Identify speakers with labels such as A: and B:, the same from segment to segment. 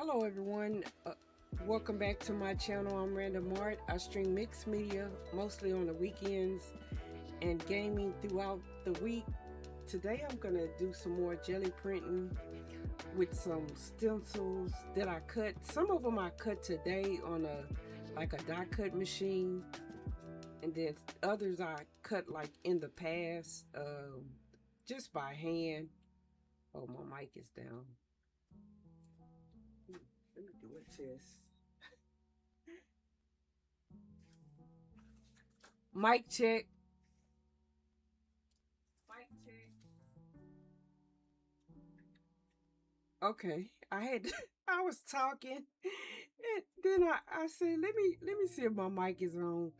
A: Hello everyone, welcome back to my channel. I'm Random Art. I stream mixed media mostly on the weekends and gaming throughout the week. Today I'm going to do some more jelly printing with some stencils that I cut. Some of them I cut today on a die cut machine, and then others I cut like in the past just by hand. Oh, my mic is down. Let me do a test. Mic check. Mic check. Okay, I was talking, and then I said, let me see if my mic is on.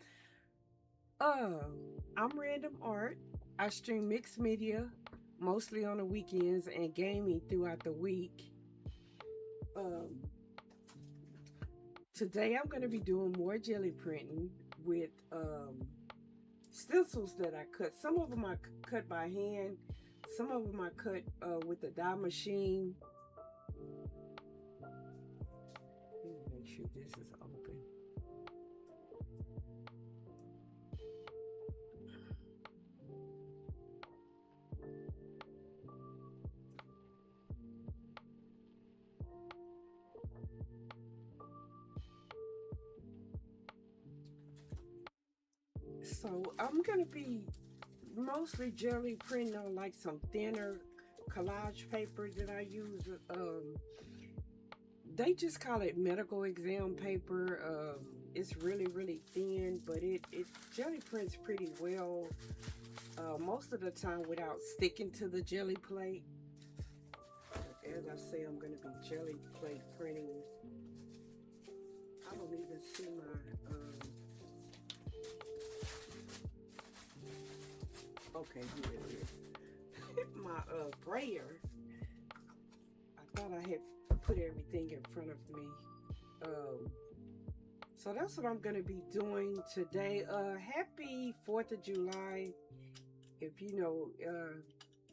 A: I'm Random Art. I stream mixed media, mostly on the weekends, and gaming throughout the week. Today I'm going to be doing more jelly printing with stencils that I cut. Some of them I cut by hand. Some of them I cut with the die machine. Let me make sure this is open. So I'm gonna be mostly jelly printing on like some thinner collage paper that I use. They just call it medical exam paper. It's really thin, but it jelly prints pretty well most of the time without sticking to the jelly plate. As I say, I'm going to be jelly plate printing. I don't even see my okay, here it is. My brayer. I thought I had put everything in front of me. So that's what I'm going to be doing today. Happy 4th of July. If you know,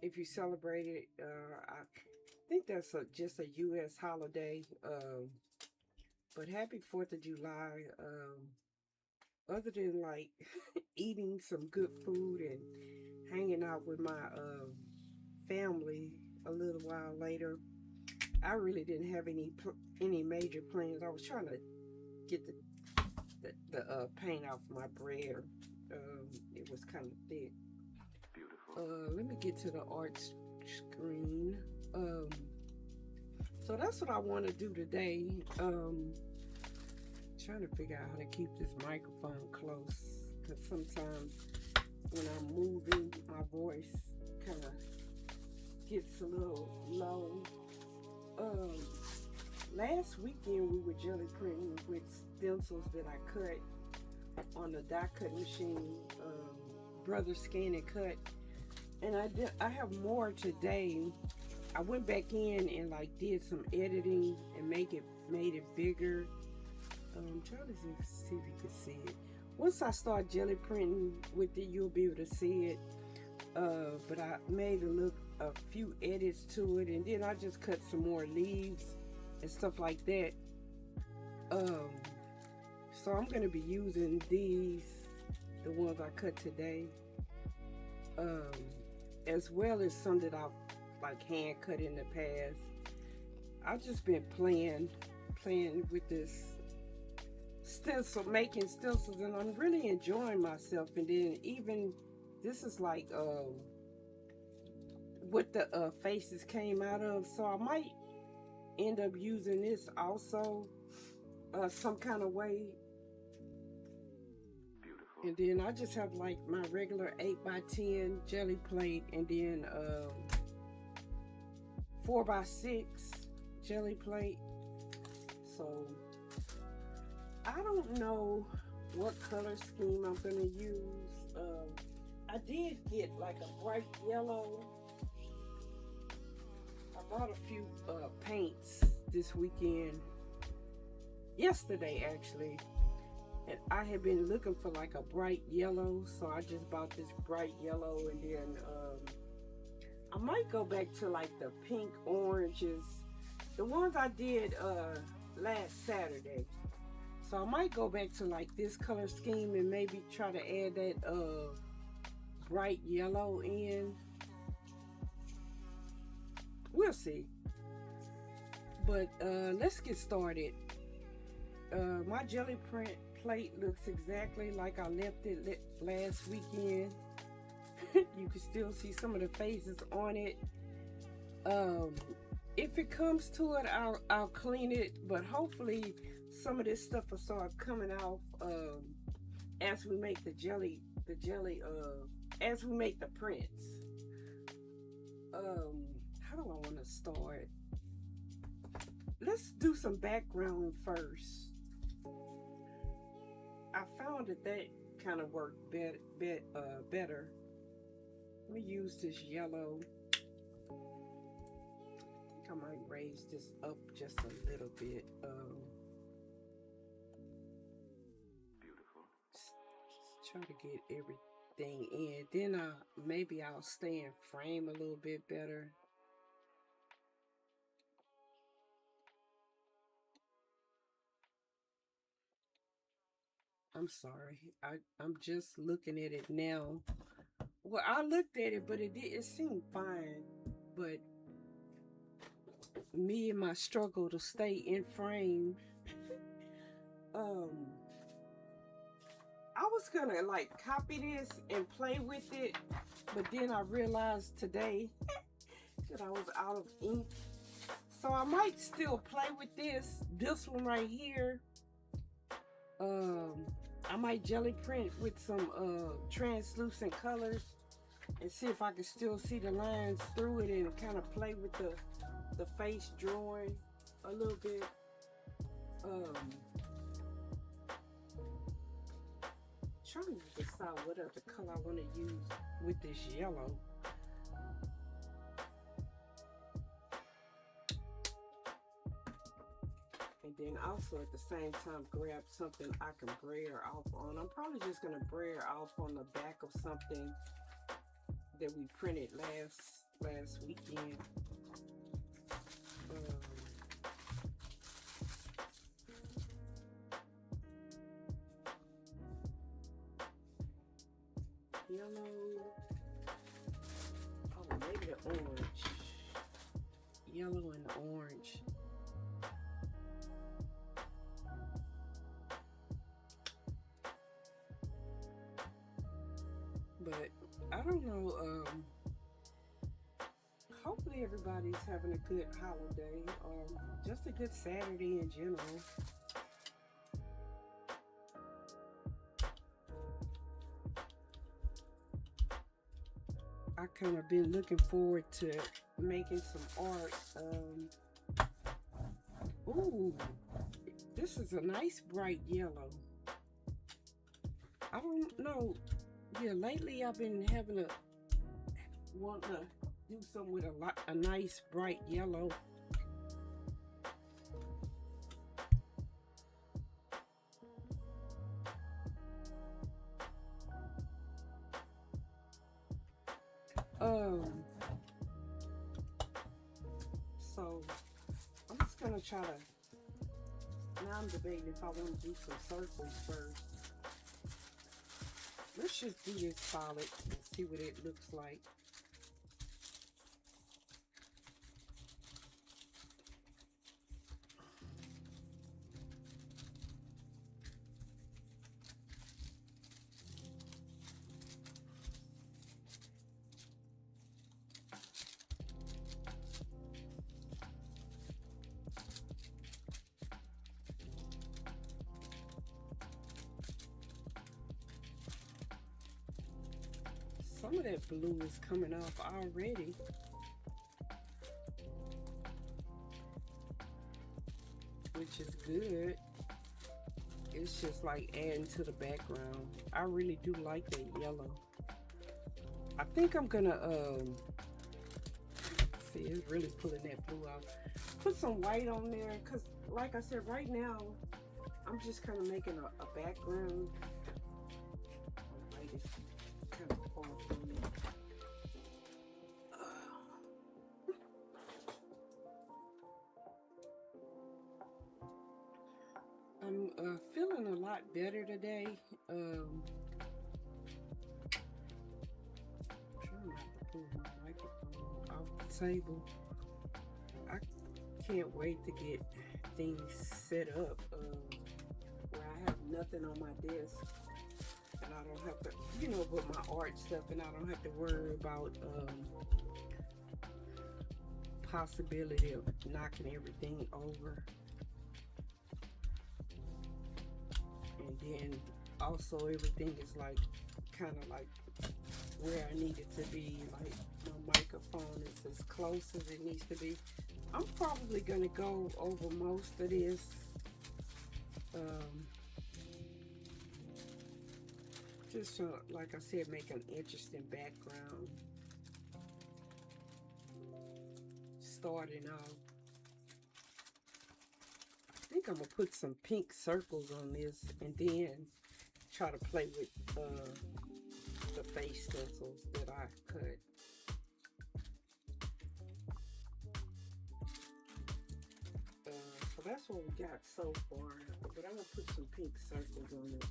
A: if you celebrate it, I think that's just a U.S. holiday. But happy 4th of July. Other than like eating some good food and hanging out with my family a little while later, I really didn't have any major plans. I was trying to get the paint off my brayer. It was kind of thick. Beautiful. Let me get to the art screen. So that's what I want to do today. Trying to figure out how to keep this microphone close, because sometimes when I'm moving, my voice kind of gets a little low. Last weekend we were jelly printing with stencils that I cut on the die cut machine, Brother Scan and Cut, and I have more today. I went back in and like did some editing and made it bigger. I'm trying to see if you can see it. Once I start jelly printing with it, you'll be able to see it. But I made a few edits to it, and then I just cut some more leaves and stuff like that. So I'm gonna be using these, the ones I cut today, as well as some that I've like hand cut in the past. I've just been playing with this stencil, making stencils, and I'm really enjoying myself. And then even this is like what the faces came out of, so I might end up using this also some kind of way. Beautiful. And then I just have like my regular 8x10 jelly plate, and then 4x6 jelly plate. So I don't know what color scheme I'm gonna use. I did get like a bright yellow. I bought a few paints this weekend, yesterday actually, and I had been looking for like a bright yellow, so I just bought this bright yellow. And then I might go back to like the pink oranges the ones I did last Saturday. So I might go back to like this color scheme and maybe try to add that bright yellow in. We'll see. But let's get started. My jelly print plate looks exactly like I left it last weekend. You can still see some of the faces on it. If it comes to it, I'll clean it, but hopefully some of this stuff will start coming off as we make the jelly as we make the prints. How do I want to start? Let's do some background first. I found that kind of worked better. Let me use this yellow. I think I might raise this up just a little bit. Beautiful. Just try to get everything in. Then maybe I'll stay in frame a little bit better. I'm sorry. I'm just looking at it now. Well, I looked at it, but it seemed fine. But me and my struggle to stay in frame. I was gonna like copy this and play with it, but then I realized today that I was out of ink. So I might still play with this one right here. I might jelly print with some translucent colors and see if I can still see the lines through it and kind of play with the face drawing a little bit. Trying to decide what other color I want to use with this yellow. And then also at the same time grab something I can brayer off on. I'm probably just going to brayer off on the back of something that we printed last weekend. Yellow. Oh, maybe the orange. Yellow and orange. But I don't know, hopefully everybody's having a good holiday or just a good Saturday in general. I kind of been looking forward to making some art. Ooh, this is a nice bright yellow. I don't know. Yeah, lately I've been having to want to do something with a nice bright yellow. So I'm just gonna try to. Now I'm debating if I want to do some circles first. Let's just do this solid and see what it looks like. Some of that blue is coming off already. Which is good. It's just like adding to the background. I really do like that yellow. I think I'm gonna see, it's really pulling that blue out. Put some white on there, because like I said, right now I'm just kind of making a background. White is kind of far from me. lot better today. Trying not to pull my microphone off the table. I can't wait to get things set up where I have nothing on my desk and I don't have to, you know, put my art stuff, and I don't have to worry about possibility of knocking everything over. And then also everything is like kind of like where I need it to be. Like my microphone is as close as it needs to be. I'm probably gonna go over most of this. Just so, like I said, make an interesting background. Starting off, I think I'm gonna put some pink circles on this, and then try to play with the face stencils that I cut. So that's what we got so far, but I'm gonna put some pink circles on it.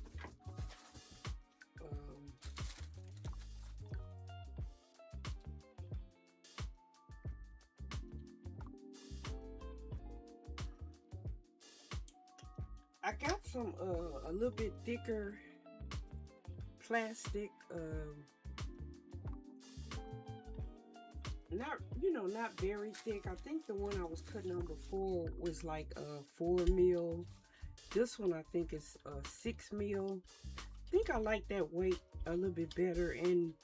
A: I got some a little bit thicker plastic, not, you know, not very thick. I think the one I was cutting on before was like 4 mil. This one I think is 6 mil. I think I like that weight a little bit better, and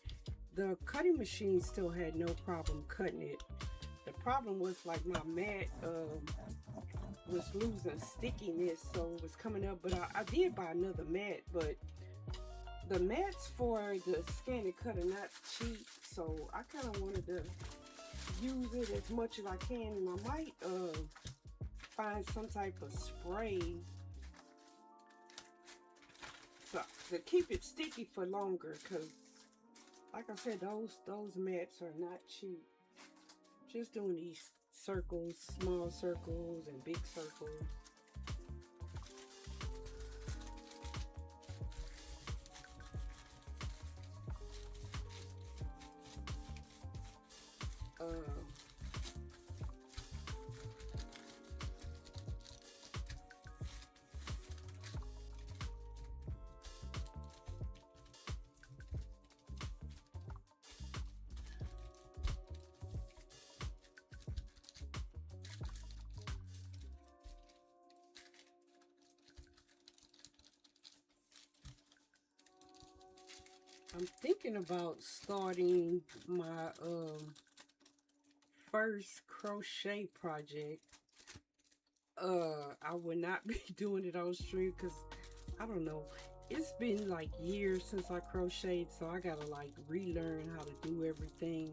A: the cutting machine still had no problem cutting it. The problem was like my mat was losing stickiness, so it was coming up. But I did buy another mat, but the mats for the scan and cut are not cheap, so I kind of wanted to use it as much as I can, and I might find some type of spray to keep it sticky for longer, because like I said, those mats are not cheap. Just doing these circles, small circles and big circles. I'm thinking about starting my first crochet project. I would not be doing it on stream because I don't know. It's been like years since I crocheted, so I gotta like relearn how to do everything.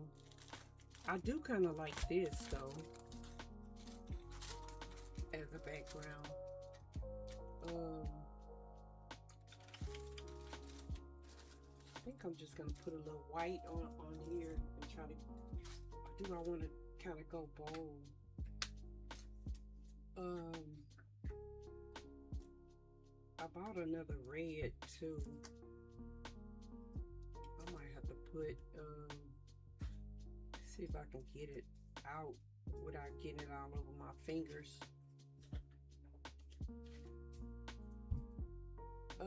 A: I do kind of like this though as a background. I think I'm just gonna put a little white on here and try to. Do I want to kind of go bold? I bought another red too. I might have to put see if I can get it out without getting it all over my fingers. I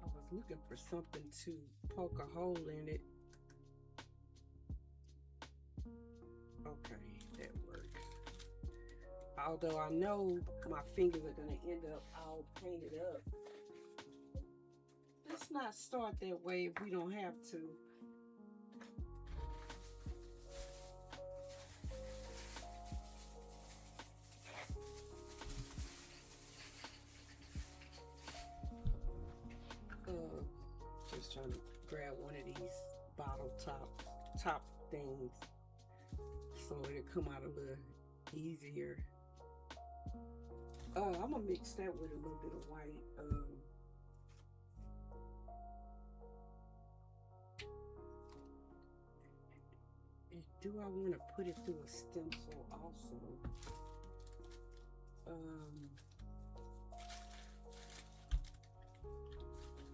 A: was looking for something to poke a hole in it. Okay, that works. Although I know my fingers are going to end up all painted up. Let's not start that way if we don't have to. Just trying to grab one of these bottle top things so it'll come out a little easier. I'm gonna mix that with a little bit of white. Do I want to put it through a stencil also?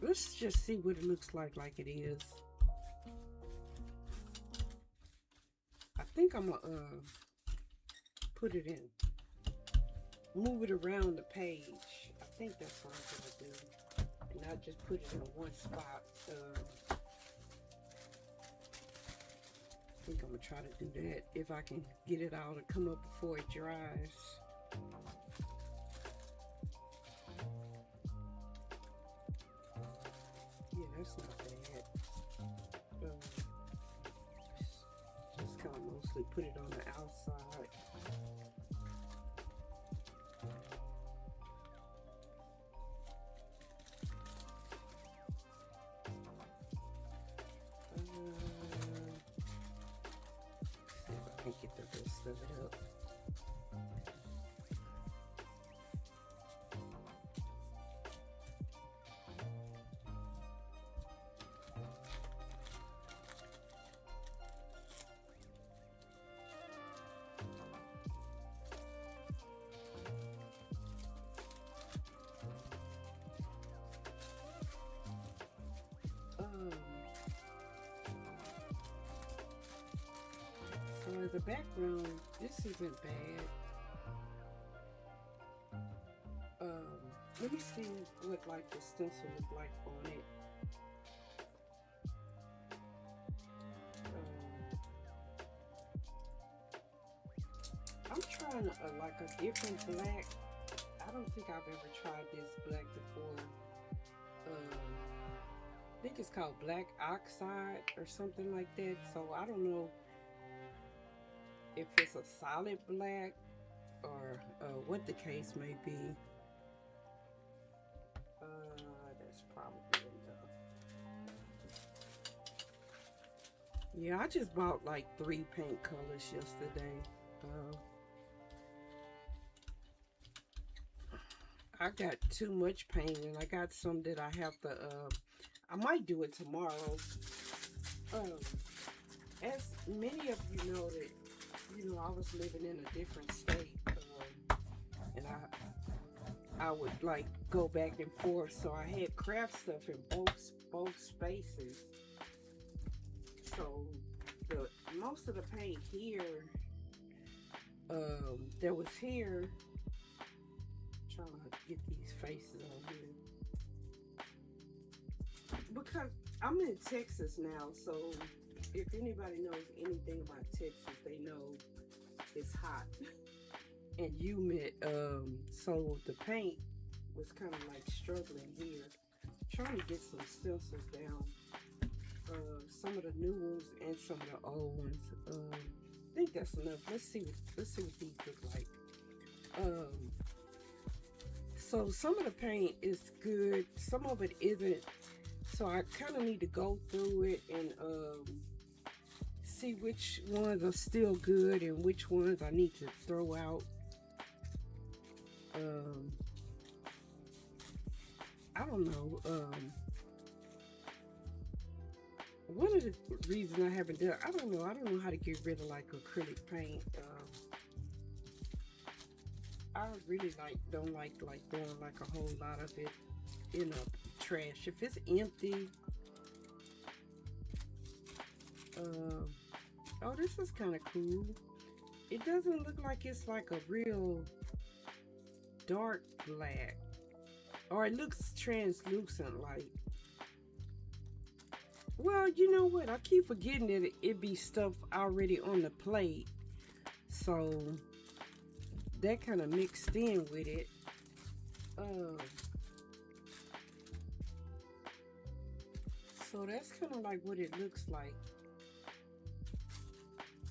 A: Let's just see what it looks like it is. I think I'm gonna put it in, move it around the page. I think that's what I'm gonna do, and not just put it in one spot. I think I'm gonna try to do that if I can get it all to come up before it dries. Yeah, that's not bad. Just kind of mostly put it on the outside. See if I can get the rest of it up. So as a background, this isn't bad. Let me see what like the stencil look like on it. I'm trying like a different black. I don't think I've ever tried this black before. I think it's called black oxide or something like that. So I don't know if it's a solid black or what the case may be. That's probably enough. Yeah, I just bought like 3 paint colors yesterday. I got too much paint, and I got some that I have to, I might do it tomorrow. As many of you know that, you know, I was living in a different state, and I would like go back and forth, so I had craft stuff in both spaces. So most of the paint here, that was here. Trying to get these faces on here because I'm in Texas now, so if anybody knows anything about Texas, they know it's hot and humid. So the paint was kind of like struggling here. Trying to get some stencils down, some of the new ones and some of the old ones. I think that's enough. Let's see what these look like. So some of the paint is good, some of it isn't. So I kind of need to go through it and see which ones are still good and which ones I need to throw out. I don't know. One of the reasons I haven't done, I don't know how to get rid of like acrylic paint. I really don't like throwing like a whole lot of it in a trash. If it's empty, oh, this is kind of cool. It doesn't look like it's like a real dark black, or it looks translucent like. Well, you know what? I keep forgetting that it be stuff already on the plate, so that kind of mixed in with it. So that's kind of like what it looks like.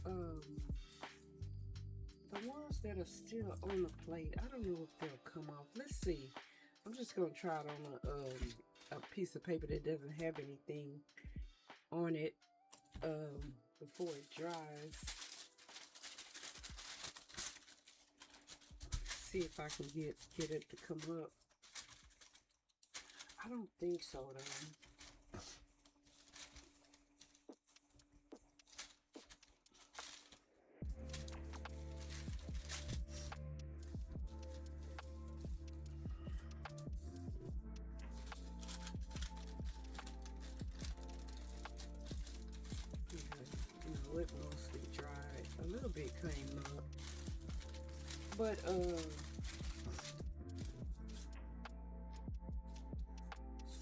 A: The ones that are still on the plate, I don't know if they'll come off. Let's see. I'm just gonna try it on a piece of paper that doesn't have anything on it before it dries. See if I can get it to come up. I don't think so though. came up. But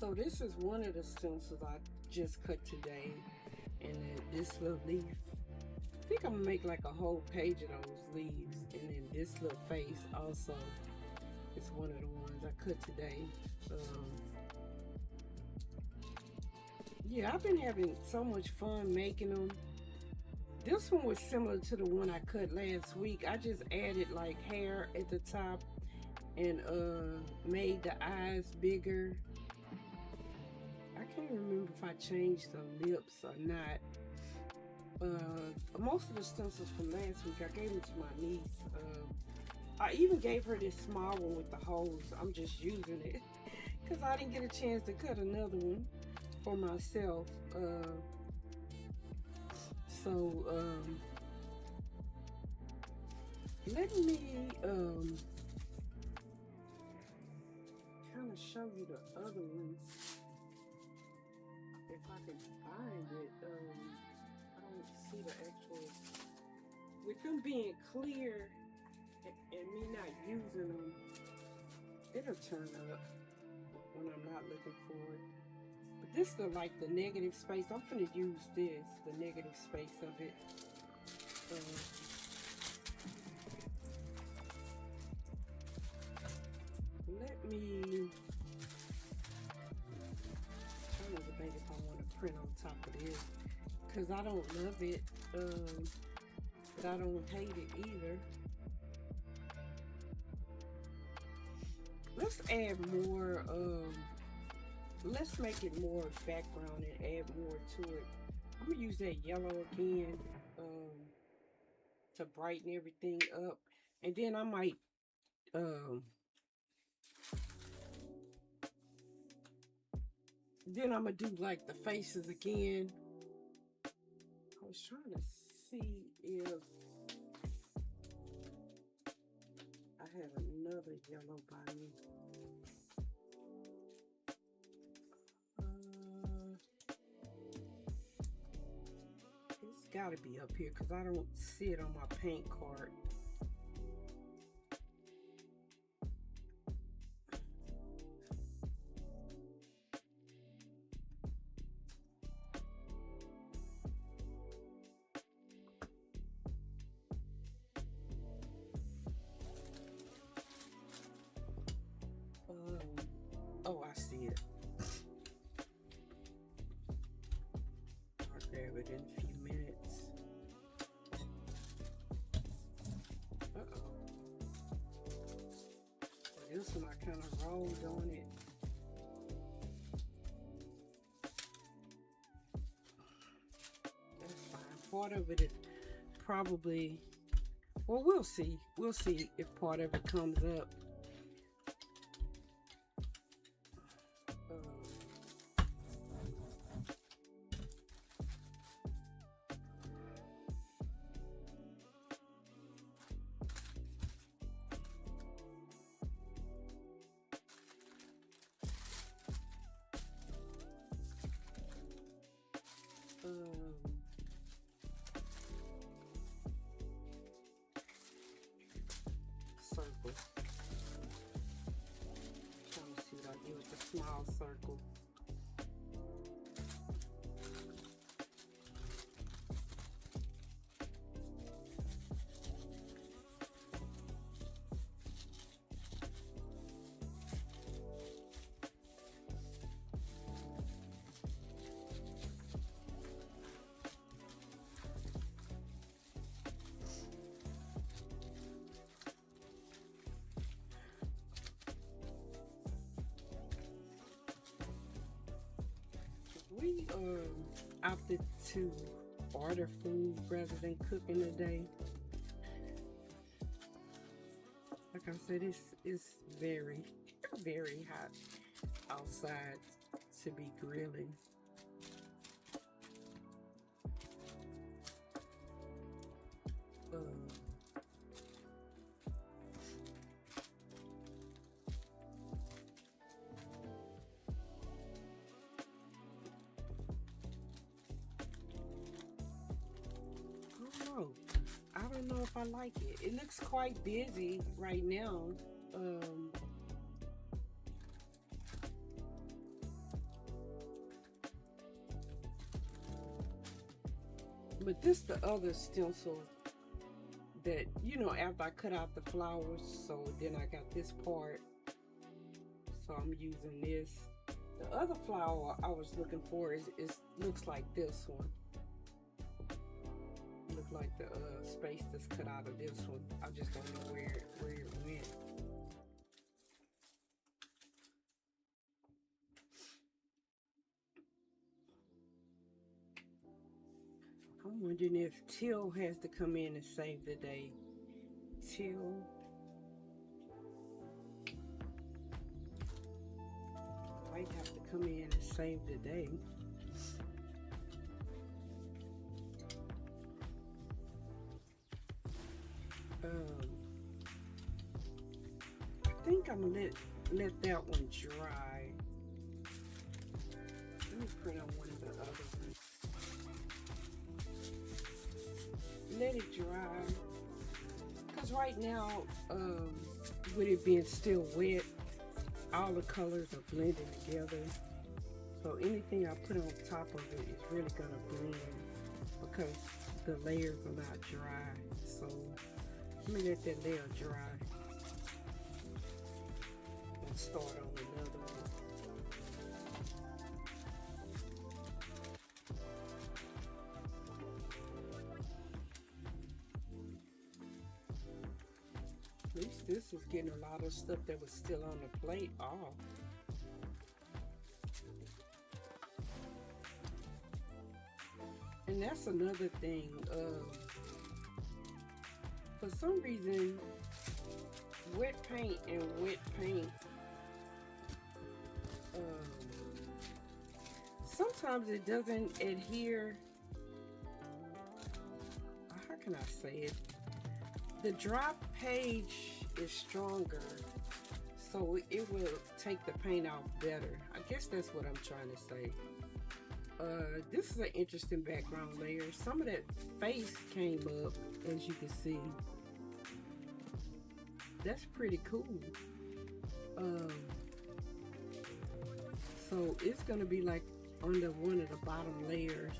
A: so this is one of the stencils I just cut today, and then this little leaf. I think I'm gonna make like a whole page of those leaves, and then this little face also is one of the ones I cut today. Yeah, I've been having so much fun making them. This one was similar to the one I cut last week. I just added like hair at the top and made the eyes bigger. I can't remember if I changed the lips or not. Most of the stencils from last week, I gave them to my niece. I even gave her this small one with the holes. I'm just using it because I didn't get a chance to cut another one for myself. Let me kind of show you the other ones if I can find it. I don't see the actual, with them being clear and me not using them, it'll turn up when I'm not looking for it. But this is like the negative space. I'm gonna use this, the negative space of it. Let me try to debate if I want to print on top of this, because I don't love it, but I don't hate it either. Let's add more, let's make it more background and add more to it. I'm gonna use that yellow again to brighten everything up, and then I might then I'm gonna do like the faces again. I was trying to see if I have another yellow by me. It's gotta be up here because I don't see it on my paint card. Oh, I see it. I'll grab it in a few minutes. This one I kind of rolled on it. That's fine. Part of it is probably, well, we'll see. We'll see if part of it comes up. Circle. Trying to see what I do with the small circle. We opted to order food rather than cooking today. Like I said, it's very, very hot outside to be grilling. I don't know if if I like it. It looks quite busy right now. But this the other stencil that, you know, after I cut out the flowers, so then I got this part. So I'm using this. The other flower I was looking for is looks like this one. Look like the space that's cut out of this one. I just don't know where it went. I'm wondering if Till has to come in and save the day. Till. Might have to come in and save the day. I think I'm gonna let that one dry. Let me print on one of the other ones. Let it dry. Because right now, with it being still wet, all the colors are blending together. So anything I put on top of it is really gonna blend because the layers are not dry. So let me let that layer dry and start on another one. At least this is getting a lot of stuff that was still on the plate off. And that's another thing. For some reason, wet paint and wet paint, sometimes it doesn't adhere. How can I say it? The dry page is stronger, so it will take the paint out better. I guess that's what I'm trying to say. This is an interesting background layer. Some of that face came up, as you can see. That's pretty cool. So it's gonna be like under one of the bottom layers.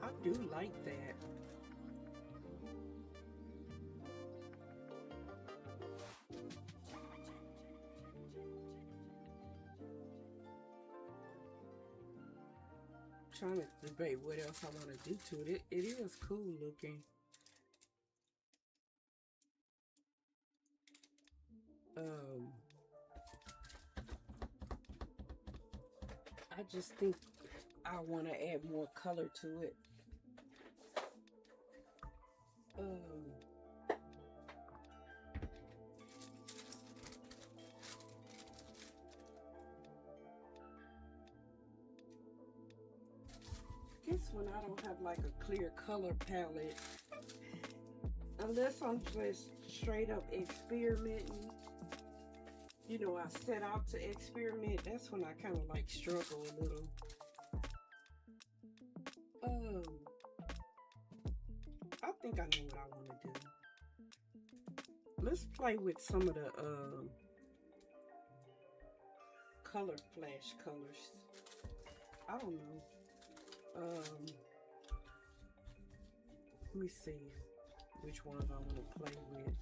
A: I do like that. Trying to debate what else I want to do to it. It is cool looking. I just think I want to add more color to it. This one I don't have like a clear color palette unless I'm just straight up experimenting. You know, I set out to experiment. That's when I kind of like struggle a little. I think I know what I want to do. Let's play with some of the color flash colors. I don't know. Let me see which ones I want to play with.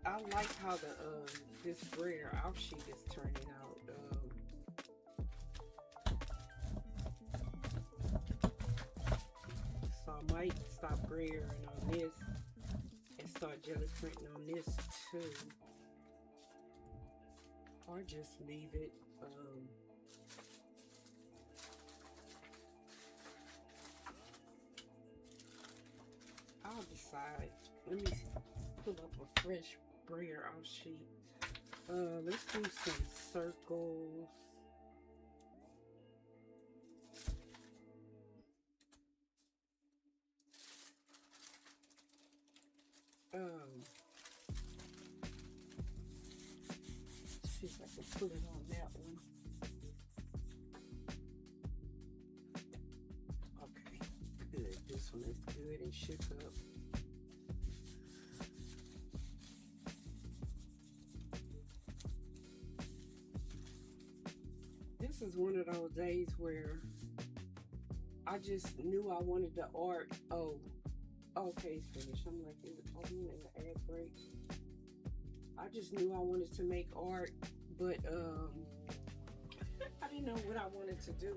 A: I like how the this brayer outsheet is turning out. So I might stop brayering on this and start jelly printing on this too, or just leave it. I'll decide. Let me pull up a fresh brayer outsheet. Let's do some circles. put it on that one. Okay, good. This one is good and shook up. This is one of those days where I just knew I wanted the art. Oh, okay, it's finished. I'm like in the ad break. I just knew I wanted to make art, but I didn't know what I wanted to do.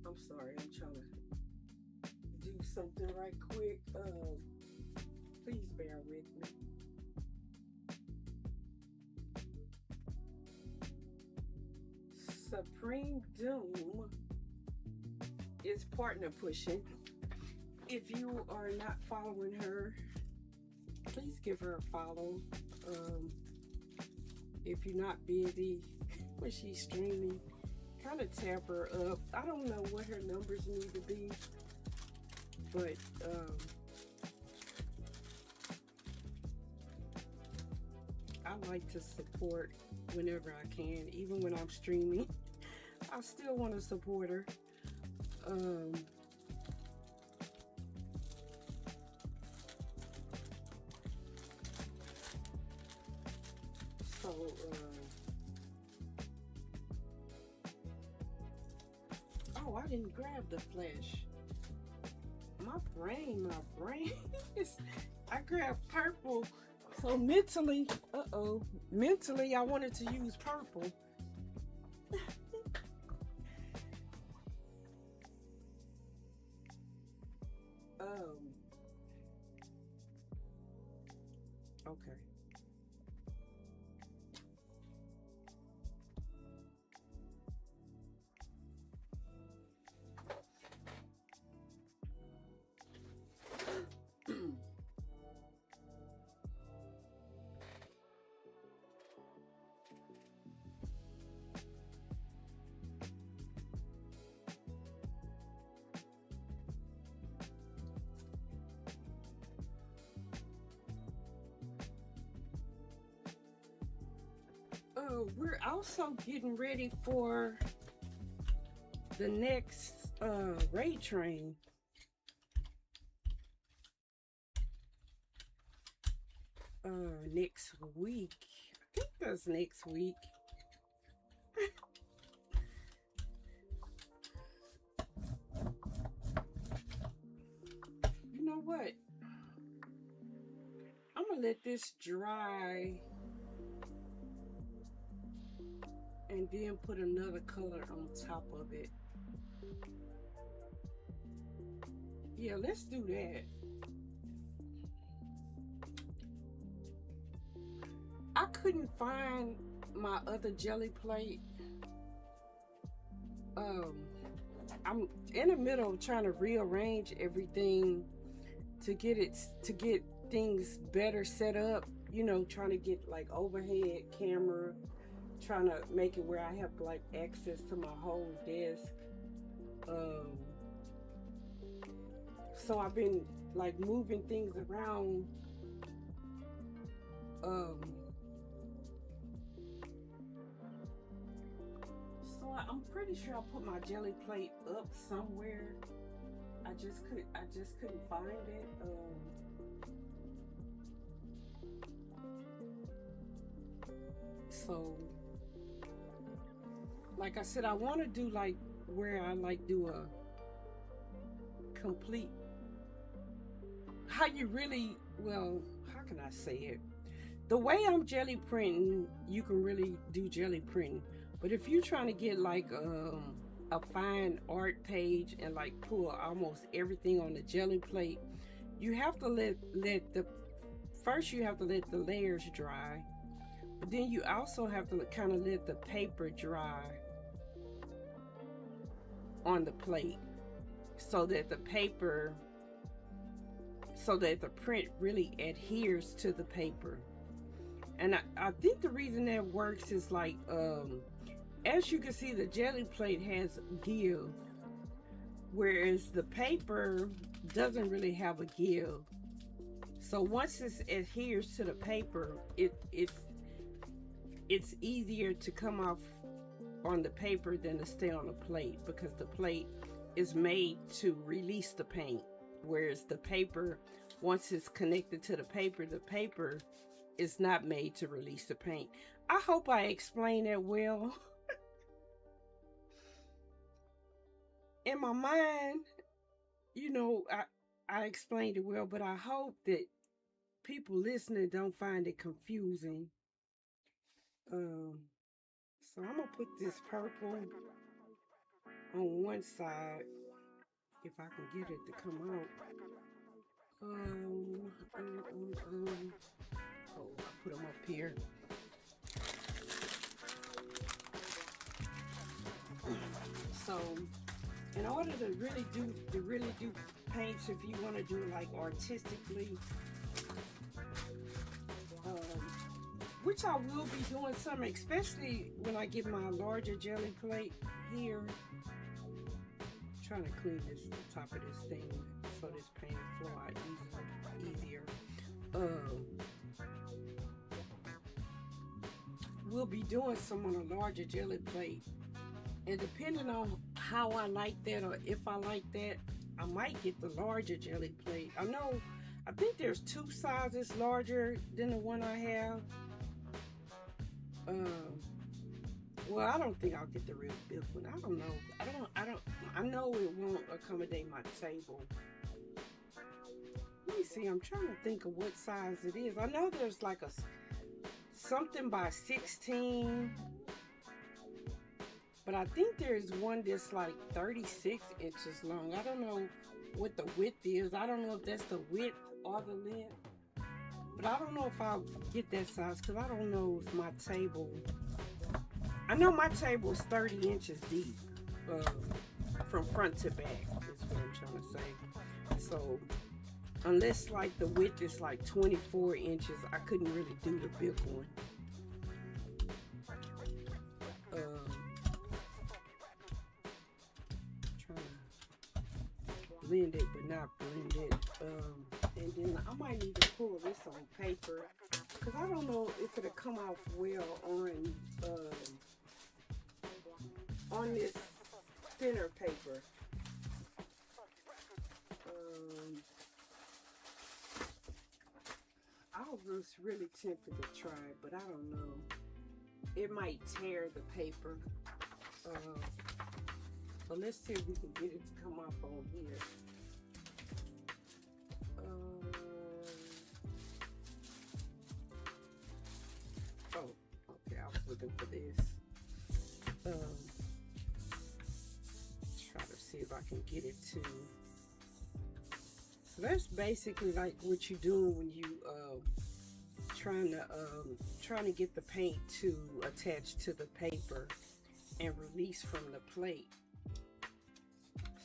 A: I'm sorry, I'm trying to do something right quick. Please bear with me. Supreme Doom is partner pushing. If you are not following her, please give her a follow. If you're not busy when she's streaming, kind of tap her up. I don't know what her numbers need to be, but I like to support whenever I can, even when I'm streaming. I still want to support her. Oh, I didn't grab the flash. My brain is, I grabbed purple. So mentally, mentally I wanted to use purple. Okay. We're also getting ready for the next raid train. Next week. I think that's next week. You know what? I'm gonna let this dry and then put another color on top of it. Yeah, let's do that. I couldn't find my other jelly plate. I'm in the middle of trying to rearrange everything to get things better set up, you know, trying to get like overhead camera, trying to make it where I have like access to my whole desk. So I've been like moving things around. So I'm pretty sure I put my jelly plate up somewhere. I just couldn't find it. So like I said, I want to do like where I like do a complete, how you really, well, how can I say it? The way I'm jelly printing, you can really do jelly printing. But if you're trying to get like a fine art page and like pull almost everything on the jelly plate, you have to let the layers dry. But then you also have to kind of let the paper dry on the plate so that the paper, so that the print really adheres to the paper. And I think the reason that works is like, as you can see, the Gelli plate has give, whereas the paper doesn't really have a give. So once it adheres to the paper, it's easier to come off on the paper than to stay on the plate, because the plate is made to release the paint, whereas the paper, once it's connected to the paper is not made to release the paint. I hope I explained that well. In my mind, you know, I explained it well, but I hope that people listening don't find it confusing. So I'm gonna put this purple on one side, if I can get it to come out. Oh, I put them up here. So, in order to really do paints, if you want to do it like artistically, which I will be doing some, especially when I get my larger Gelli plate here. I'm trying to clean this the top of this thing so this paint will flow out easier. We'll be doing some on a larger Gelli plate, and depending on how I like that, or if I like that, I might get the larger Gelli plate. I think there's 2 sizes larger than the one I have. Well, I don't think I'll get the real big one. I don't know. I know it won't accommodate my table. Let me see. I'm trying to think of what size it is. I know there's like a something by 16, but I think there's one that's like 36 inches long. I don't know what the width is. I don't know if that's the width or the length, but I don't know if I'll get that size, because I don't know if my table, I know my table is 30 inches deep, from front to back, is what I'm trying to say. So unless like the width is like 24 inches, I couldn't really do the big one. Trying to blend it but not blend it. And then I might need to pull this on paper, because I don't know if it'll come out well on this thinner paper. I was really tempted to try it, but I don't know. It might tear the paper. But let's see if we can get it to come off on here. Oh, okay, I was looking for this. Try to see if I can get it to. So that's basically like what you're doing when you trying to get the paint to attach to the paper and release from the plate.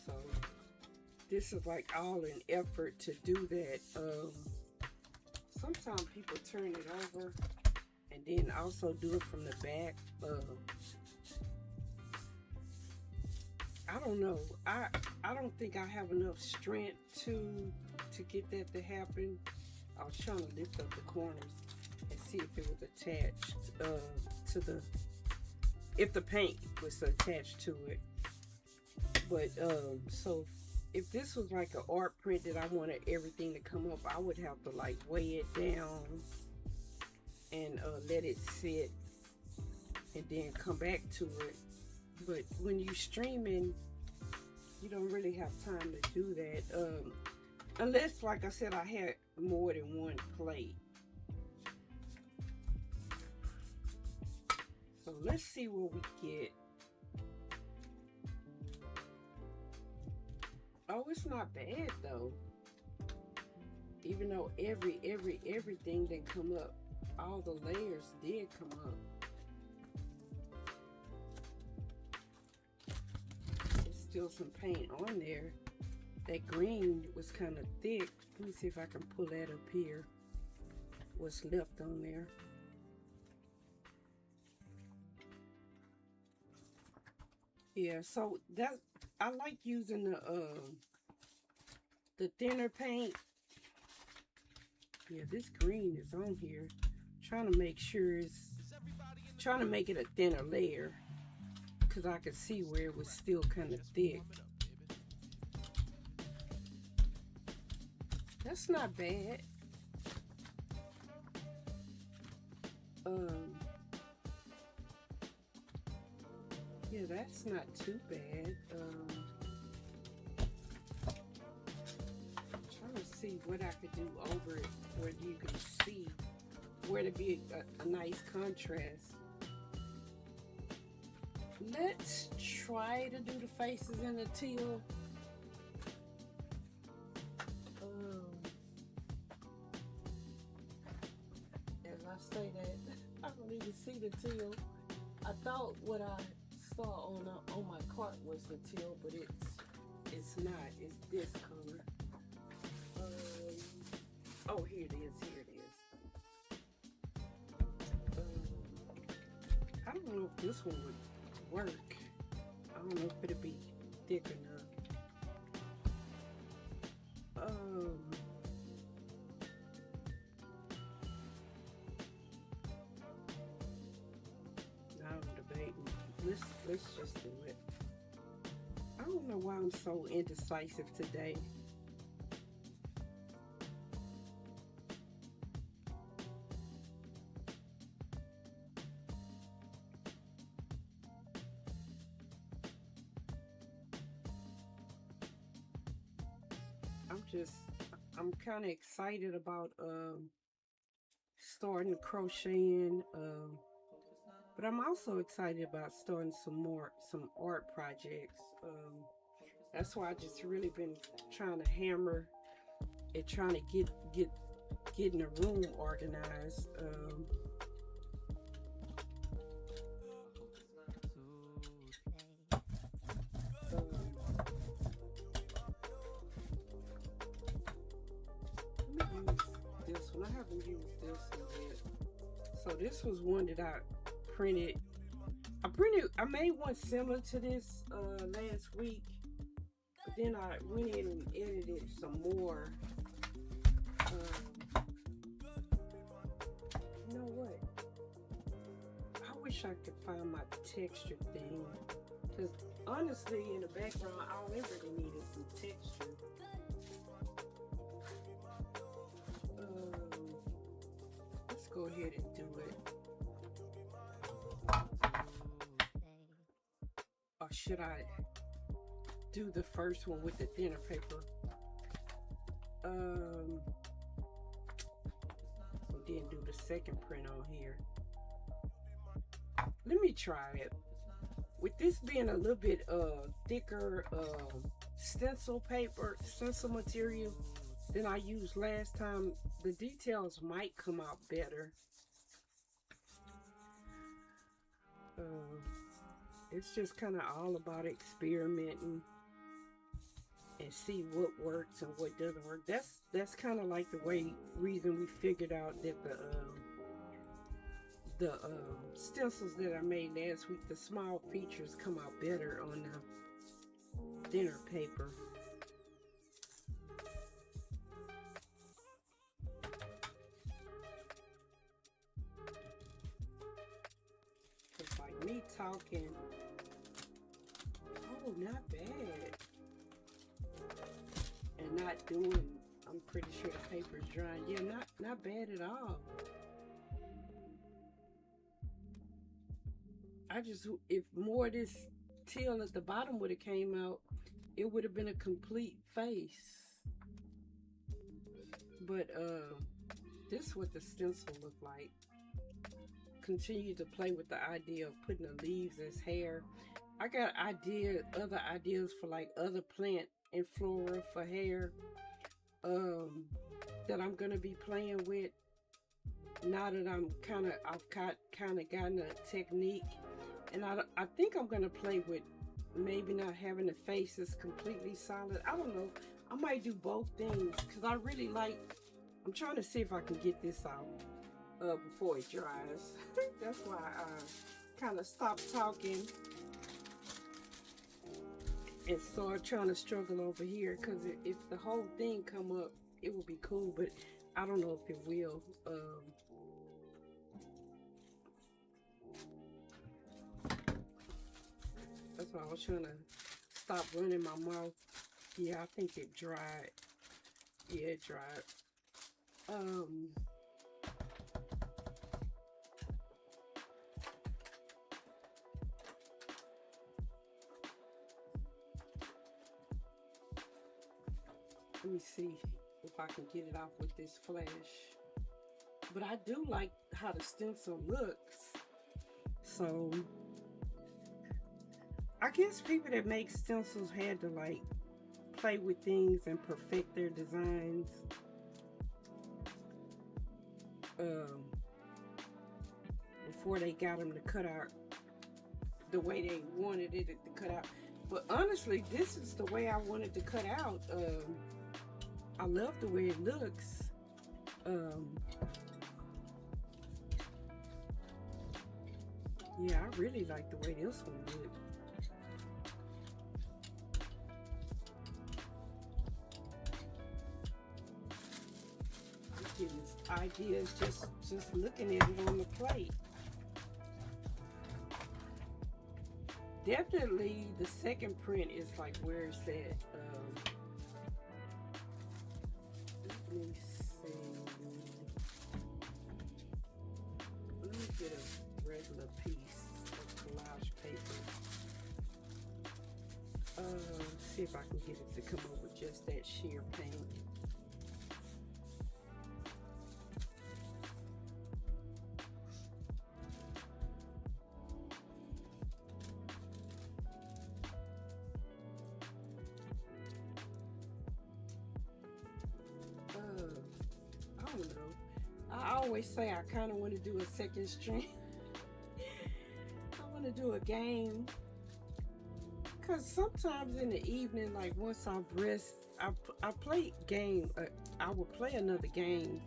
A: So this is like all an effort to do that. Sometimes people turn it over and then also do it from the back. I don't know. I don't think I have enough strength to get that to happen. I was trying to lift up the corners and see if it was attached to the, if the paint was attached to it. But so if this was like an art print that I wanted everything to come up, I would have to like weigh it down and let it sit and then come back to it. But when you streaming, you don't really have time to do that. Unless, like I said, I had more than one plate. So let's see what we get. Oh, it's not bad though. Even though everything didn't come up, all the layers did come up. It's still some paint on there. That green was kind of thick. Let me see if I can pull that up here. What's left on there. Yeah, so that I like using the thinner paint. Yeah, this green is on here. Trying to make sure trying to make it a thinner layer, because I could see where it was still kind of thick. That's not bad. Yeah, that's not too bad. Trying to see what I could do over it where you can see where to be a nice contrast. Let's try to do the faces in the teal. As I say that, I don't even see the teal. I thought what I saw on my cart was the teal, but it's not. It's this color. Oh, here it is. Here it is. I don't know if this one would work. I don't know if it'd be thick enough. Now I'm debating. Let's just do it. I don't know why I'm so indecisive today. I'm kind of excited about starting crocheting, but I'm also excited about starting some art projects. That's why I just really been trying to hammer and trying to getting the room organized. I haven't used this one yet. So this was one that I printed. I made one similar to this last week, but then I went in and edited some more. You know what? I wish I could find my texture thing, because honestly, in the background, all I really needed some texture. Go ahead and do it. Or should I do the first one with the thinner paper? And then do the second print on here. Let me try it. With this being a little bit thicker stencil material than I used last time, the details might come out better. It's just kind of all about experimenting and see what works and what doesn't work. That's kind of like the reason we figured out that the stencils that I made last week, the small features come out better on the thinner paper. Me talking, oh, not bad, and not doing, I'm pretty sure the paper's drying. Yeah, not bad at all. If more of this teal at the bottom would have came out, it would have been a complete face. But this is what the stencil looked like. Continue to play with the idea of putting the leaves as hair. I got other ideas for like other plant and flora for hair that I'm gonna be playing with now that I've kind of gotten a technique, and I think I'm gonna play with maybe not having the faces completely solid. I don't know. I might do both things because I really like, I'm trying to see if I can get this out before it dries. That's why I kind of stopped talking and start trying to struggle over here, because if the whole thing come up, it would be cool, but I don't know if it will. That's why I was trying to stop running my mouth. Yeah, I think it dried. Yeah, it dried. Let me see if I can get it off with this flash. But I do like how the stencil looks. So I guess people that make stencils had to like play with things and perfect their designs before they got them to cut out the way they wanted it to cut out. But honestly, this is the way I wanted to cut out. I love the way it looks. Yeah, I really like the way this one looks. I'm getting ideas just looking at it on the plate. Definitely the second print is like, where is that? Let me see. Let me get a regular piece of collage paper. See if I can get it to come up with just that sheer paint. I don't know. I always say I kind of want to do a second stream. I want to do a game. Because sometimes in the evening, like once I've rest, I play game. I will play another game.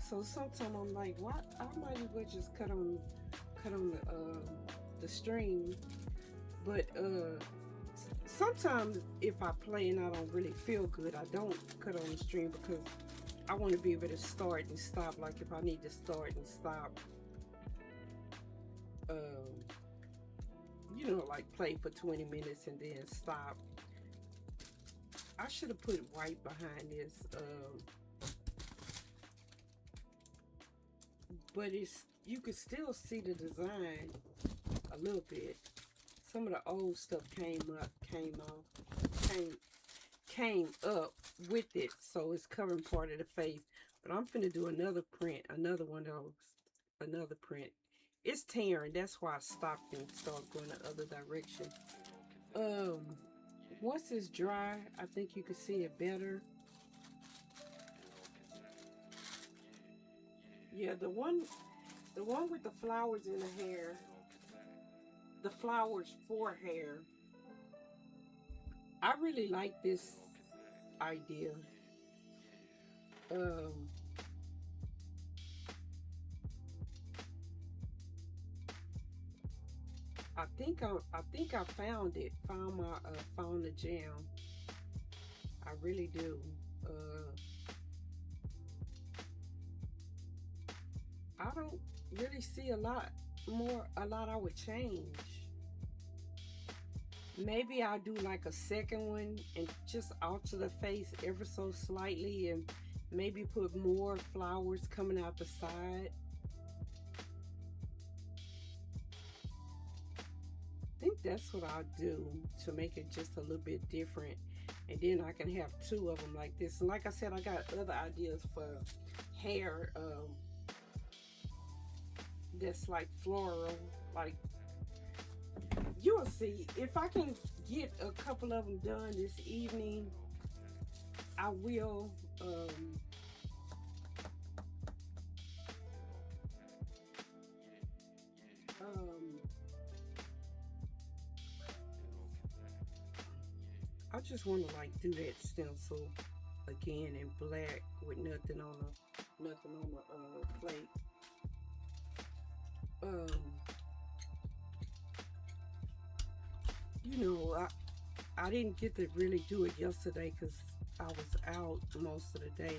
A: So sometimes I'm like, what? I might as well just cut on the stream. But sometimes if I play and I don't really feel good, I don't cut on the stream, because I want to be able to start and stop. Like if I need to start and stop, you know, like play for 20 minutes and then stop. I should have put white behind this, but you could still see the design a little bit. Some of the old stuff came up with it, so it's covering part of the face. But I'm finna do another print, another print. It's tearing, that's why I stopped and started going the other direction. Once it's dry, I think you can see it better. Yeah, the one with the flowers in the hair, the flowers for hair, I really like this idea. I think I found it. Found the jam. I really do. I don't really see a lot I would change. Maybe I'll do like a second one and just alter the face ever so slightly, and maybe put more flowers coming out the side. I think that's what I'll do to make it just a little bit different. And then I can have two of them like this. And like I said, I got other ideas for hair that's like floral. Like, you'll see. If I can get a couple of them done this evening, I will. I just want to like do that stencil again in black with nothing on the plate. You know, I didn't get to really do it yesterday because I was out most of the day.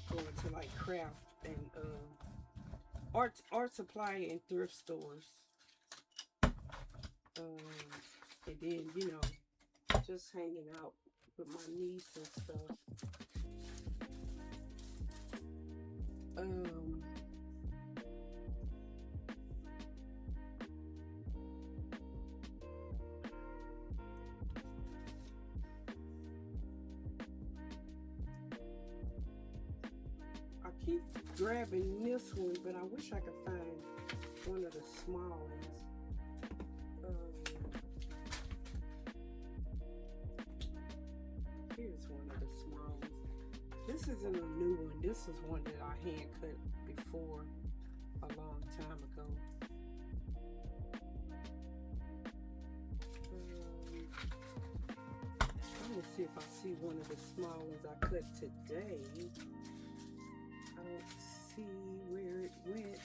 A: Going to like craft and art supply and thrift stores. And then, you know, just hanging out with my niece and stuff. I keep grabbing this one, but I wish I could find one of the small ones. Here's one of the small ones. This isn't a new one. This is one that I hand cut before a long time ago. Let me see if I see one of the small ones I cut today. I don't see where it went.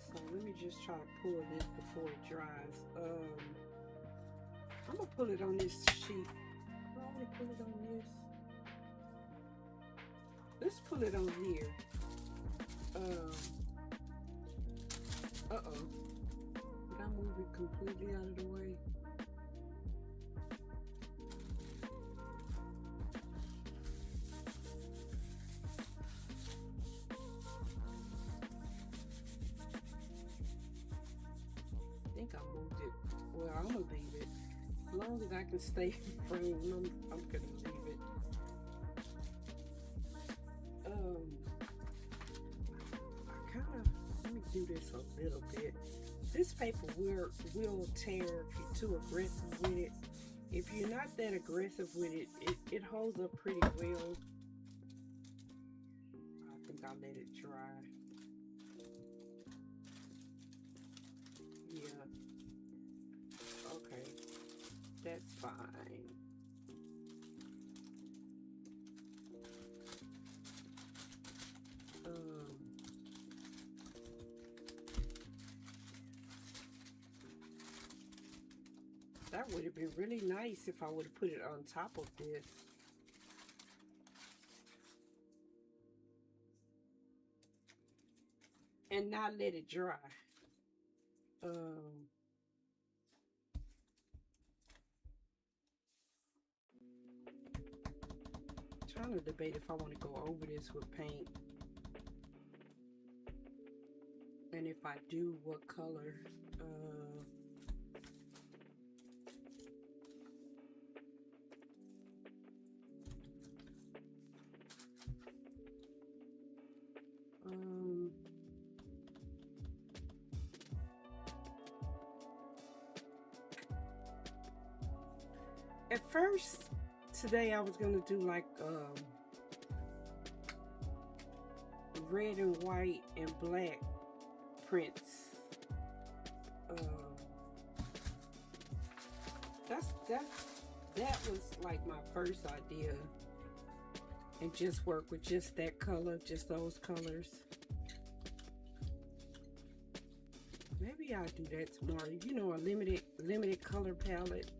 A: So let me just try to pull this before it dries. I'm gonna pull it on this sheet. I'll only pull it on this. Let's pull it on here. Uh-oh. Did I move it completely out of the way? I think I moved it. Well, I'm gonna leave it. As long as I can stay framed, I'm gonna leave it. Let me do this a little bit. This paper will tear if you're too aggressive with it. If you're not that aggressive with it, it holds up pretty well. I think I'll let it dry. Yeah. Okay. That's fine. That would have been really nice if I would have put it on top of this. And not let it dry. Trying to debate if I want to go over this with paint. And if I do, what color? At first, today I was gonna do like red and white and black prints. That was like my first idea, and just work with just that color, just those colors. Maybe I'll do that tomorrow. You know, a limited color palette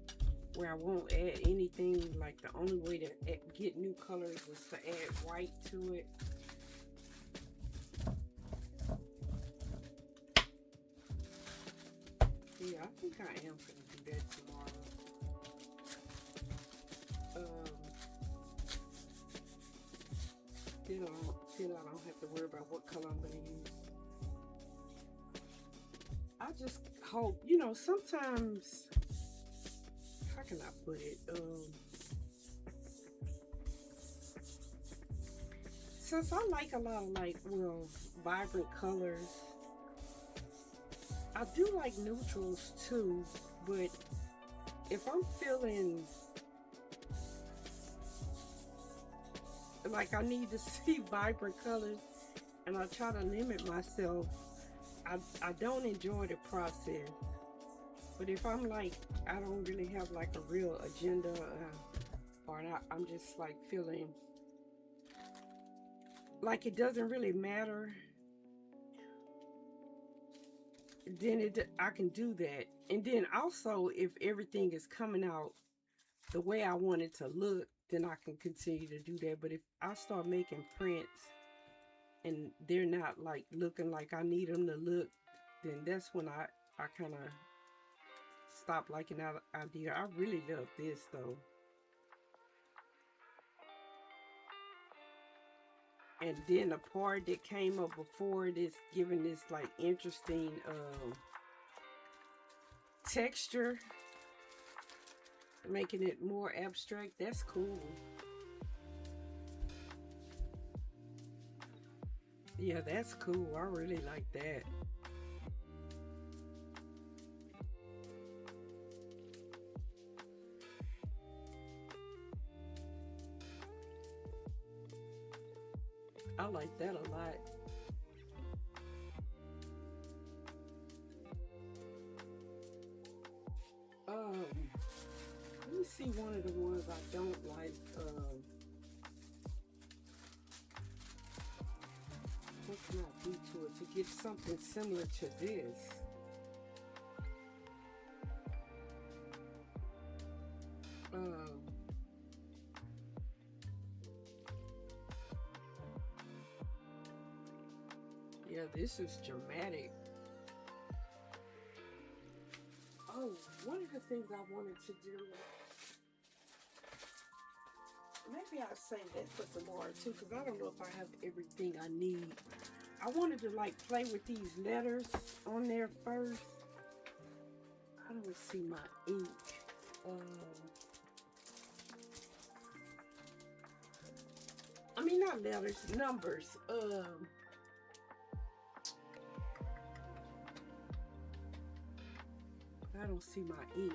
A: where I won't add anything. Like the only way to get new colors was to add white to it. Yeah, I think I am gonna do that tomorrow. Then I don't have to worry about what color I'm gonna use. I just hope, you know, sometimes, how can I put it? Since I like a lot of vibrant colors, I do like neutrals too, but if I'm feeling like I need to see vibrant colors and I try to limit myself, I don't enjoy the process. But if I'm like, I don't really have like a real agenda, or I'm just like feeling like it doesn't really matter, then I can do that. And then also, if everything is coming out the way I want it to look, then I can continue to do that. But if I start making prints and they're not like looking like I need them to look, then that's when I kind of stop liking that idea. I really love this though. And then the part that came up before this, giving this like interesting texture, making it more abstract. That's cool. Yeah, that's cool. I really like that. I like that a lot. Let me see one of the ones I don't like. What can I do to it to get something similar to this? Yeah, this is dramatic. Oh, one of the things I wanted to do, maybe I'll save that for tomorrow too, because I don't know if I have everything I need. I wanted to like play with these letters on there first. I don't see my ink. I mean, not letters, numbers. I don't see my ink.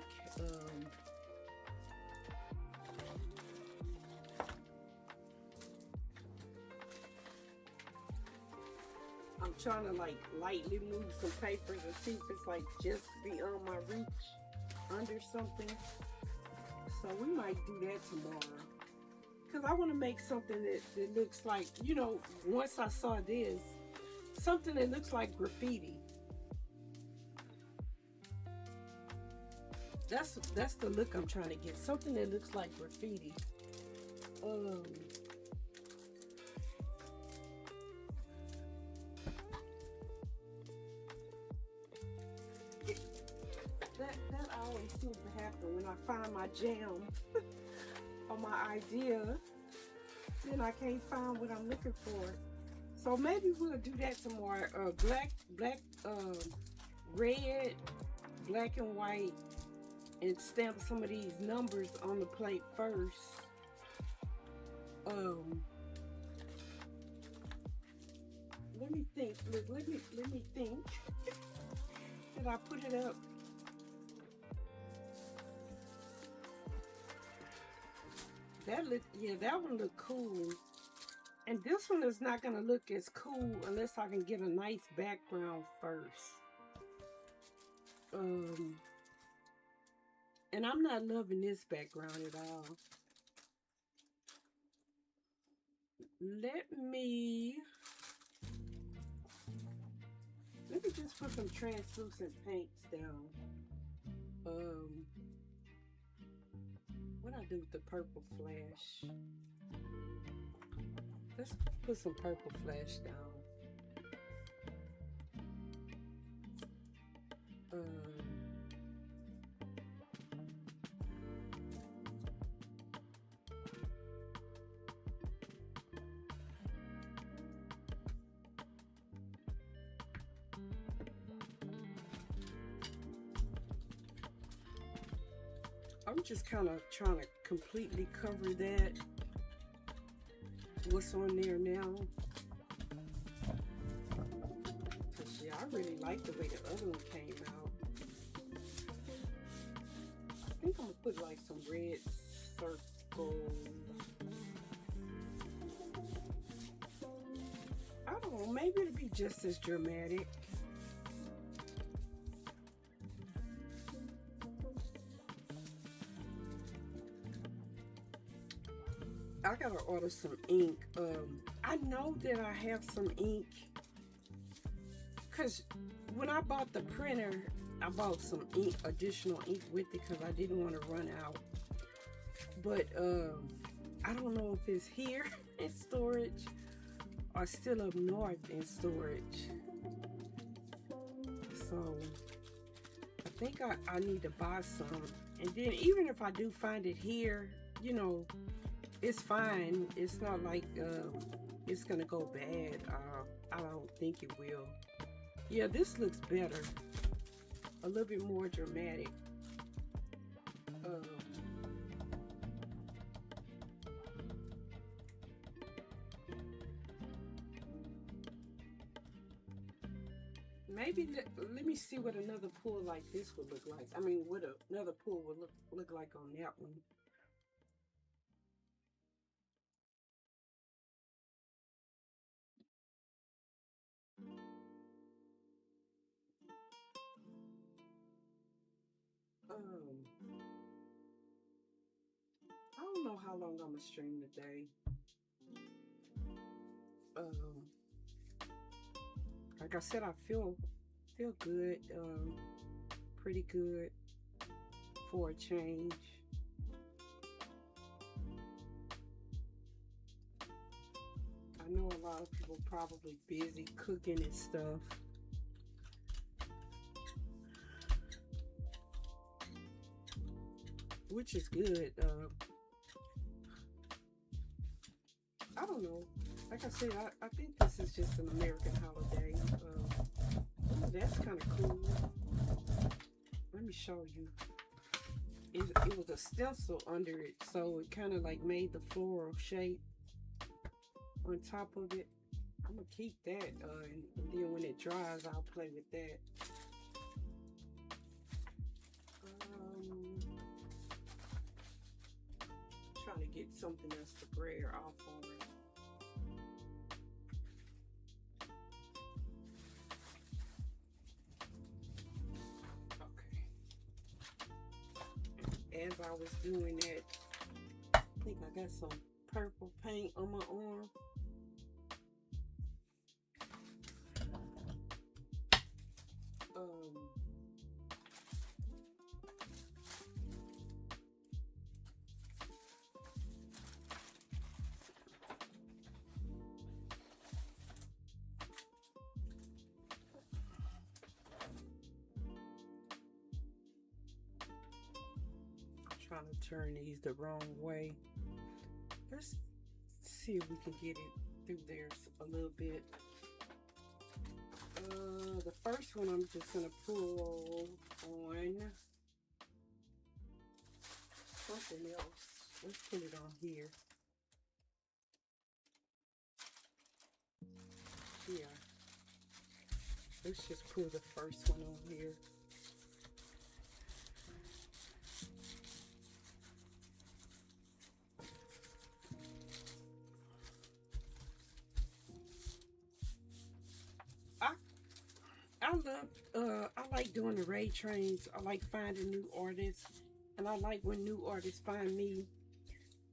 A: I'm trying to like lightly move some papers and see if it's like just beyond my reach under something. So we might do that tomorrow. Because I want to make something that looks like, you know, once I saw this, something that looks like graffiti. That's the look I'm trying to get. Something that looks like graffiti. That always seems to happen when I find my jam or my idea, then I can't find what I'm looking for. So maybe we'll do that tomorrow. Red, black and white, and stamp some of these numbers on the plate first. Let me think. Let me think. Did I put it up? That one looked cool. And this one is not gonna look as cool unless I can get a nice background first. And I'm not loving this background at all. Let me just put some translucent paints down. What I do with the purple flash? Let's put some purple flash down. I'm just kind of trying to completely cover that. What's on there now? Cause yeah, I really like the way the other one came out. I think I'm gonna put like some red circles. I don't know, maybe it'll be just as dramatic. I gotta order some ink. I know that I have some ink because when I bought the printer, I bought some ink, additional ink with it because I didn't want to run out. But I don't know if it's here in storage or still up north in storage. So I think I need to buy some. And then even if I do find it here, you know, it's fine. It's not like it's gonna go bad. I don't think it will. Yeah, this looks better. A little bit more dramatic. Maybe let me see what another pool like this would look like. I mean, what another pool would look like on that one. I don't know how long I'm gonna stream today. Um, like I said, I feel good. Pretty good for a change. I know a lot of people probably busy cooking and stuff. Which is good. I don't know. Like I said, I think this is just an American holiday. Ooh, that's kind of cool. Let me show you. It was a stencil under it, so it kind of like made the floral shape on top of it. I'm gonna keep that, and then when it dries, I'll play with that. Trying to get something else to braid off on it. Okay. As I was doing that, I think I got some purple paint on my arm. Trying to turn these the wrong way. Let's see if we can get it through there a little bit. The first one I'm just gonna pull on something else. Let's put it on here. Yeah. Let's just pull the first one on here. I like doing the raid trains. I like finding new artists, and I like when new artists find me.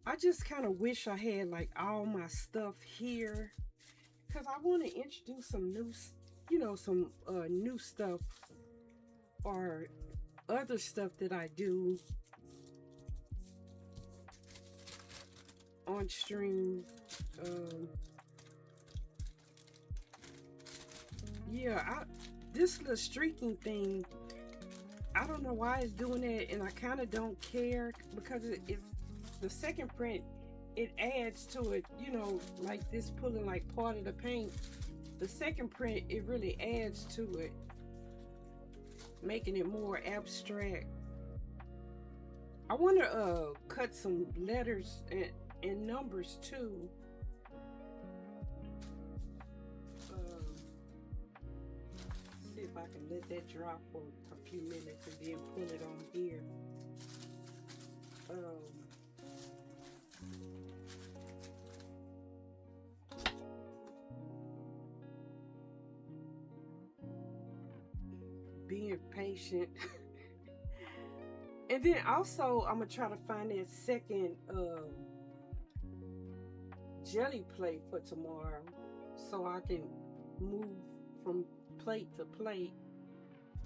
A: I just kind of wish I had like all my stuff here, because I want to introduce some new, some new stuff or other stuff that I do on stream. Yeah, this little streaking thing, I don't know why it's doing that, and I kind of don't care, because it's the second print, it adds to it, like this pulling like part of the paint. The second print, it really adds to it, making it more abstract. I want to cut some letters and numbers too. If I can let that drop for a few minutes and then pull it on here. Being patient. And then also I'm gonna try to find that second jelly plate for tomorrow so I can move from plate to plate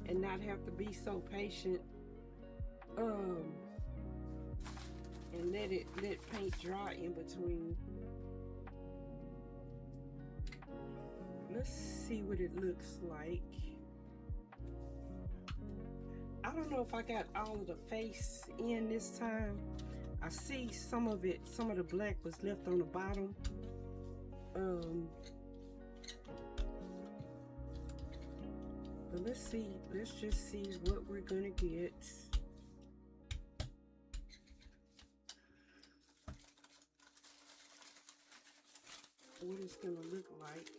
A: and not have to be so patient. And let paint dry in between. Let's see what it looks like. I don't know if I got all of the face in this time. I see some of it, some of the black was left on the bottom. But let's just see what we're gonna get. What it's gonna look like.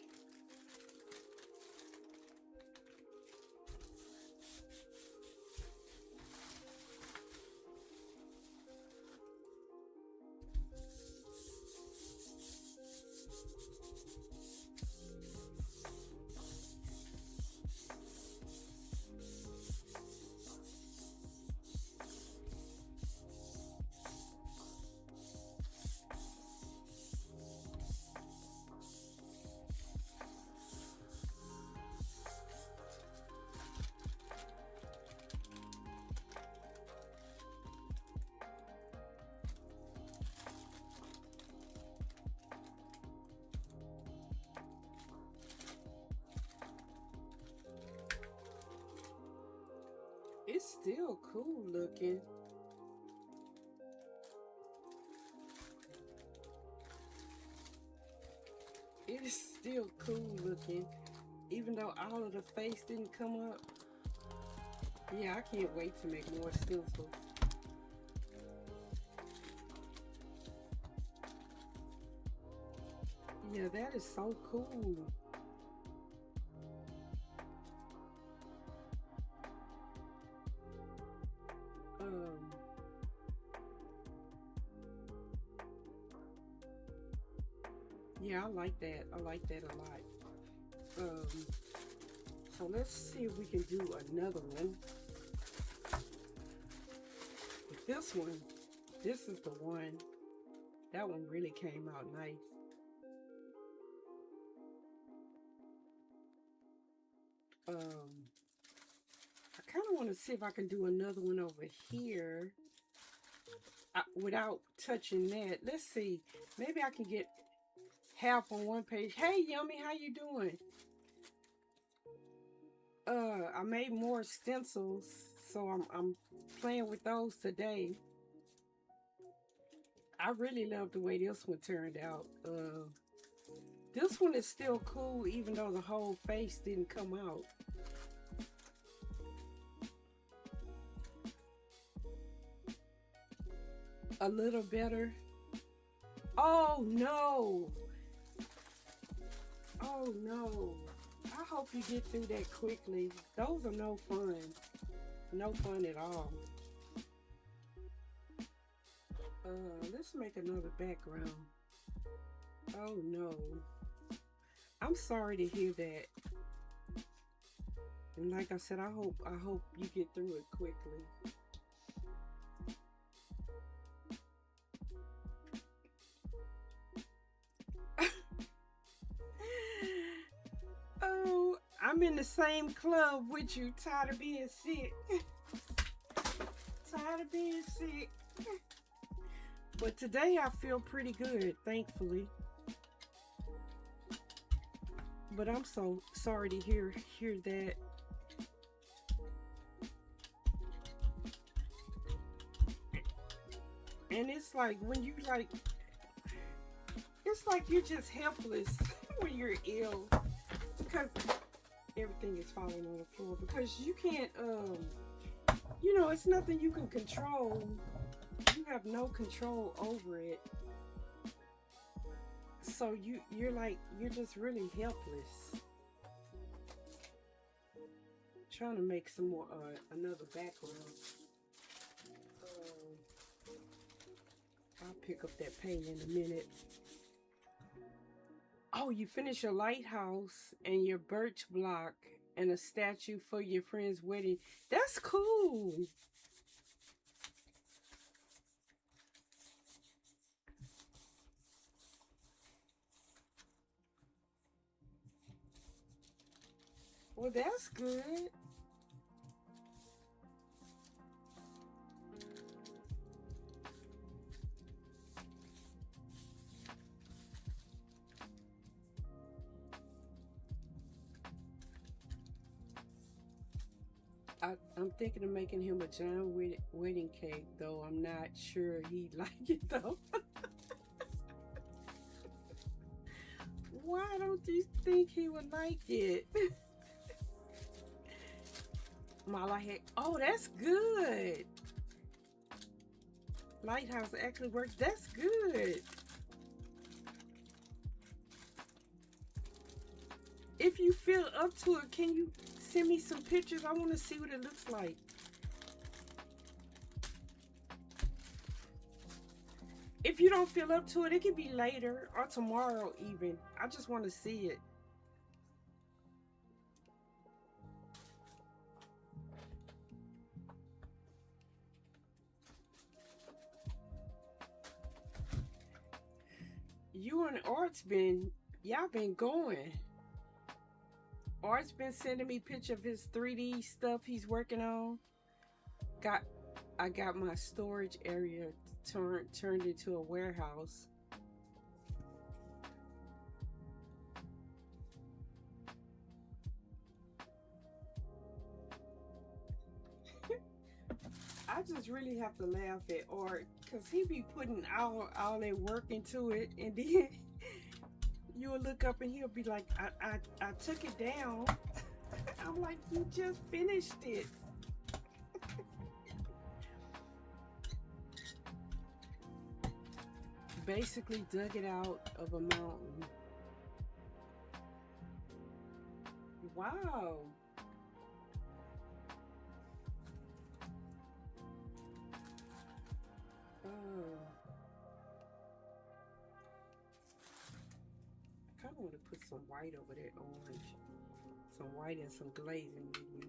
A: It's still cool looking. It is still cool looking, even though all of the face didn't come up. Yeah, I can't wait to make more stencils. Yeah, that is so cool. Yeah, I like that. I like that a lot. So let's see if we can do another one. But this one, this is the one. That one really came out nice. I kind of want to see if I can do another one over here without touching that. Let's see. Maybe I can get half on one page. Hey, Yummy, how you doing? I made more stencils, so I'm playing with those today. I really love the way this one turned out. This one is still cool, even though the whole face didn't come out. A little better. Oh no! Oh no! I hope you get through that quickly. Those are no fun. No fun at all. Let's make another background. Oh no. I'm sorry to hear that. And like I said, I hope you get through it quickly. Oh, I'm in the same club with you, tired of being sick. Tired of being sick. But today I feel pretty good, thankfully. But I'm so sorry to hear that. And it's like when you it's like you're just helpless when you're ill, because everything is falling on the floor, because you can't you know, it's nothing you can control. You have no control over it. So you're just really helpless. Trying to make some more another background. I'll pick up that paint in a minute. Oh, you finished your lighthouse and your birch block and a statue for your friend's wedding. That's cool. Well, that's good. I'm thinking of making him a giant wedding cake, though I'm not sure he'd like it, though. Why don't you think he would like it? Mala heck. Oh, that's good. Lighthouse actually works. That's good. If you feel up to it, can you send me some pictures? I want to see what it looks like. If you don't feel up to it, it can be later or tomorrow even. I just want to see it. You and Art's y'all been going. Art's been sending me picture of his 3D stuff he's working on. I got my storage area turned into a warehouse. I just really have to laugh at Art because he be putting all that work into it, and then you'll look up and he'll be like, I took it down. I'm like, you just finished it. Basically dug it out of a mountain. Wow. I kind of want to put some white over that orange. Some white and some glazing maybe.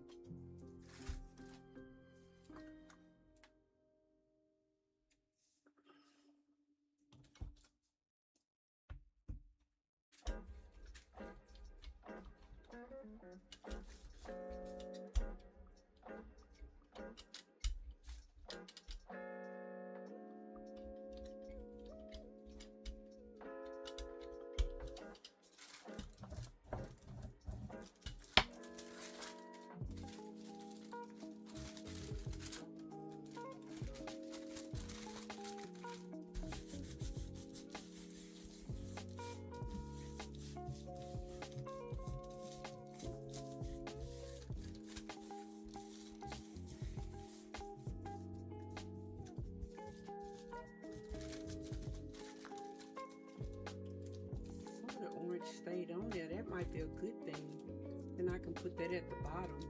A: Stayed on there. That might be a good thing. Then I can put that at the bottom.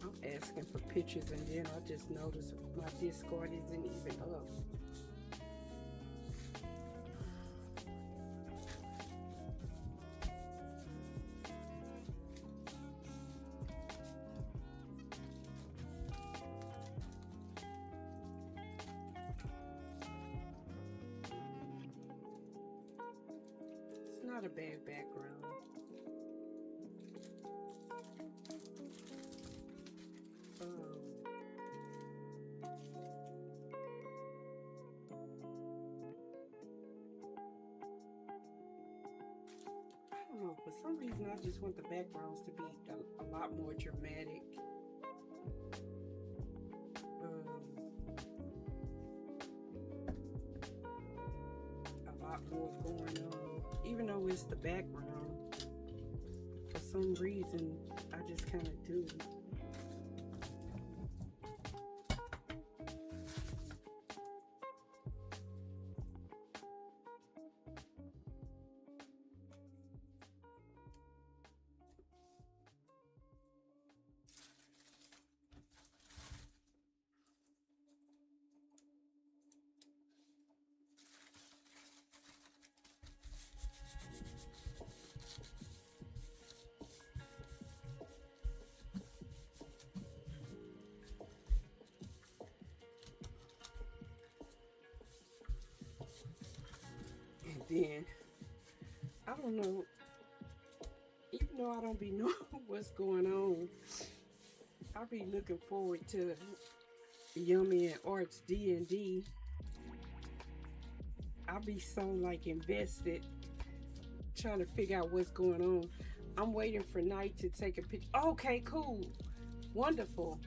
A: I'm asking for pictures and then I just noticed my Discord isn't even up. Not a bad background. I don't know, for some reason I just want the backgrounds to be a lot more dramatic. A lot more going on. Even though it's the background, for some reason, I just kind of do. then. I don't know. Even though I don't be knowing what's going on, I'll be looking forward to Yummy and Arts D&D. I'll be so like invested trying to figure out what's going on. I'm waiting for Night to take a picture. Okay, cool. Wonderful.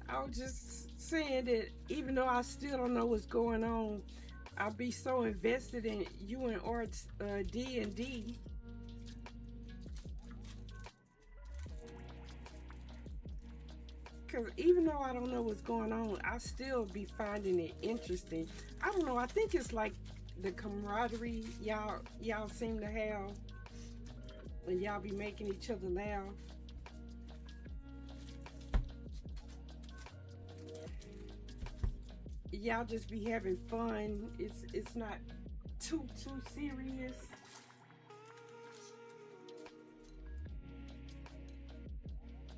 A: I was just saying that even though I still don't know what's going on, I'll be so invested in you and Art's D&D. Because even though I don't know what's going on, I still be finding it interesting. I don't know. I think it's like the camaraderie y'all seem to have when y'all be making each other laugh. Y'all just be having fun. It's not too serious.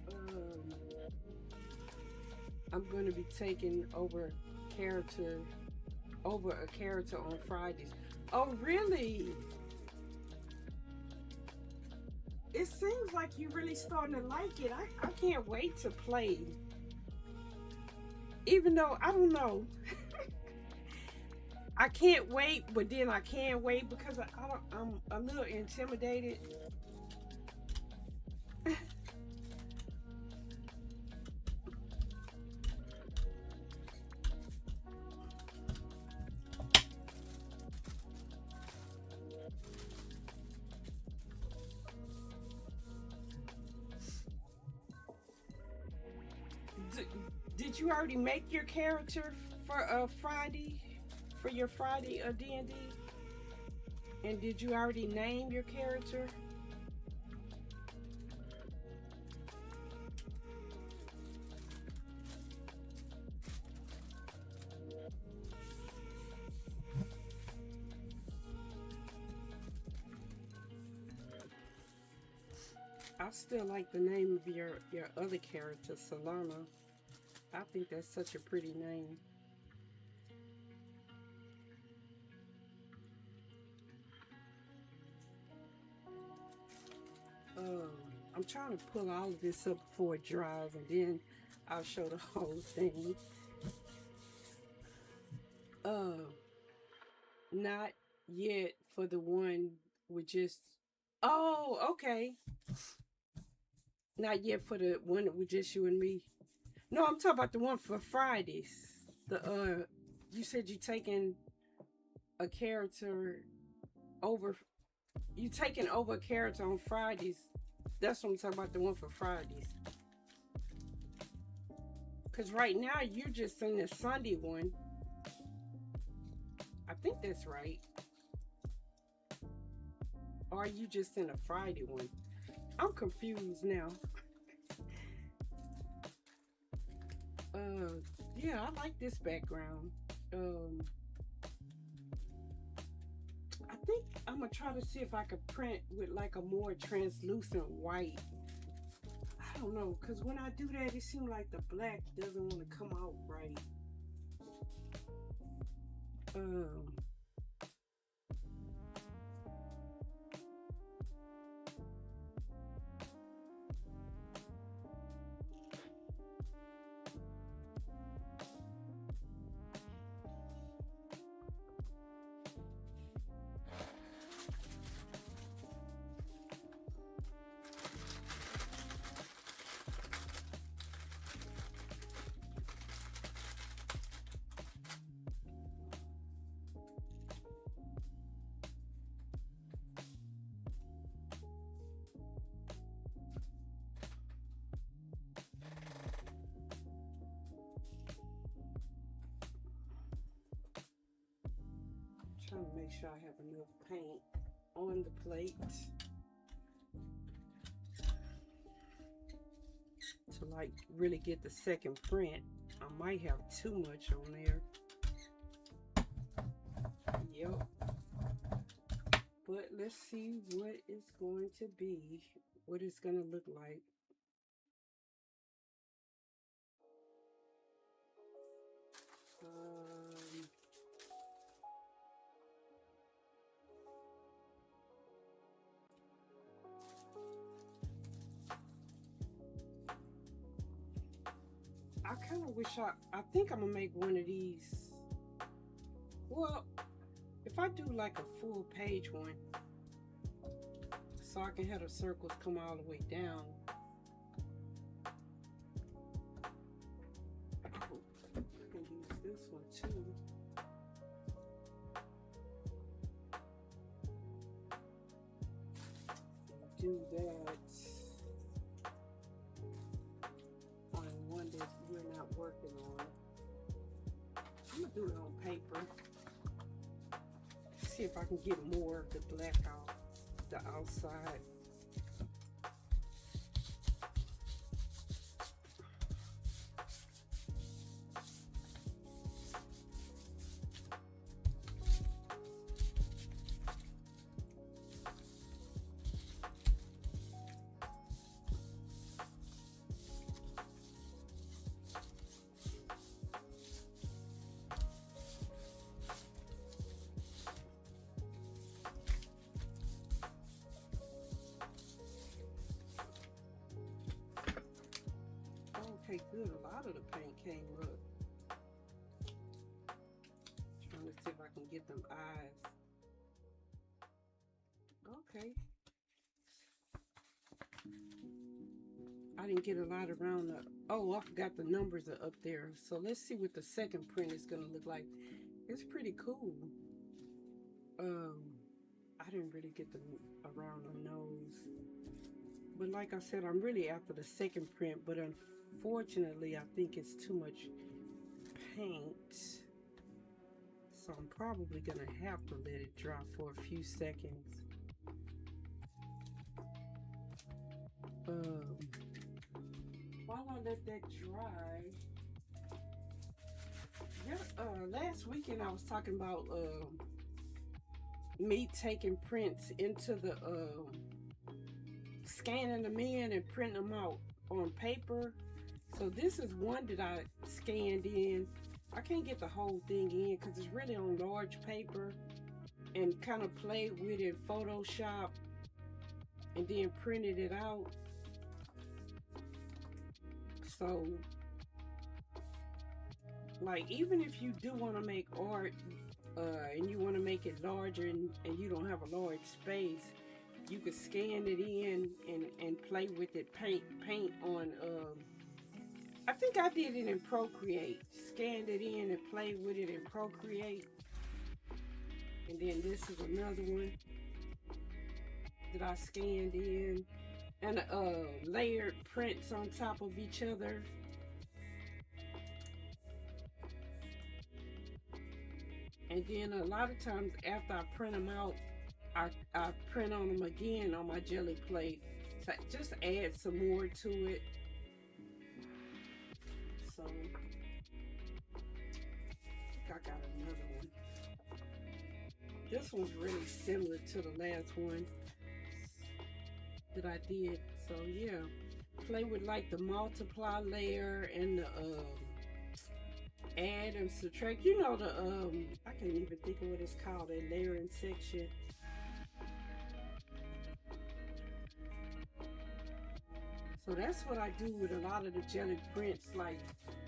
A: Um, I'm going to be taking character over a character on Fridays. Oh, really? It seems like you're really starting to like it. I can't wait to play. Even though, I don't know. I can't wait, but then I can't wait because I'm a little intimidated. Did you already make your character for Friday? For your Friday D&D? And did you already name your character? I still like the name of your other character, Solana. I think that's such a pretty name. I'm trying to pull all of this up before it dries, and then I'll show the whole thing. Not yet for the one with just. Oh, okay. Not yet for the one with just you and me. No, I'm talking about the one for Fridays. The you said you taking a character over. You taking over a character on Fridays. That's what I'm talking about. The one for Fridays. Cause right now you're just in the Sunday one. I think that's right. Or are you just in a Friday one? I'm confused now. Yeah, I like this background. I think I'm gonna try to see if I could print with like a more translucent white. I don't know, cause when I do that, it seems like the black doesn't want to come out right. Trying to make sure I have enough paint on the plate to like really get the second print. I might have too much on there. Yep. But let's see what it's going to be, what it's going to look like. kind of wish I think I'm gonna make one of these. Well, if I do like a full page one, so I can have the circles come all the way down. Oh, I can use this one too. Do that on one that we're not working on. I'm gonna do it on paper. See if I can get more of the black out the outside. Okay, good. A lot of the paint came up. Trying to see if I can get them eyes. Okay. I didn't get a lot around the... Oh, I forgot the numbers are up there. So let's see what the second print is going to look like. It's pretty cool. I didn't really get them around the nose. But like I said, I'm really after the second print, but unfortunately, I think it's too much paint. So I'm probably gonna have to let it dry for a few seconds. While I let that dry, last weekend I was talking about me taking prints into the scanning them in and printing them out on paper. So this is one that I scanned in. I can't get the whole thing in because it's really on large paper, and kind of played with it in Photoshop and then printed it out. So like, even if you do want to make art and you want to make it larger and you don't have a large space, you could scan it in and play with it, paint on I think I did it in Procreate. Scanned it in and played with it in Procreate. And then this is another one that I scanned in, and layered prints on top of each other. And then a lot of times after I print them out, I print on them again on my Gelli plate to just add some more to it. So I think I got another one. This one's really similar to the last one that I did. So yeah, play with like the multiply layer and the add and subtract. You know, the I can't even think of what it's called, that layering section. So that's what I do with a lot of the Gelli prints. Like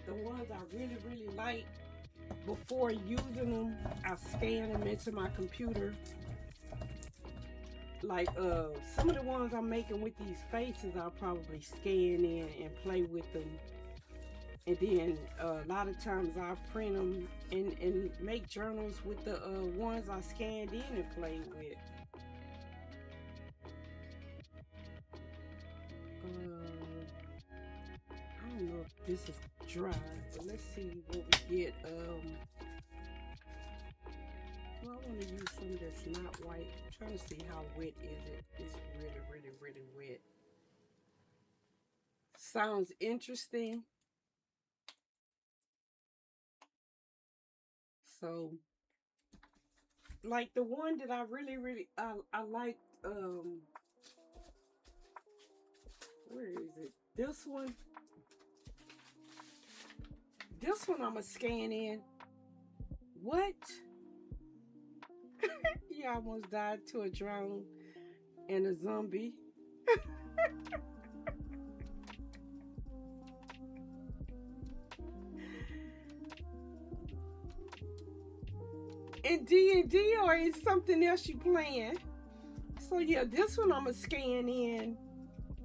A: the ones I really, really like, before using them, I scan them into my computer. Like some of the ones I'm making with these faces, I'll probably scan in and play with them. And then a lot of times I print them and make journals with the ones I scanned in and played with. I don't know if this is dry, but let's see what we get. Well, I want to use some that's not white. I'm trying to see how wet is it. It's really, really, really wet. Sounds interesting. So, like the one that I really, really, I liked, where is it? This one. This one I'm gonna scan in. What? Yeah, I almost died to a drone and a zombie. in D&D, or is something else you playing? So yeah, this one I'm gonna scan in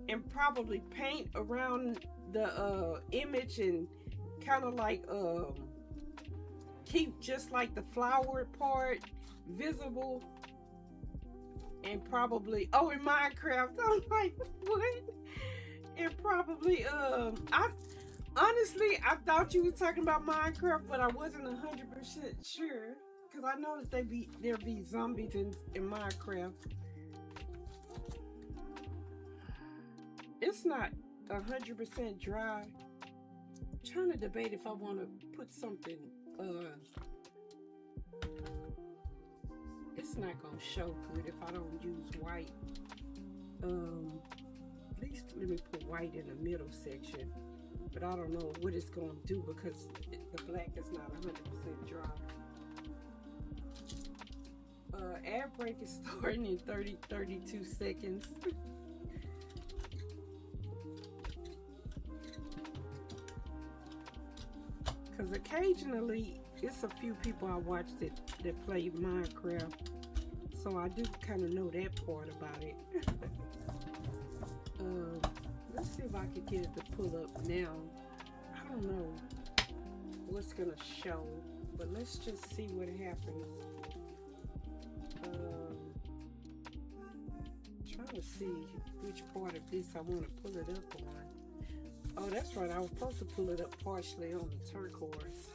A: and probably paint around the image and kind of like keep just like the flower part visible, and probably, oh, in Minecraft, I'm like, what? And probably I honestly, I thought you were talking about Minecraft, but I wasn't 100% sure, because I know that there be zombies in Minecraft. It's not 100% dry. I'm trying to debate if I want to put something. It's not gonna show good if I don't use white. At least let me put white in the middle section. But I don't know what it's gonna do because the black is not 100% dry. Ad break is starting in 32 seconds. Because occasionally, it's a few people I watch that play Minecraft. So I do kind of know that part about it. Let's see if I can get it to pull up now. I don't know what's going to show, but let's just see what happens. Trying to see which part of this I want to pull it up on. Oh, that's right. I was supposed to pull it up partially on the turquoise.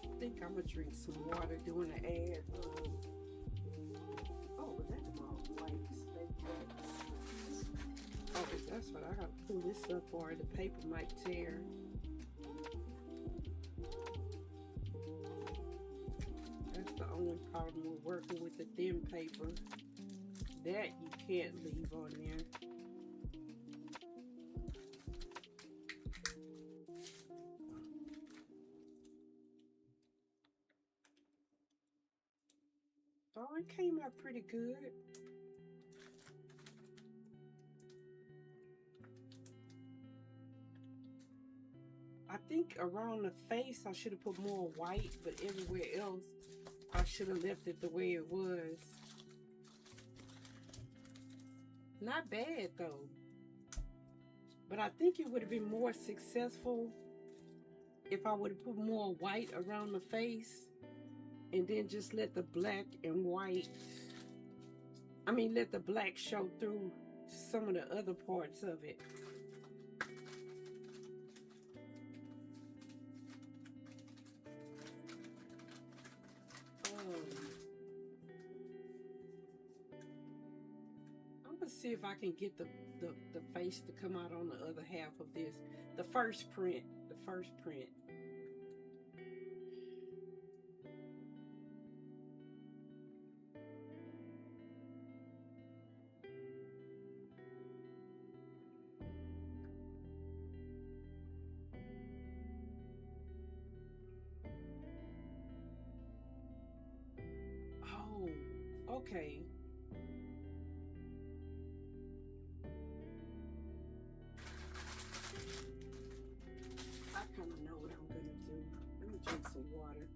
A: I think I'm gonna drink some water doing the ad. Oh, that's my white spectrum. Oh, that's what I gotta pull this up, or the paper might tear. That's the only problem with working with the thin paper. That you can't leave on there. Oh, it came out pretty good. I think around the face I should have put more white, but everywhere else I should have left it the way it was. Not bad though. But I think it would have been more successful if I would have put more white around the face and then just let the black and white, let the black show through some of the other parts of it. I'm gonna see if I can get the face to come out on the other half of this. The first print. Oh, okay. I kind of know what I'm gonna do. Let me drink some water.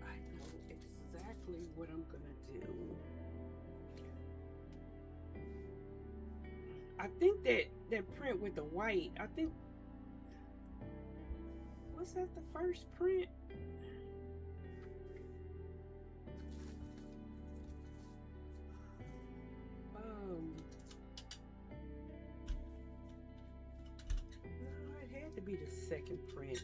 A: I know exactly what I'm gonna do. I think that print with the white, was that the first print? No, it had to be the second print.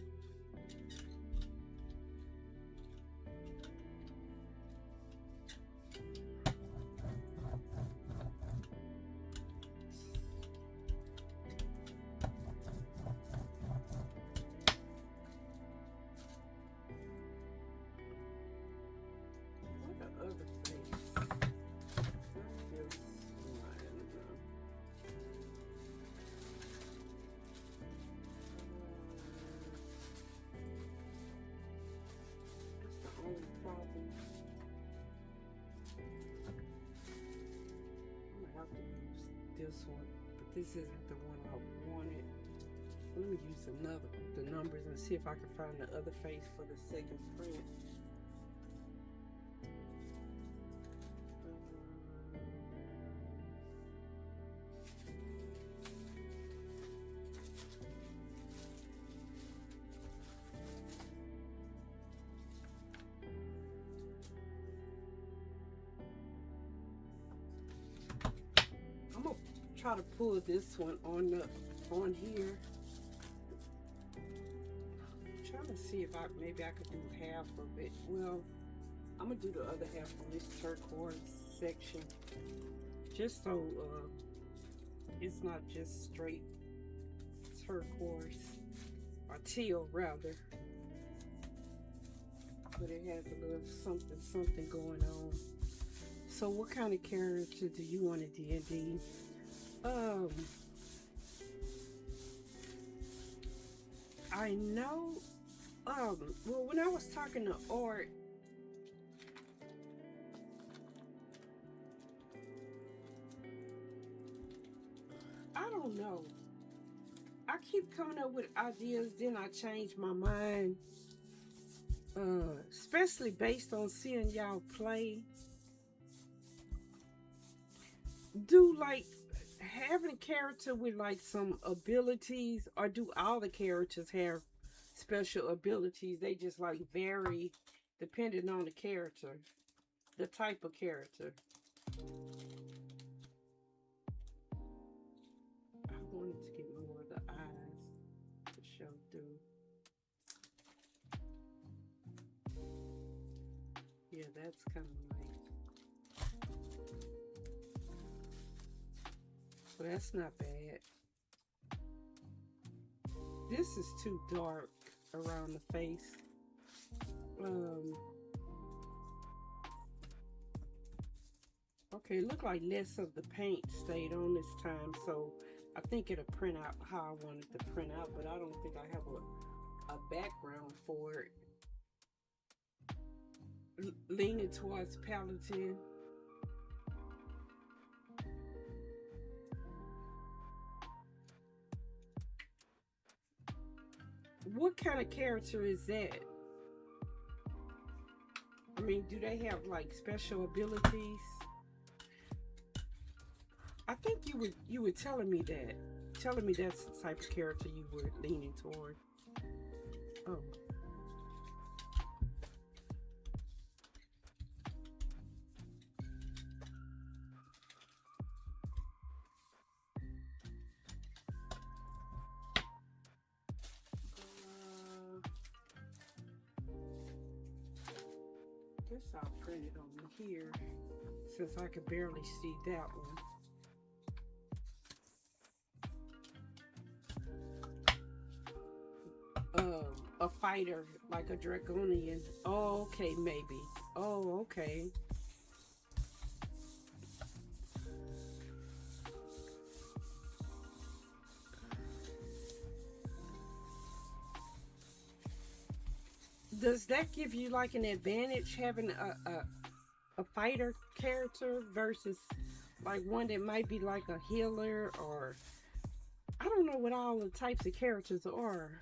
A: this one, but this isn't the one I wanted. Let me use the numbers and see if I can find the other face for the second print. I'm gonna try to pull this one on here. Trying to see if maybe I could do half of it. Well, I'm gonna do the other half on this turquoise section, just so it's not just straight turquoise, or teal rather, but it has a little something going on. So what kind of character do you want in D&D? I know, well, when I was talking to Art, I don't know. I keep coming up with ideas, then I change my mind. Especially based on seeing y'all play. Do like having a character with like some abilities, or do all the characters have special abilities? They just like vary depending on the character, the type of character. I wanted to get more of the eyes to show through. Yeah, that's kind of like, so that's not bad. This is too dark around the face. Okay, look like less of the paint stayed on this time, so I think it'll print out how I want it to print out, but I don't think I have a background for it. Leaning towards Paladin. What kind of character is that? I mean, do they have like special abilities? I think you were telling me that's the type of character you were leaning toward. Oh. Guess I'll print it on here since I could barely see that one. A fighter, like a draconian. Oh, okay, maybe. Oh, okay. Does that give you like an advantage having a fighter character versus like one that might be like a healer, or I don't know what all the types of characters are,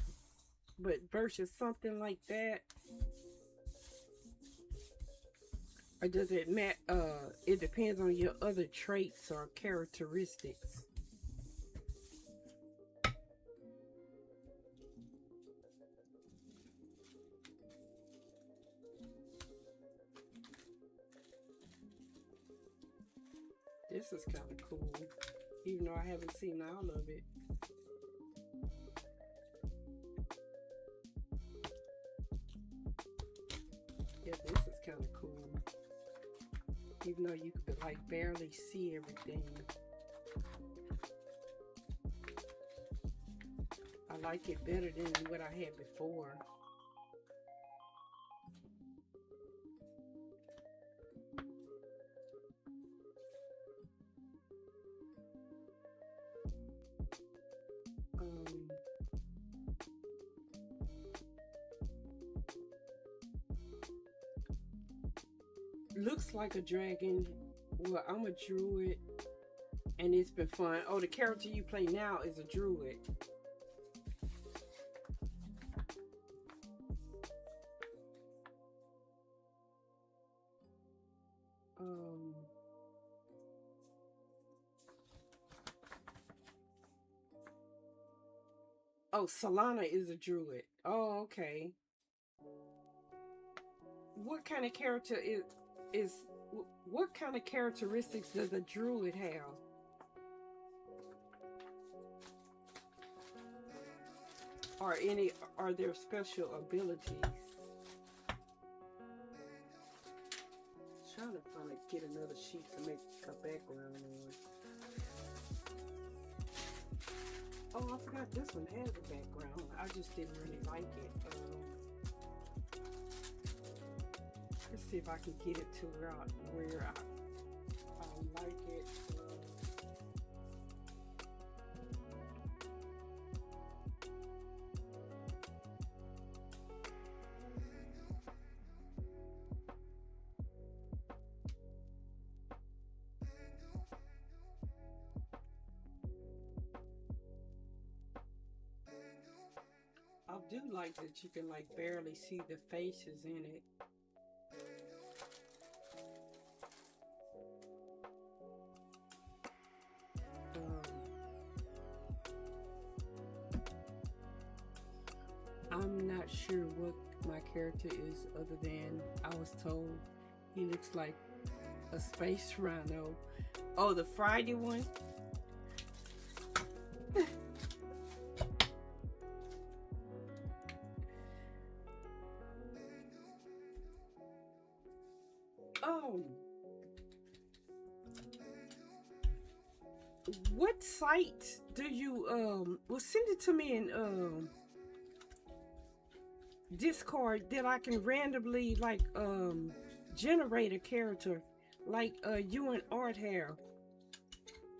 A: but versus something like that? Or does it it depends on your other traits or characteristics? This is kind of cool, even though I haven't seen all of it. Yeah, this is kind of cool, even though you could like barely see everything. I like it better than what I had before. Looks like a dragon. Well, I'm a druid, And it's been fun. Oh, the character you play now is a druid. Um, oh, Solana is a druid. Oh, okay. What kind of character is what kind of characteristics does a druid have? Are there special abilities? Trying to find get another sheet to make a background on. Oh, I forgot this one has a background. I just didn't really like it. Let's see if I can get it to where I like it. I do like that you can like barely see the faces in it. I'm not sure what my character is other than I was told he looks like a space rhino. Oh, the Friday one? Oh. What site do you well, send it to me in Discord that I can randomly like generate a character like you and Art have,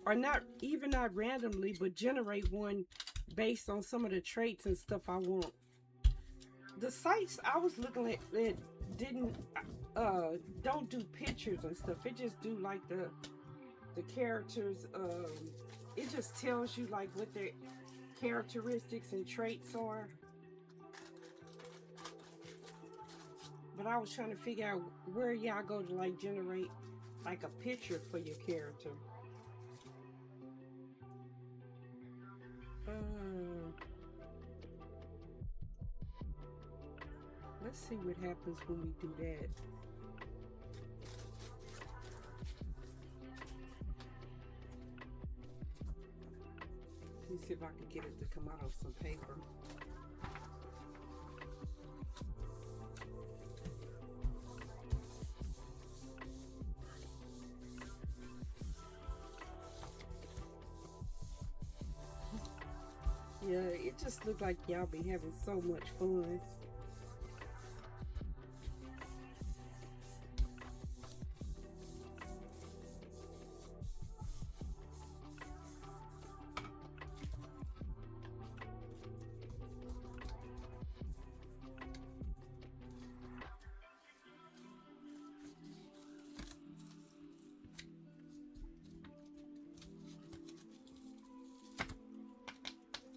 A: or not randomly, but generate one based on some of the traits and stuff I want. The sites I was looking at that didn't don't do pictures and stuff. It just do like the characters. It just tells you like what their characteristics and traits are. But I was trying to figure out where y'all go to like generate like a picture for your character. Let's see what happens when we do that. Let me see if I can get it to come out of some paper. Yeah, it just looked like y'all be having so much fun.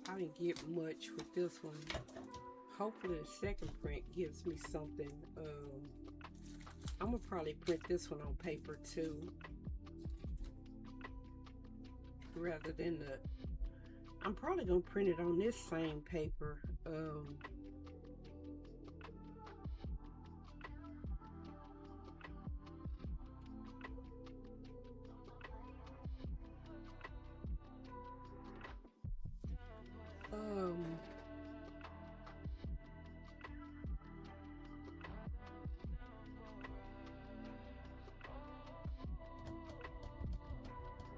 A: I didn't get much with this one. Hopefully the second print gives me something. I'm gonna probably print this one on paper too, rather than I'm probably gonna print it on this same paper.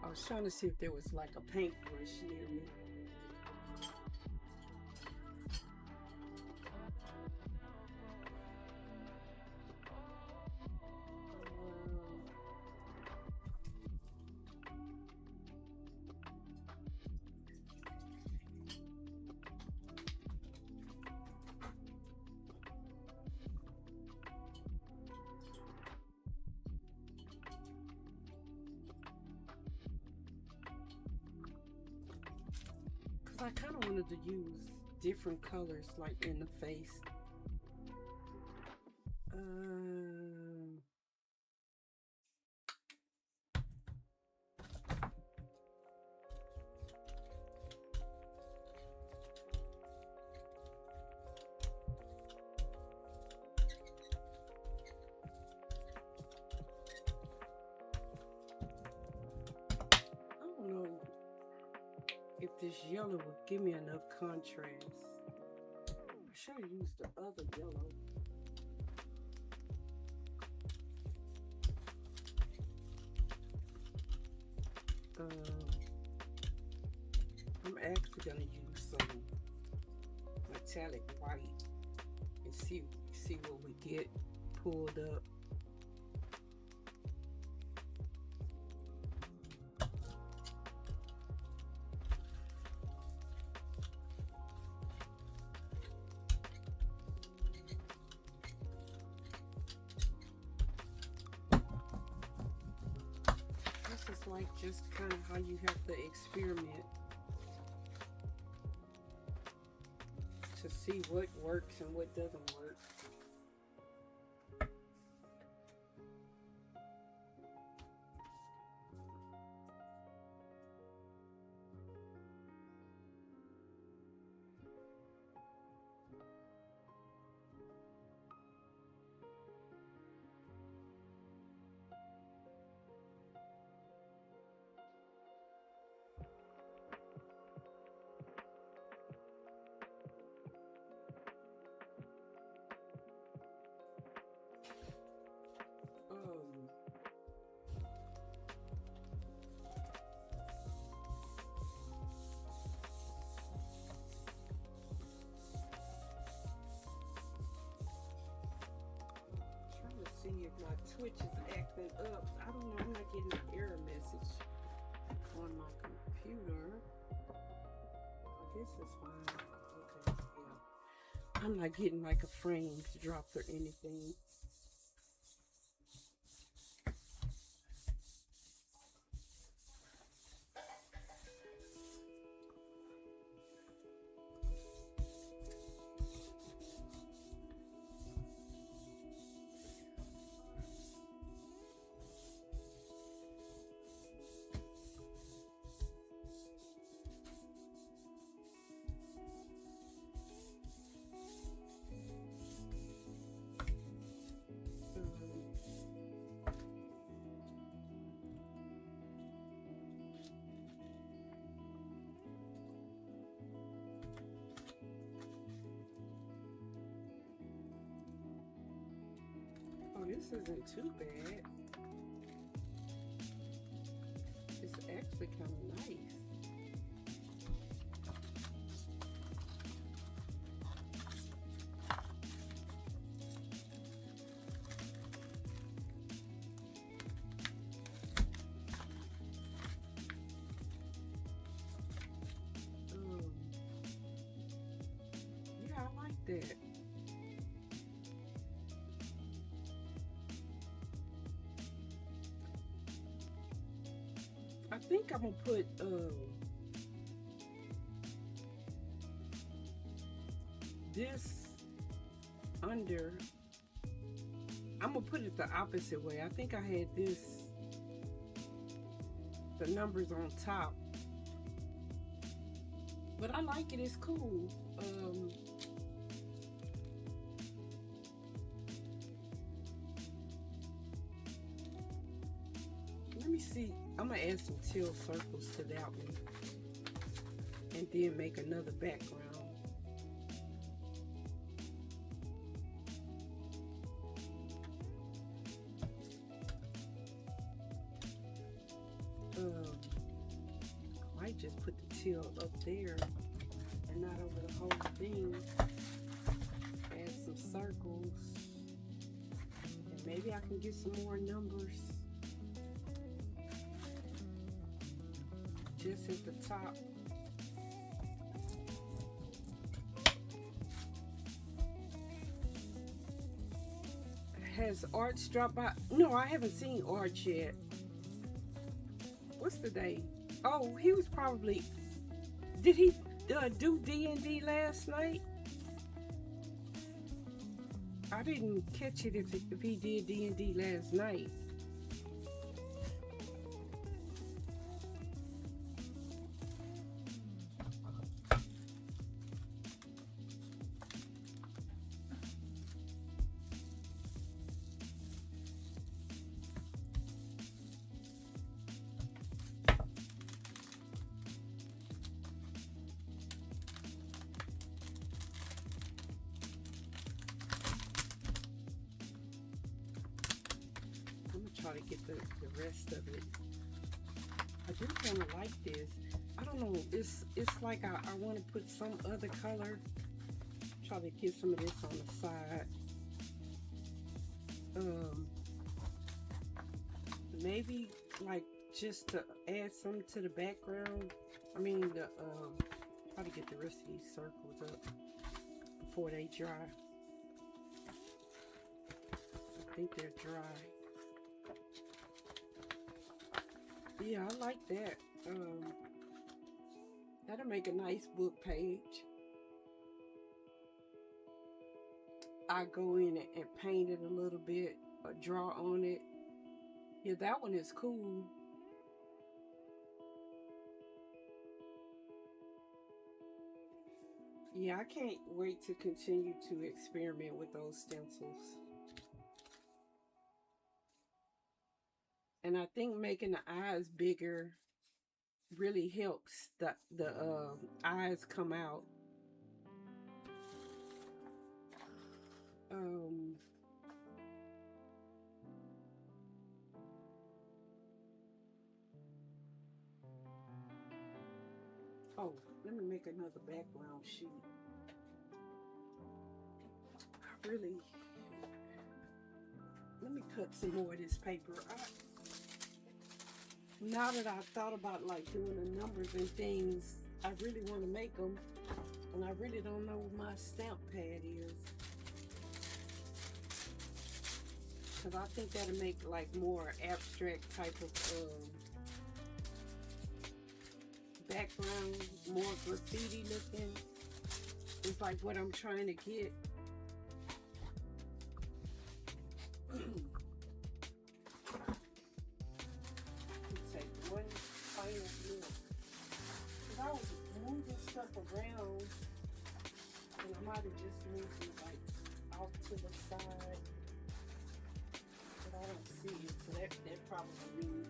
A: I was trying to see if there was like a paintbrush near me. I kind of wanted to use different colors like in the face. I don't know if this yellow would give me enough contrast. I should have used the other yellow. I'm actually gonna use some metallic white and see what we get pulled up. This is like just kind of how you have to experiment to see what works and what doesn't work. See if my Twitch is acting up. I don't know, I'm not getting an error message on my computer. This is fine. Okay, yeah. I'm not getting like a frame dropped or anything. This isn't too bad. It's actually kind of nice. Yeah, I like that. I think I'm gonna put this under. I'm gonna put it the opposite way. I think I had the numbers on top, but I like it. It's cool. Let me see. I'm gonna add some teal circles to that one and then make another background. I might just put the teal up there and not over the whole thing. Add some circles and maybe I can get some more numbers just at the top. Has Arch dropped by? No, I haven't seen Arch yet. What's the day? Oh, he was probably, did he do D&D last night? I didn't catch it if he did D&D last night. Try to get the rest of it. I do kind of like this. I don't know, it's like I want to put some other color. Try to get some of this on the side. Maybe like just to add some to the background. I mean, try to get the rest of these circles up before they dry. I think they're dry. Yeah, I like that. That'll make a nice book page. I go in and paint it a little bit or draw on it. Yeah, that one is cool. Yeah, I can't wait to continue to experiment with those stencils. And I think making the eyes bigger really helps the eyes come out. Oh, let me make another background sheet. Let me cut some more of this paper. Now that I've thought about like doing the numbers and things, I really want to make them, and I really don't know where my stamp pad is, because I think that'll make like more abstract type of background, more graffiti looking. It's like what I'm trying to get. Around, and I might have just moved it like off to the side, but I don't see it, so that probably means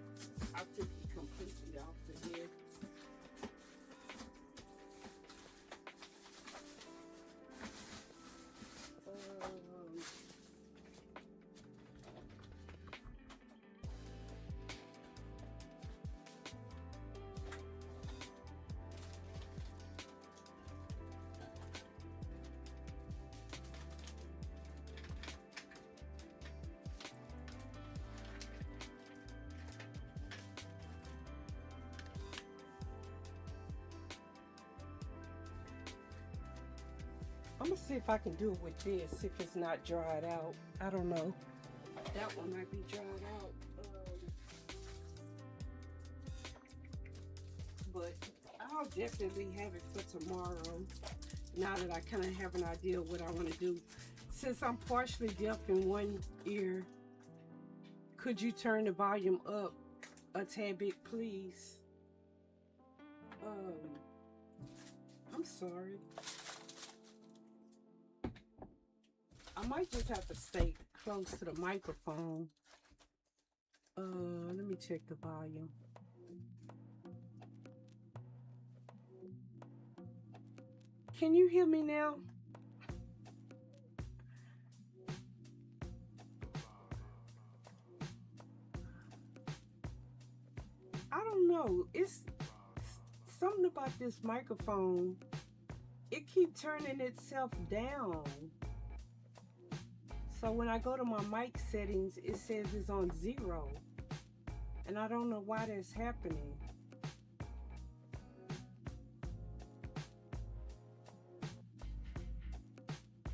A: I took it completely off the head. I'm gonna see if I can do it with this, if it's not dried out. I don't know. That one might be dried out. But I'll definitely have it for tomorrow, now that I kind of have an idea of what I want to do. Since I'm partially deaf in one ear, could you turn the volume up a tad bit, please? I'm sorry. I might just have to stay close to the microphone. Let me check the volume. Can you hear me now? I don't know. It's something about this microphone. It keeps turning itself down. So when I go to my mic settings, it says it's on 0. And I don't know why that's happening.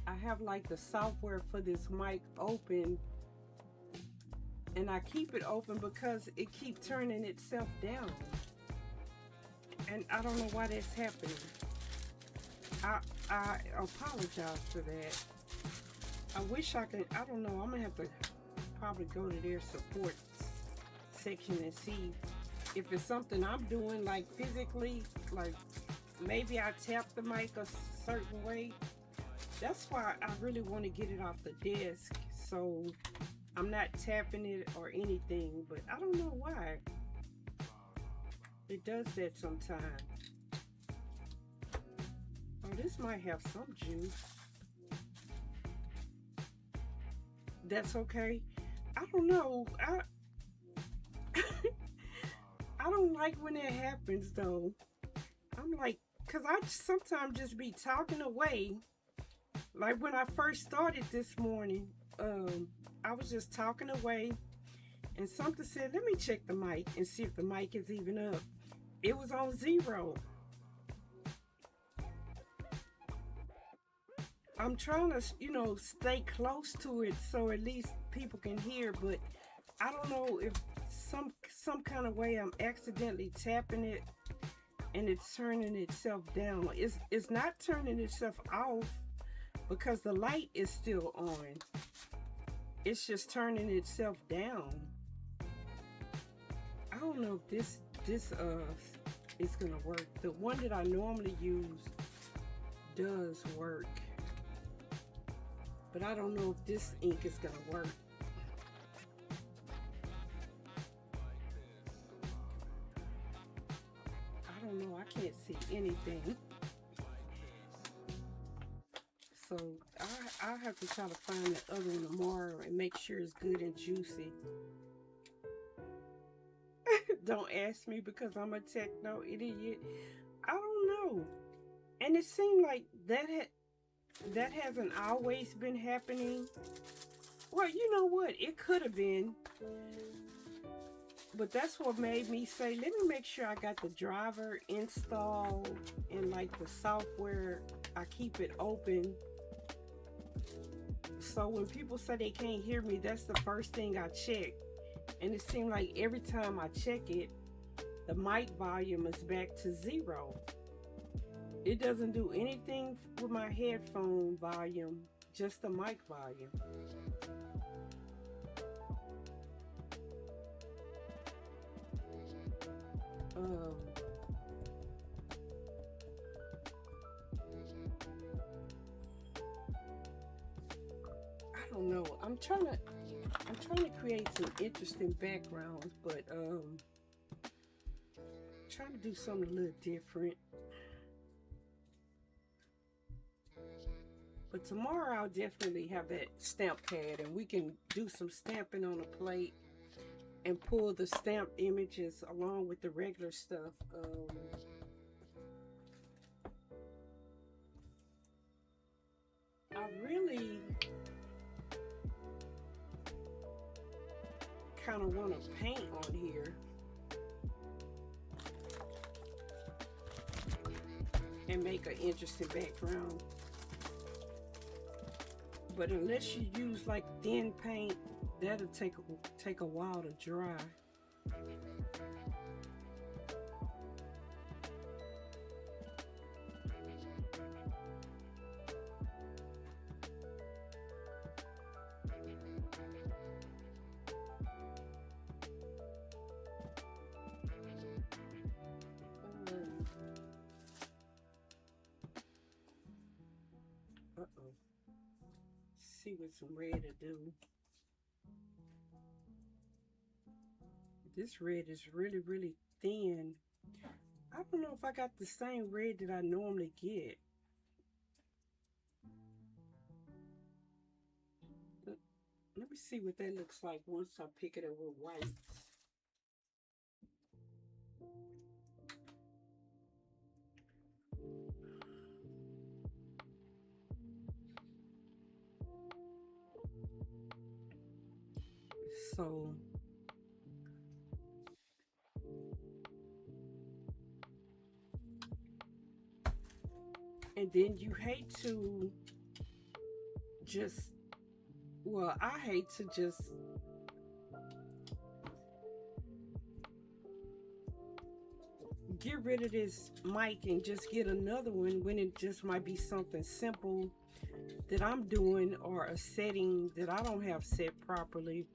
A: I have like the software for this mic open, and I keep it open because it keeps turning itself down. And I don't know why that's happening. I I apologize for that. I wish I could. I don't know. I'm gonna have to probably go to their support section and see if it's something I'm doing, like physically, like maybe I tap the mic a certain way. That's why I really want to get it off the desk, so I'm not tapping it or anything, but I don't know why it does that sometimes. Oh, this might have some juice. That's okay. I don't know. I don't like when that happens though. I'm like, cause I sometimes just be talking away. Like when I first started this morning, I was just talking away, and something said, "Let me check the mic and see if the mic is even up." It was on 0. I'm trying to, stay close to it so at least people can hear, but I don't know if some kind of way I'm accidentally tapping it and it's turning itself down. It's not turning itself off because the light is still on. It's just turning itself down. I don't know if this is gonna work. The one that I normally use does work, but I don't know if this ink is gonna work. I don't know. I can't see anything. So I'll have to try to find the other one tomorrow and make sure it's good and juicy. Don't ask me because I'm a techno idiot. I don't know. And it seemed like that hasn't always been happening. Well, you know what? It could have been. But that's what made me say, let me make sure I got the driver installed and like the software, I keep it open. So when people say they can't hear me, that's the first thing I check. And it seemed like every time I check it, the mic volume is back to 0. It doesn't do anything with my headphone volume, just the mic volume. I don't know. I'm trying to create some interesting backgrounds, but trying to do something a little different. But tomorrow I'll definitely have that stamp pad and we can do some stamping on a plate and pull the stamp images along with the regular stuff. I really kind of want to paint on here and make an interesting background. But unless you use like thin paint, that'll take a while to dry. See what some red to do. This red is really, really thin. I don't know if I got the same red that I normally get. Let me see what that looks like once I pick it up with white. So and then you hate to just, well, I hate to just get rid of this mic and just get another one when it just might be something simple that I'm doing, or a setting that I don't have set properly.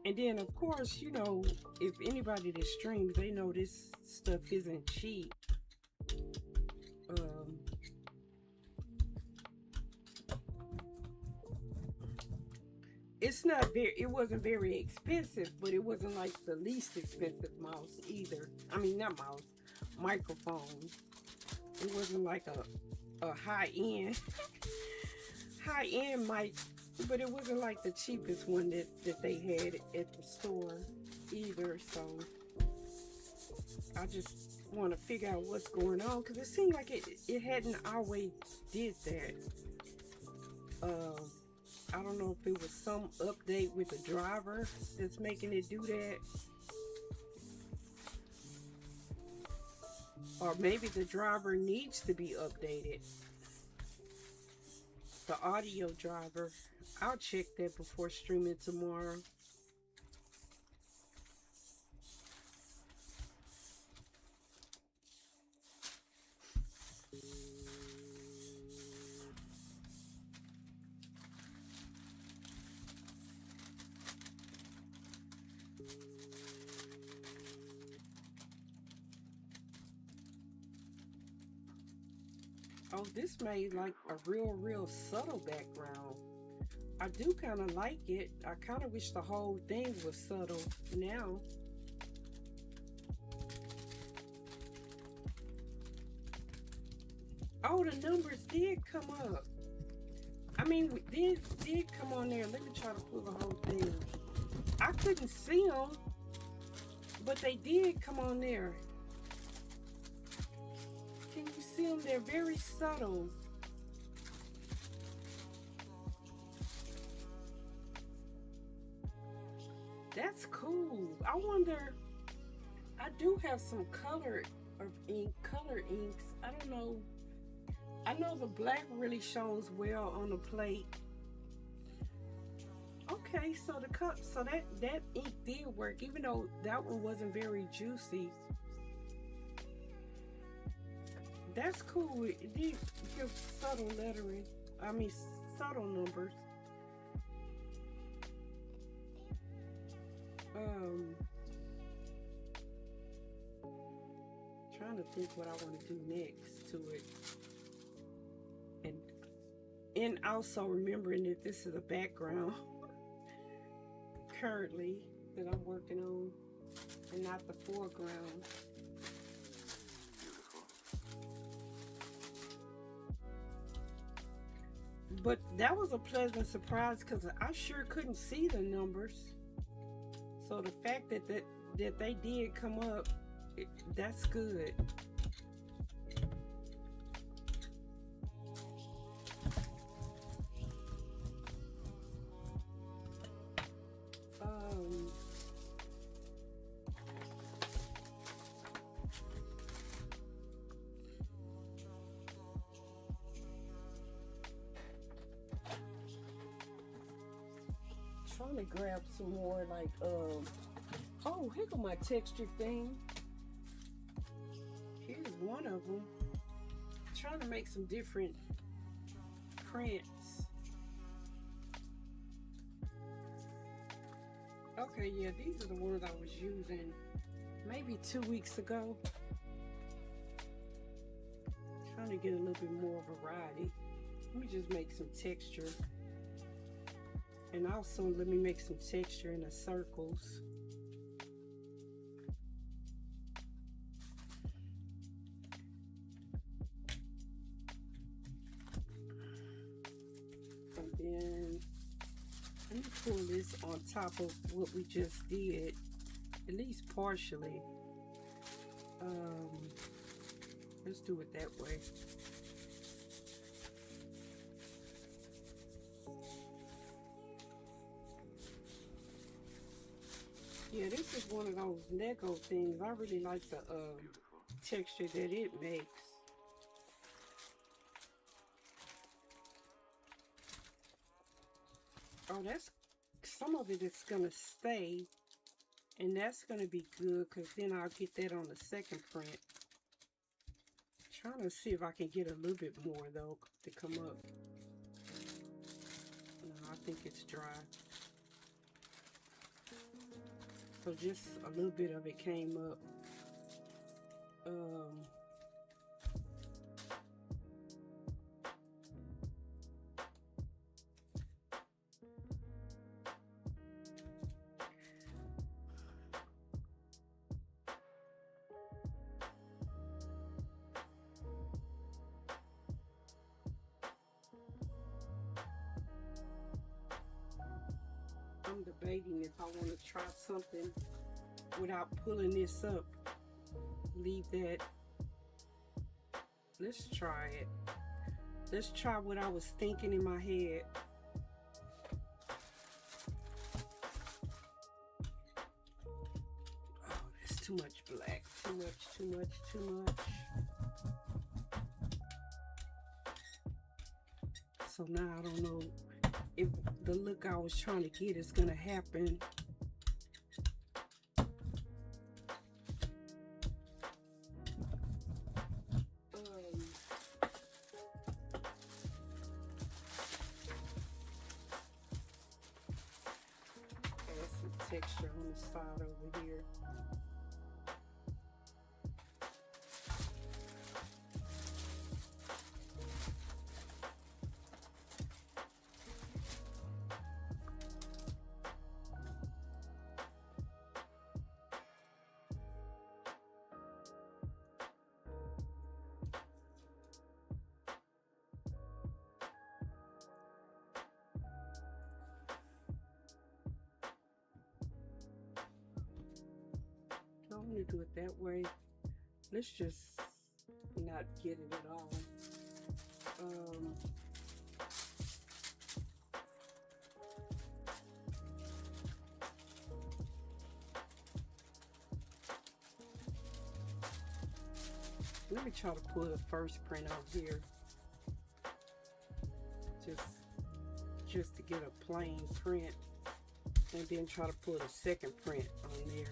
A: And then, of course, you know, if anybody that streams, they know this stuff isn't cheap. Um, it's not very, it wasn't very expensive, but it wasn't like the least expensive mouse either. I mean, not mouse, microphone. It wasn't like a high end mic, but it wasn't like the cheapest one that they had at the store either. So I just want to figure out what's going on, because it seemed like it hadn't always did that. I don't know if it was some update with the driver that's making it do that, or maybe the driver needs to be updated, the audio driver. I'll check that before streaming tomorrow. Oh, this made like a real subtle background. I do kind of like it. I kind of wish the whole thing was subtle now. Oh, the numbers did come up. I mean, did come on there. Let me try to pull the whole thing. I couldn't see them, but they did come on there. Can you see them? They're very subtle. That's cool. I wonder, I do have some color inks. I don't know. I know the black really shows well on the plate. Okay, so that ink did work, even though that one wasn't very juicy. That's cool. It did give subtle lettering. I mean, subtle numbers. Trying to think what I want to do next to it. And also remembering that this is a background currently that I'm working on, and not the foreground. But that was a pleasant surprise, because I sure couldn't see the numbers. So the fact that they did come up, that's good. Trying to grab some more, like, oh, here go my texture thing. Here's one of them. Trying to make some different prints. Okay, yeah, these are the ones I was using maybe 2 weeks ago. Trying to get a little bit more variety. Let me just make some texture. And also let me make some texture in the circles. And then let me pull this on top of what we just did, at least partially. Let's do it that way. Yeah, this is one of those Lego things. I really like the texture that it makes. Oh, that's, some of it is gonna stay, and that's gonna be good, because then I'll get that on the second print. Trying to see if I can get a little bit more though to come up. No, I think it's dry. So just a little bit of it came up. I'm debating if I want to try something without pulling this up. Leave that. Let's try it. Let's try what I was thinking in my head. Oh, that's too much black. Too much, too much, too much. So now I don't know if the look I was trying to get is gonna happen. Add some texture on the side over here. I want to do it that way. Let's just not get it at all. Let me try to pull the first print out here. Just to get a plain print, and then try to pull the second print on there.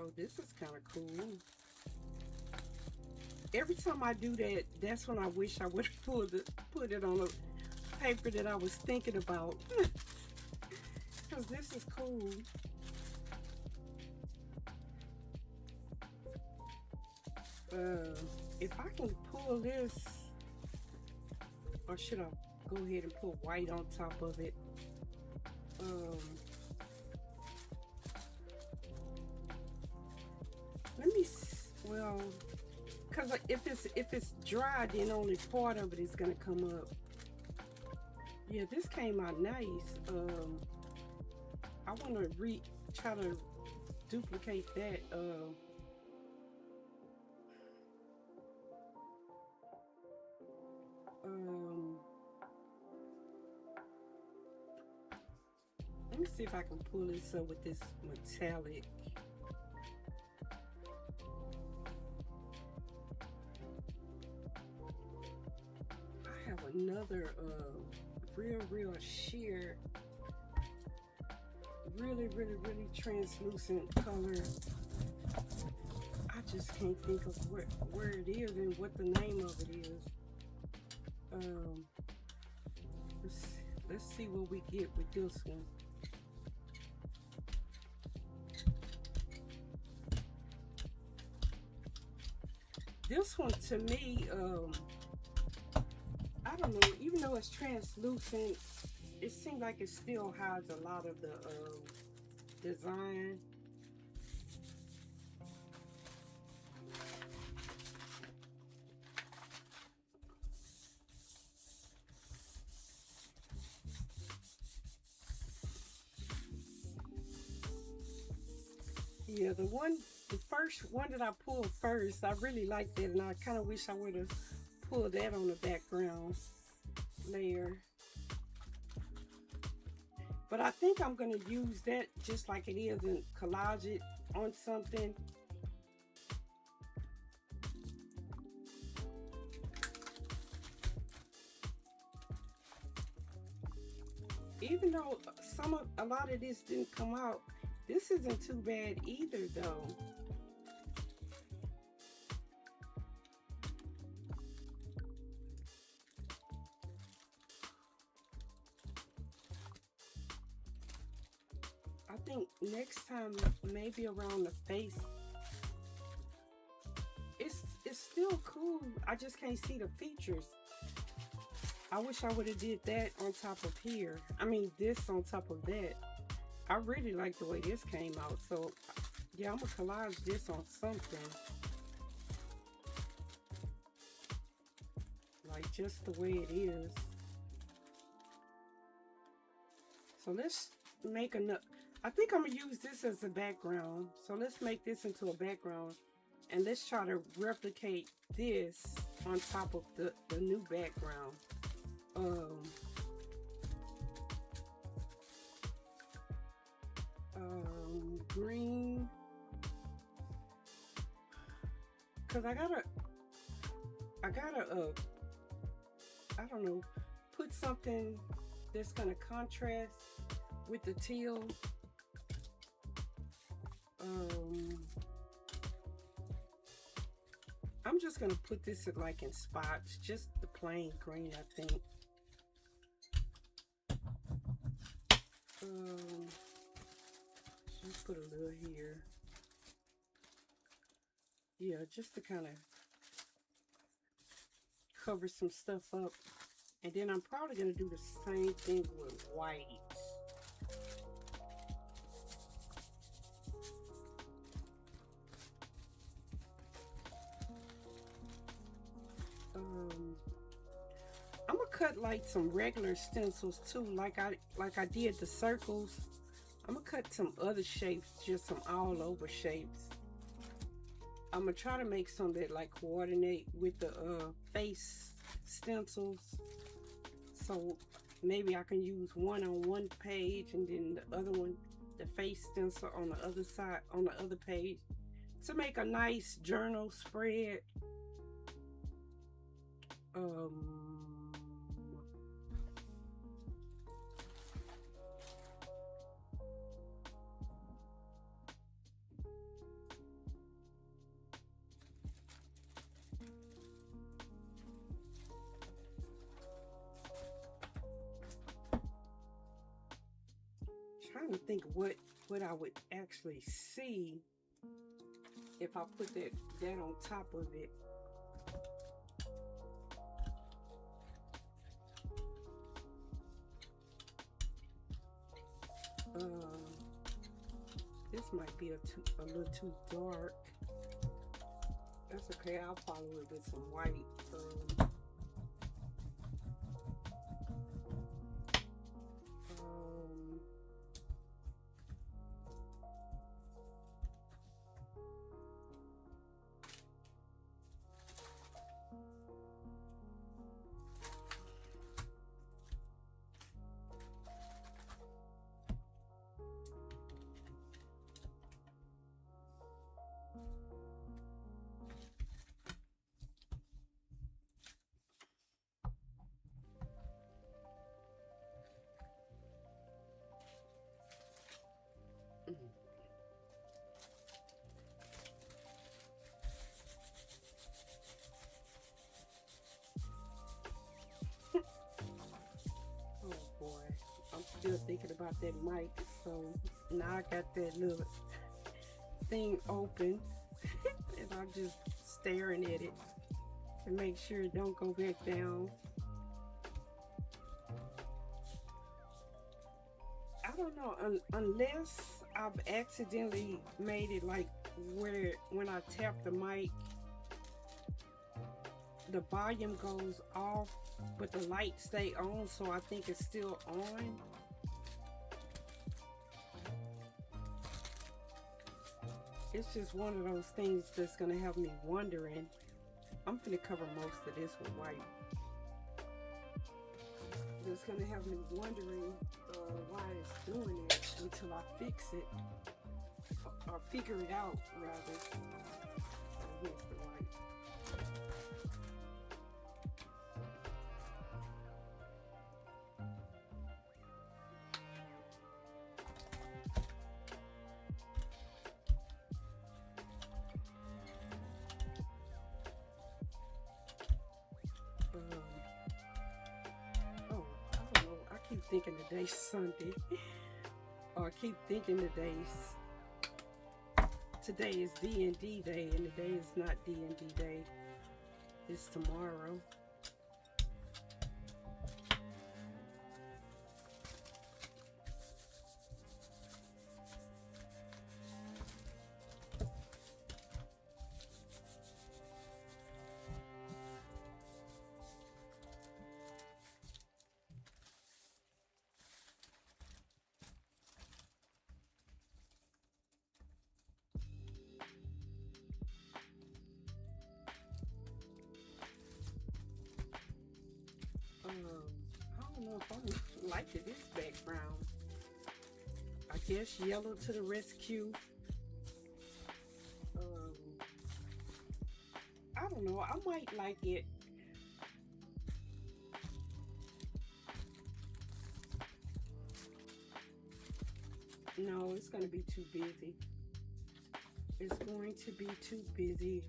A: Oh, this is kind of cool. Every time I do that, that's when I wish I would have put it on a paper that I was thinking about. Because this is cool. If I can pull this, or should I go ahead and put white on top of it? Let me, well, because if it's dry, then only part of it is gonna come up. Yeah, this came out nice. I want to try to duplicate that. Let me see if I can pull this up with this metallic. I have another real sheer, really translucent color. I just can't think of where it is and what the name of it is. Let's see what we get with this one. This one to me, I don't know, even though it's translucent, it seems like it still hides a lot of the design. Yeah, the first one that I pulled first, I really liked that, and I kind of wish I would have pulled that on the background layer. But I think I'm going to use that just like it is and collage it on something. Even though a lot of this didn't come out, this isn't too bad either though. I think next time, maybe around the face, it's still cool. I just can't see the features. I wish I would have did that on top of here. I mean, this on top of that. I really like the way this came out. So, yeah, I'm going to collage this on something. Like, just the way it is. So, let's make another. I think I'm going to use this as a background. So, let's make this into a background. And let's try to replicate this on top of the new background. Green, because I gotta I don't know, put something that's gonna contrast with the teal. I'm just gonna put this like in spots, just the plain green, I think. Let's put a little here. Yeah, just to kind of cover some stuff up. And then I'm probably going to do the same thing with white. I'm going to cut like some regular stencils too, like I did the circles. I'm gonna cut some other shapes, just some all over shapes. I'm gonna try to make some that like coordinate with the face stencils. So maybe I can use one on one page and then the other one, the face stencil on the other side, on the other page, to make a nice journal spread. Trying to think what I would actually see if I put that on top of it. This might be a little too dark. That's okay. I'll follow it with some white. Still thinking about that mic, so now I got that little thing open and I'm just staring at it to make sure it don't go back down. I don't know, unless I've accidentally made it like where when I tap the mic the volume goes off but the light stay on, so I think it's still on. It's just one of those things that's going to have me wondering. I'm going to cover most of this with white. that's gonna have me wondering why it's doing it until I fix it or figure it out rather. Here's the light. Oh, I don't know. I keep thinking today's Sunday, or I keep thinking today is D&D day, and today is not D&D day. It's tomorrow. I don't know if I'm liking this background. I guess yellow to the rescue. I don't know. I might like it. No, it's going to be too busy. It's going to be too busy.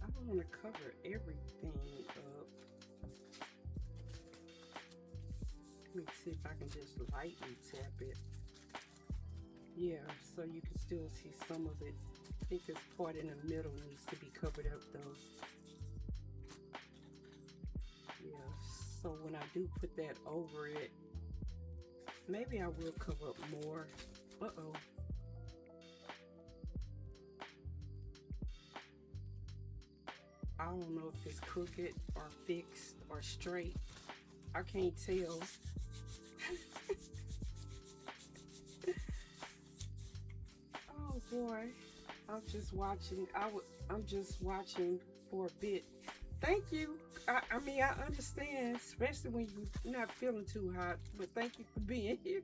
A: I don't want to cover everything up. Let me see if I can just lightly tap it. Yeah, so you can still see some of it. I think this part in the middle needs to be covered up though. Yeah, so when I do put that over it, maybe I will cover up more. Uh-oh. I don't know if it's crooked or fixed or straight. I can't tell. Oh boy, I'm just watching. I'm just watching for a bit. Thank you. I mean, I understand, especially when you're not feeling too hot. But thank you for being here.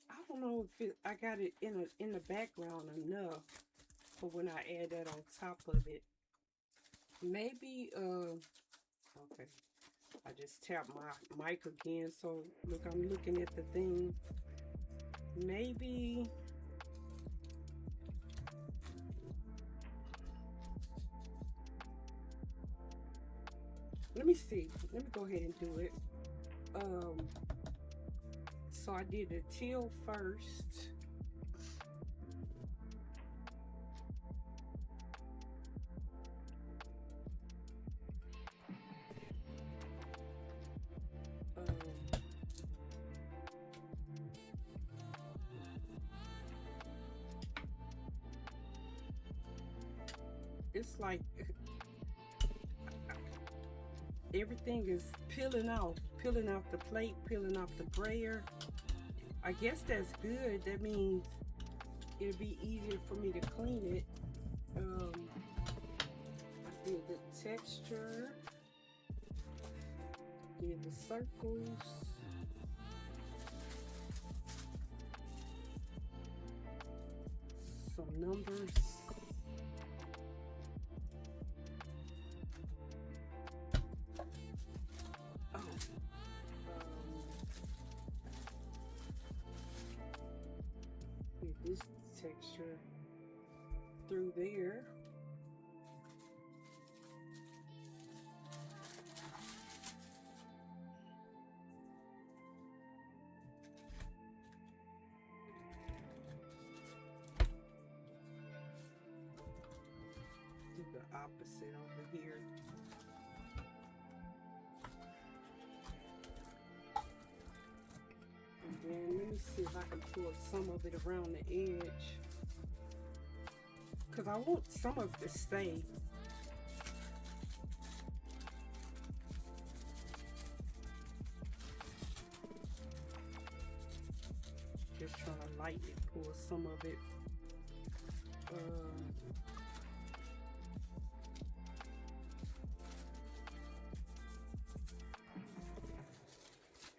A: I don't know if I got it in the background enough for when I add that on top of it. Maybe okay. I just tapped my mic again, so look, I'm looking at the thing. Maybe let me see. Let me go ahead and do it. So I did the teal first. It's like everything is peeling off the plate, peeling off the brayer. I guess that's good. That means it'll be easier for me to clean it. I did the texture, did the circles, some numbers. texture through there. Do the opposite over here. And then let me see if I can pull some of it around the edge, because I want some of it to stay. Just trying to lightly pull some of it.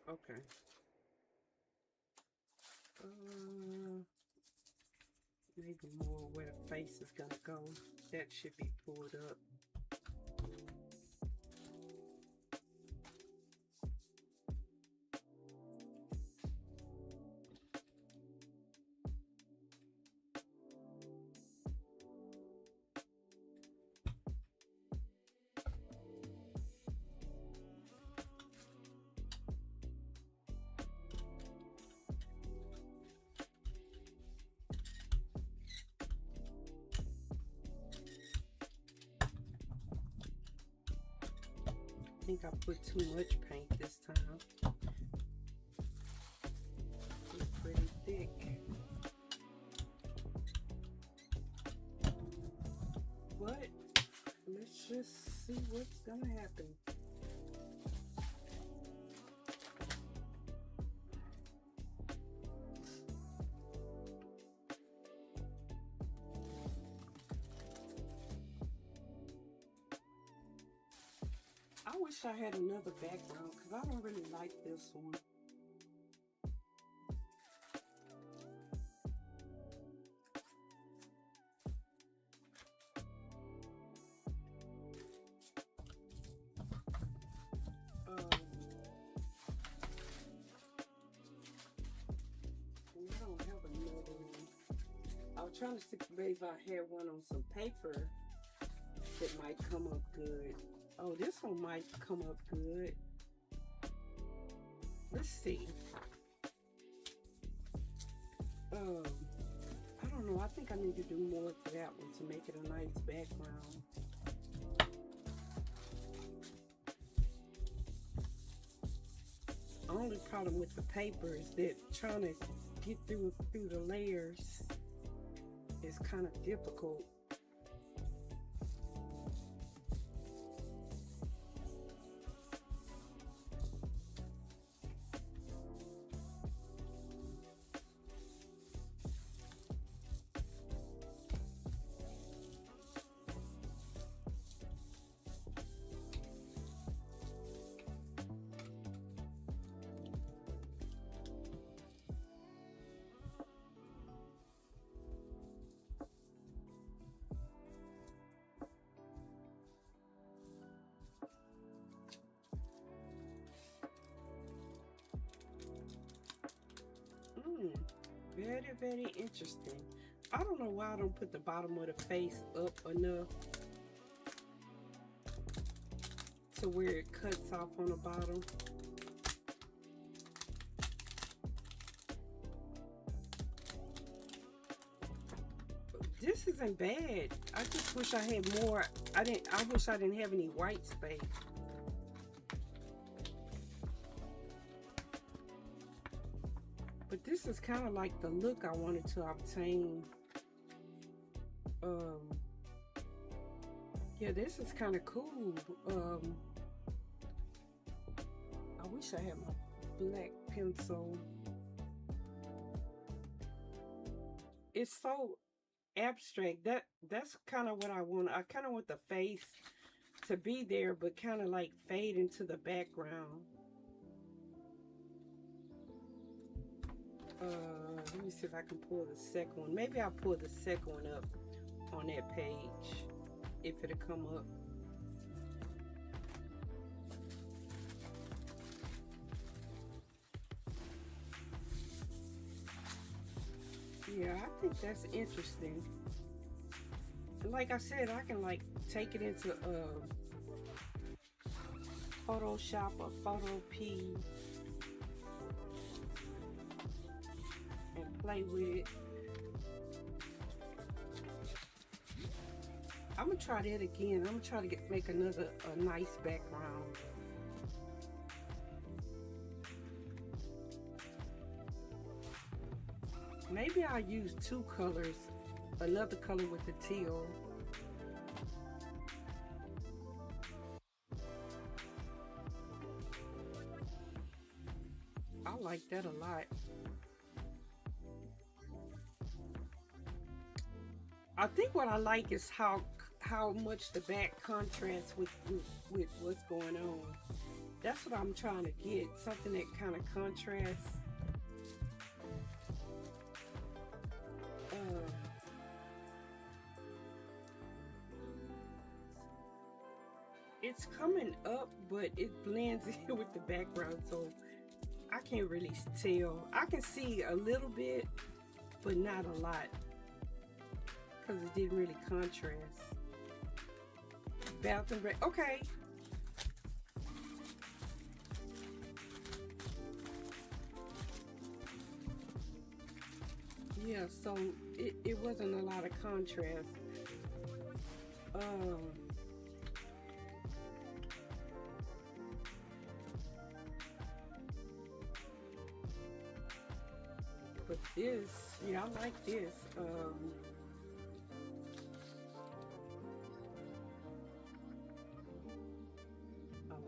A: Okay. Maybe more where the face is gonna go. That should be pulled up. I think I put too much paint this time. It's pretty thick. But let's just see what's gonna happen. I wish I had another background because I don't really like this one. I don't have another one. I was trying to see if I had one on some paper that might come up good. Oh, this one might come up good. Let's see. I don't know. I think I need to do more to that one to make it a nice background. Only problem with the paper is that trying to get through the layers is kind of difficult. Very, very interesting. I don't know why I don't put the bottom of the face up enough to where it cuts off on the bottom. This isn't bad. I just wish I had more. I wish I didn't have any white space. But this is kind of like the look I wanted to obtain. Yeah, this is kind of cool. I wish I had my black pencil. It's so abstract. That's kind of what I want. I kind of want the face to be there, but kind of like fade into the background. Let me see if I can pull the second one. Maybe I'll pull the second one up on that page if it'll come up. Yeah, I think that's interesting. And like I said, I can like take it into Photoshop or Photo P and play with it. I'm gonna try that again. I'm gonna try to make another nice background. Maybe I'll use two colors, another color with the teal. I like that a lot. I think what I like is how much the back contrasts with what's going on. That's what I'm trying to get, something that kind of contrasts. It's coming up, but it blends in with the background, so I can't really tell. I can see a little bit, but not a lot, because it didn't really contrast. Bathroom break. Okay. Yeah, so it wasn't a lot of contrast. But this, yeah, I like this. A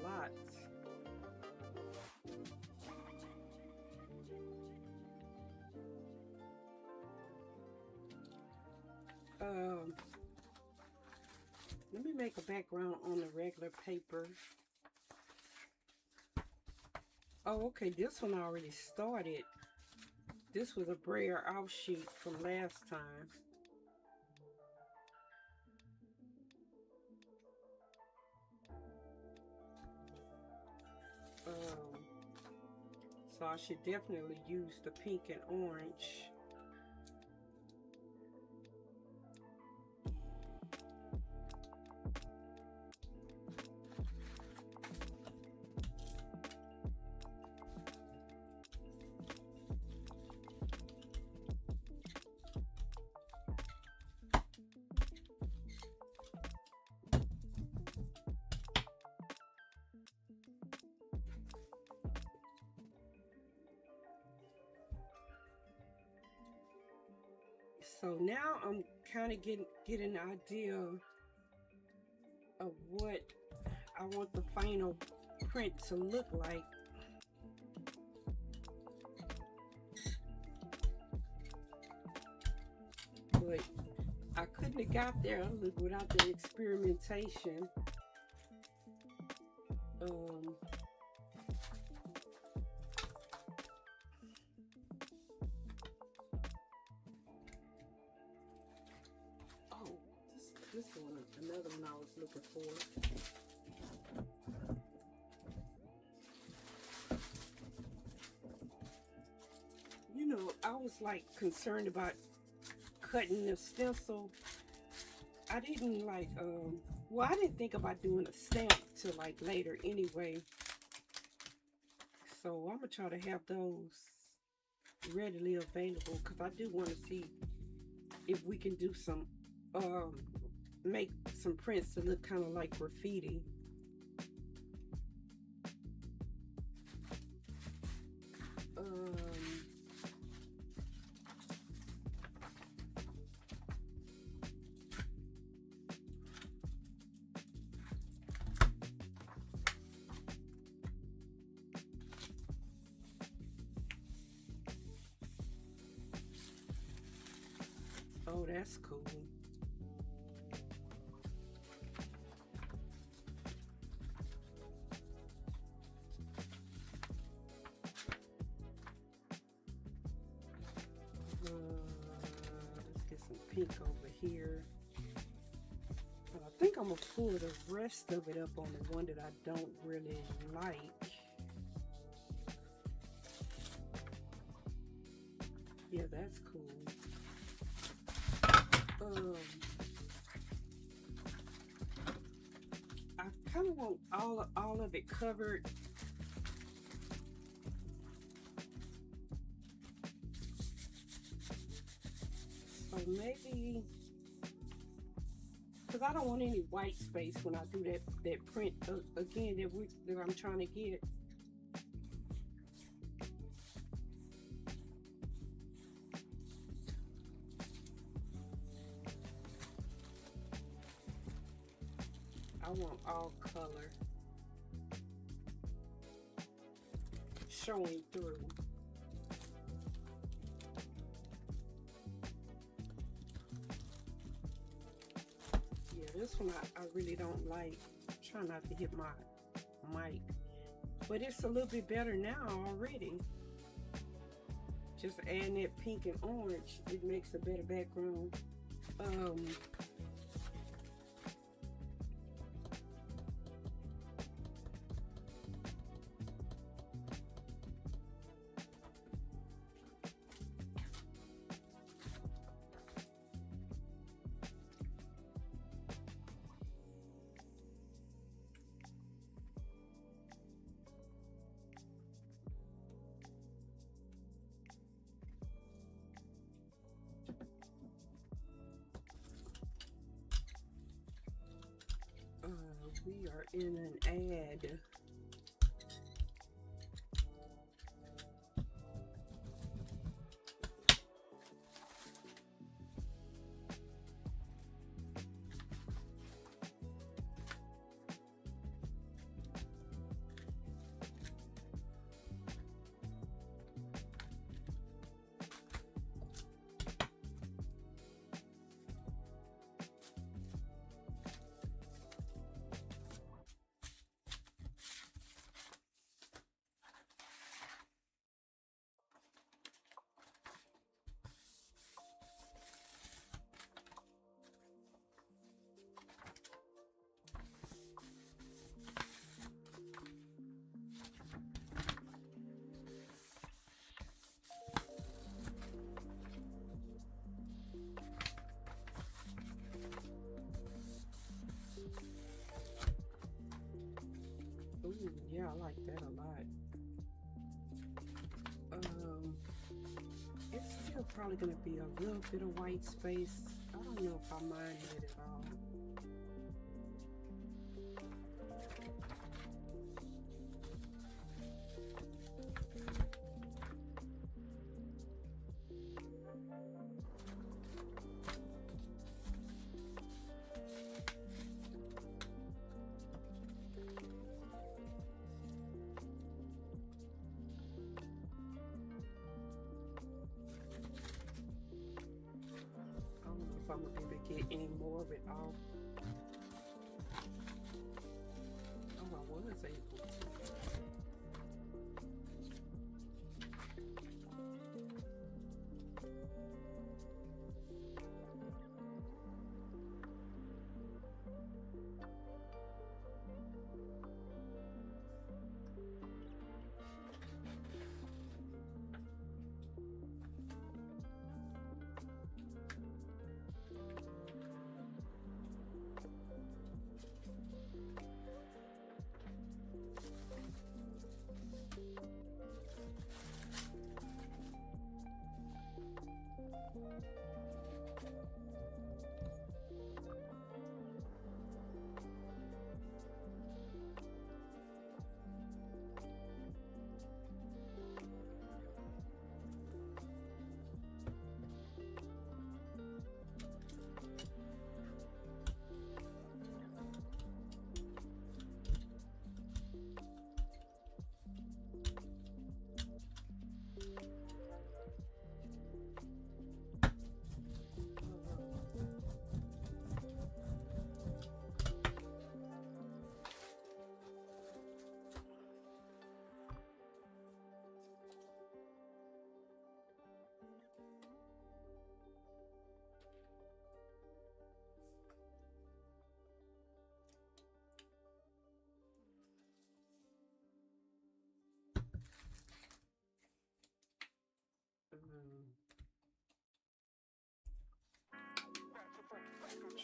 A: lot. Let me make a background on the regular paper. Oh, okay, this one already started. This was a brayer off sheet from last time. So I should definitely use the pink and orange. So now I'm kind of getting an idea of what I want the final print to look like. But I couldn't have got there without the experimentation. This one, another one I was looking for. You know, I was like concerned about cutting the stencil. I didn't like, well, I didn't think about doing a stamp till like later anyway. So I'm gonna try to have those readily available because I do want to see if we can do some, make some prints to look kind of like graffiti. Oh, that's cool. Let's get some pink over here. I think I'm gonna pull the rest of it up on the one that I don't really like. Yeah, that's cool. Um, I kind of want all of it covered. So maybe, because I don't want any white space when I do that print again that I'm trying to get. I want all color showing through. Yeah, this one I really don't like. Try not to hit my mic, but it's a little bit better now already. Just adding that pink and orange, it makes a better background. Um, we are in an ad. Ooh, yeah, I like that a lot. Um, it's still probably gonna be a little bit of white space. I don't know if I mind it at all. I don't know if I'm gonna be able to get any more of it off. Oh, I was able to.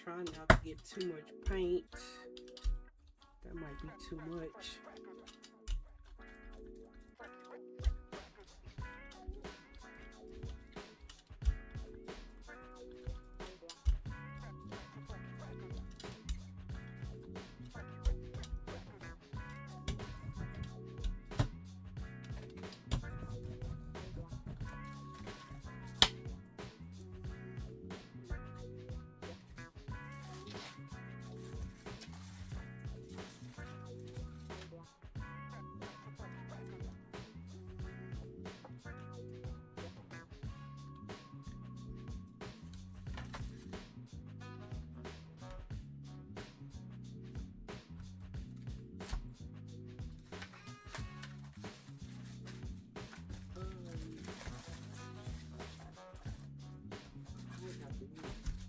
A: try not to get too much paint. That might be too much.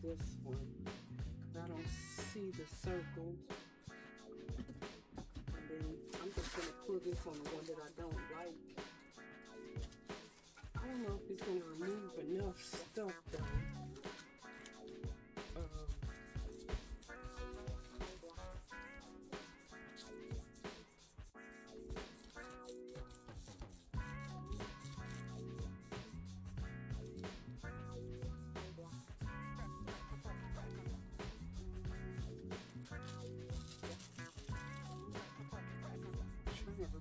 A: This one, because I don't see the circles. And then I'm just going to pull this on the one that I don't like. I don't know if it's going to remove enough stuff though.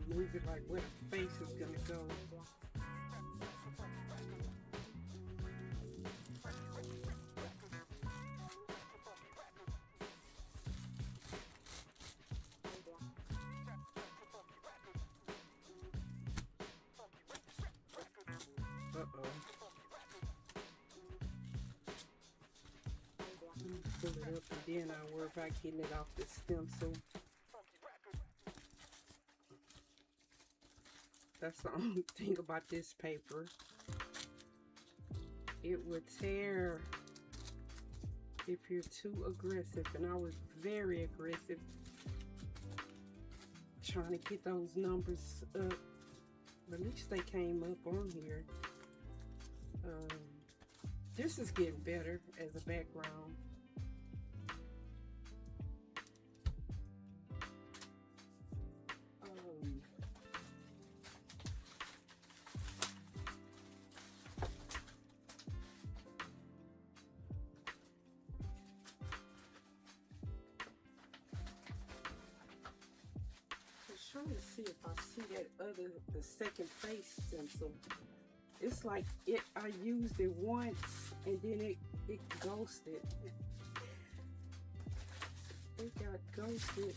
A: Remove it like where the face is gonna go. Uh-oh. Pull it up and then I'll worry about getting it off the stencil. That's the only thing about this paper. It would tear if you're too aggressive, and I was very aggressive trying to get those numbers up. But at least they came up on here. This is getting better as a background. Trying to see if I see that the second face stencil. It's like I used it once and then it ghosted. It got ghosted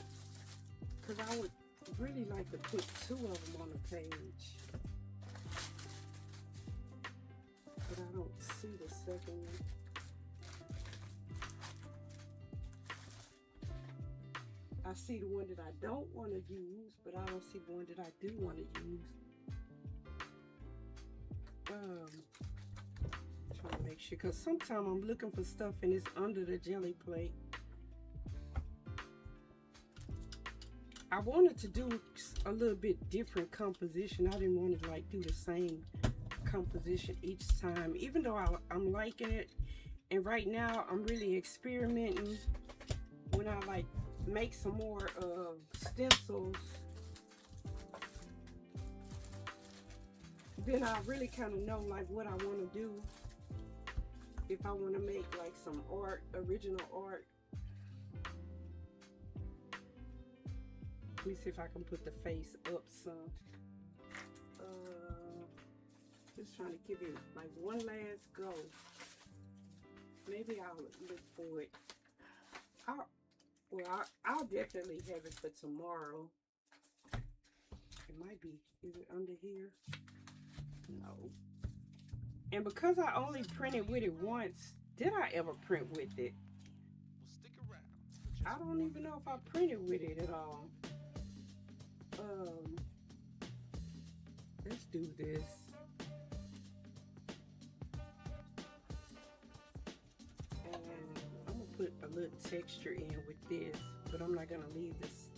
A: because I would really like to put two of them on the page, but I don't see the second one. I see the one that I don't want to use, but I don't see the one that I do want to use. Trying to make sure, because sometimes I'm looking for stuff and it's under the jelly plate. I wanted to do a little bit different composition. I didn't want to like do the same composition each time, even though I'm liking it. And right now I'm really experimenting. When I like make some more stencils, then I really kind of know like what I want to do. If I want to make like some art, original art. Let me see if I can put the face up some. Just trying to give it like one last go. Maybe I'll look for it. I'll definitely have it for tomorrow. It might be, is it under here? No. And because I only printed with it once, did I ever print with it? I don't even know if I printed with it at all. Let's do this. Put a little texture in with this, but I'm not gonna leave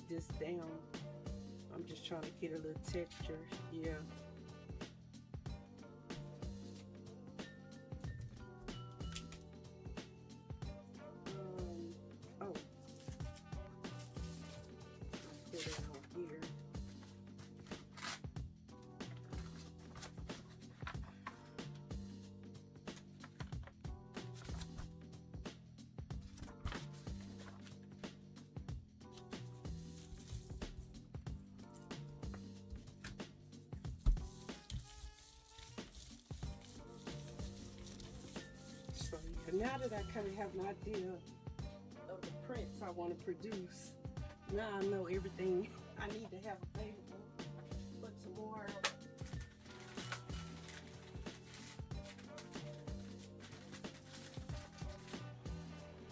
A: this down. I'm just trying to get a little texture. Yeah. But now that I kind of have an idea of the prints I want to produce, now I know everything I need to have available. But tomorrow,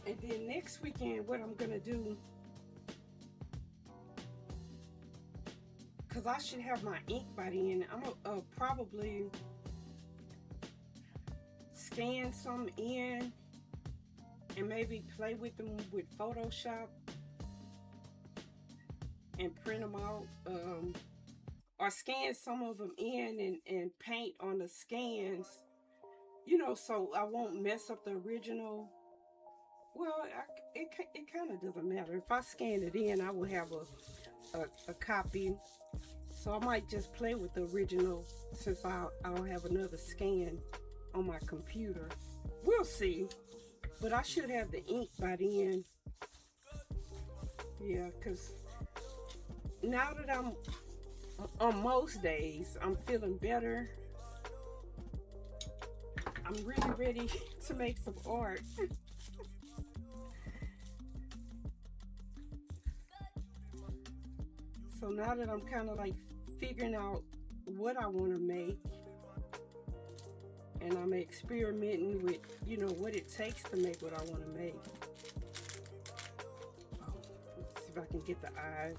A: and then next weekend, what I'm gonna do, because I should have my ink by then, I'm gonna probably scan some in and maybe play with them with Photoshop and print them out, or scan some of them in and paint on the scans, you know, so I won't mess up the original. Well, it kind of doesn't matter. If I scan it in, I will have a copy. So I might just play with the original since I'll have another scan on my computer. We'll see. But I should have the ink by then. Yeah, because now that I'm on most days, I'm feeling better. I'm really ready to make some art. So now that I'm kind of like figuring out what I want to make, and I'm experimenting with, you know, what it takes to make what I want to make. Oh, let's see if I can get the eyes.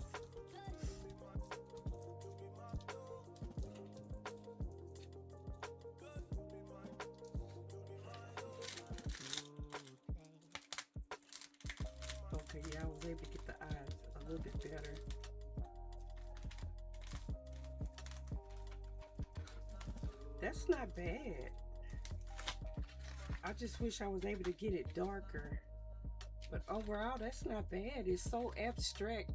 A: Okay, yeah, I was able to get the eyes a little bit better. That's not bad. I just wish I was able to get it darker. But overall, that's not bad. It's so abstract.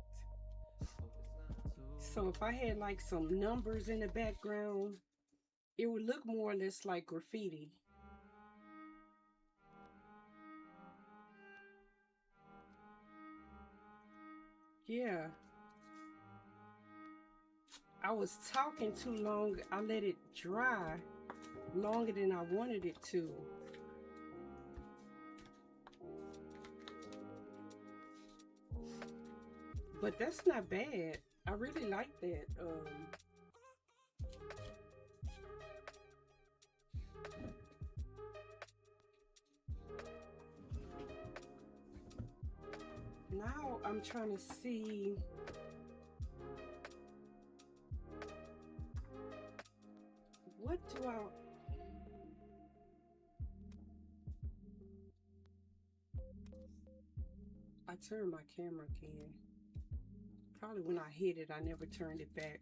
A: So if I had like some numbers in the background, it would look more or less like graffiti. Yeah. I was talking too long. I let it dry longer than I wanted it to. But that's not bad. I really like that. Now I'm trying to see what do I turned my camera can. Probably when I hit it, I never turned it back.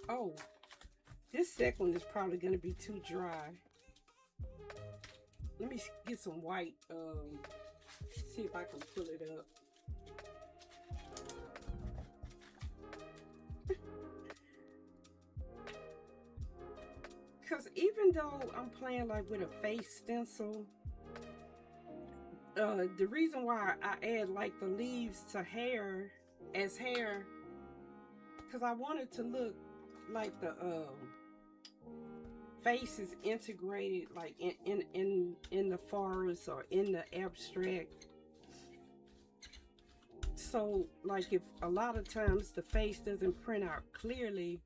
A: Oh, this second one is probably gonna be too dry. Let me get some white, see if I can pull it up. Because even though I'm playing like with a face stencil, the reason why I add like the leaves to hair as hair, because I want it to look like the face is integrated like in the forest or in the abstract. So like if a lot of times the face doesn't print out clearly,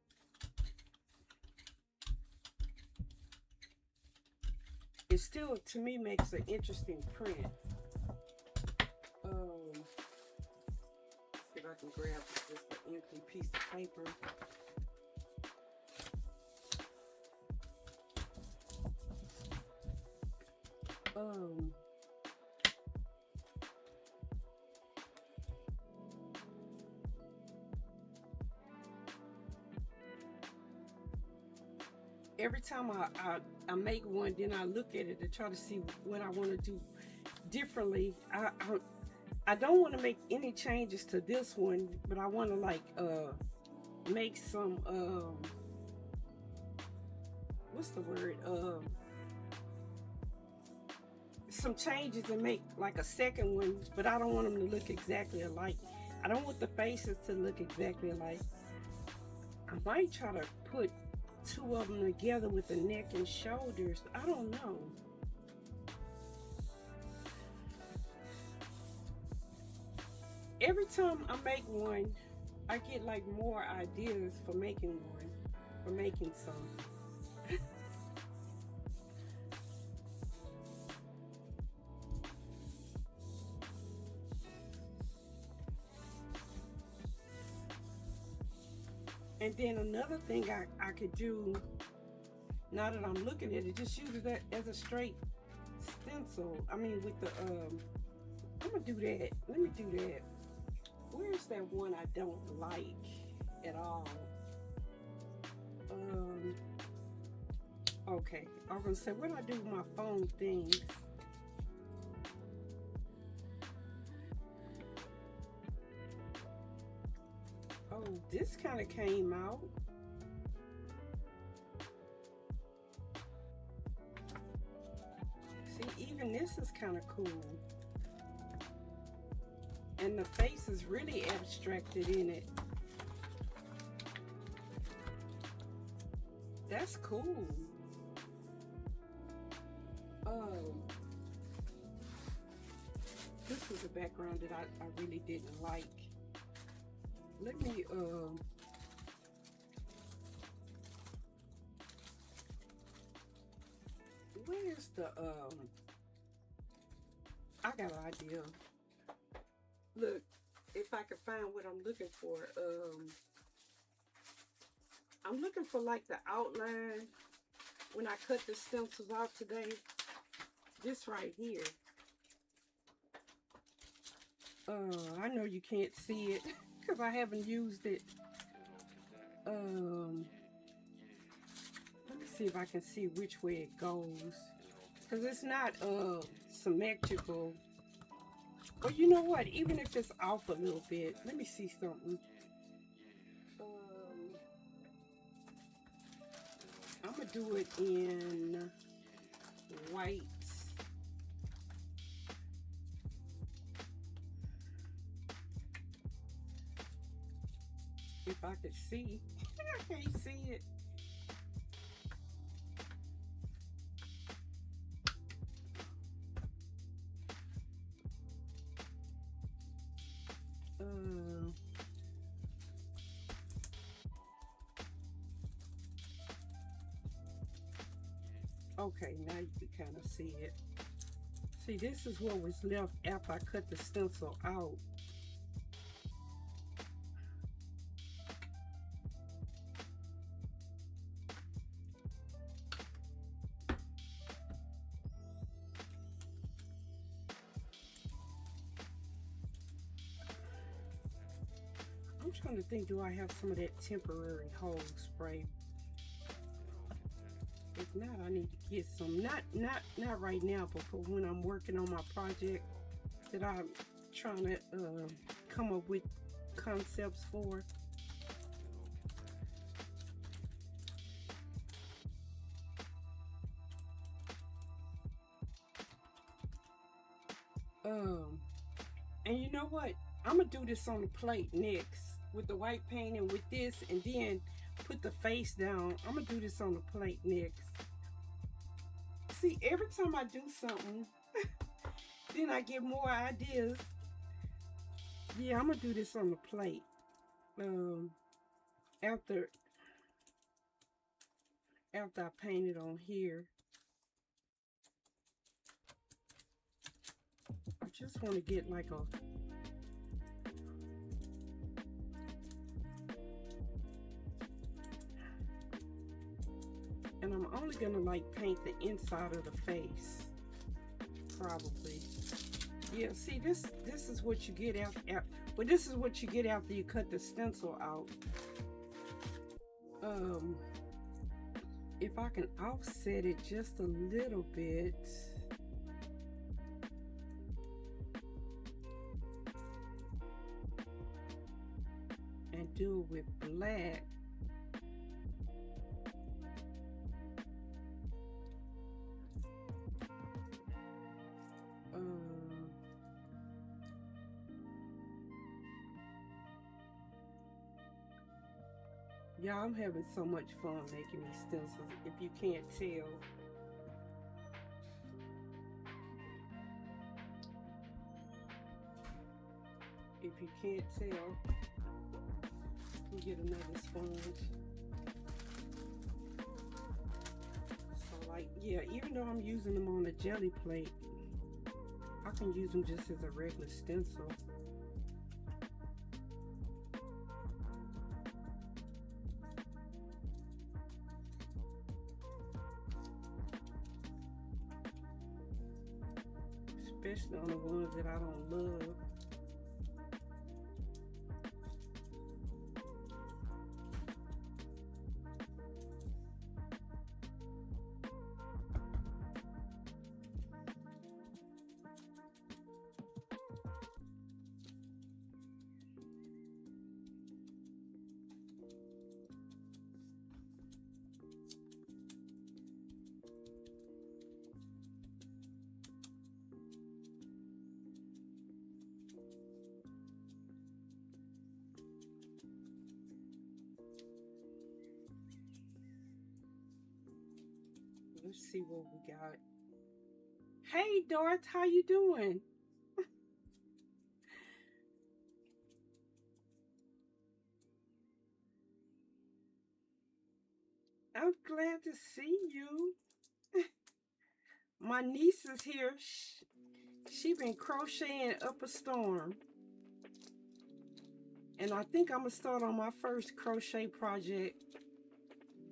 A: it still to me makes an interesting print. See if I can grab just an empty piece of paper. Every time I make one, then I look at it to try to see what I want to do differently. I don't want to make any changes to this one, but I want to like make some what's the word, some changes and make like a second one, but I don't want them to look exactly alike. I don't want the faces to look exactly like. I might try to put two of them together with the neck and shoulders. I don't know. Every time I make one, I get like more ideas for making one, for making some. And then another thing I could do, now that I'm looking at it, just use it as a straight stencil. I mean, with the, I'm gonna do that. Let me do that. Where's that one I don't like at all? Okay, I was gonna say, what do I do with my phone thing? Oh, this kind of came out. See, even this is kind of cool. And the face is really abstracted in it. That's cool. This was a background that I really didn't like. Let me, where's the, I got an idea. Look, if I can find what I'm looking for, I'm looking for like the outline when I cut the stencils out today. This right here. I know you can't see it because I haven't used it. Let me see if I can see which way it goes, because it's not symmetrical. But you know what? Even if it's off a little bit, let me see something. I'm gonna do it in white. If I could see, I can't see it. Okay, now you can kind of see it. See, this is what was left after I cut the stencil out. I'm trying to think, do I have some of that temporary hold spray? If not, I need to get some. Not right now, but for when I'm working on my project that I'm trying to come up with concepts for. And you know what? I'm gonna do this on the plate next with the white paint and with this, and then put the face down. I'm gonna do this on the plate next. See, every time I do something, then I get more ideas. Yeah, I'm gonna do this on the plate. After I paint it on here. I just want to get like a and I'm only gonna like paint the inside of the face, probably. Yeah, see, this is what you get after well, this is what you get after you cut the stencil out. If I can offset it just a little bit. And do it with black. Yeah, I'm having so much fun making these stencils. If you can't tell, if you can't tell, we get another sponge. So like, yeah, even though I'm using them on a jelly plate, I can use them just as a regular stencil. Especially on the ones that I don't love. Let's see what we got. Hey, Dorth, how you doing? I'm glad to see you. My niece is here. She been crocheting up a storm. And I think I'm gonna start on my first crochet project.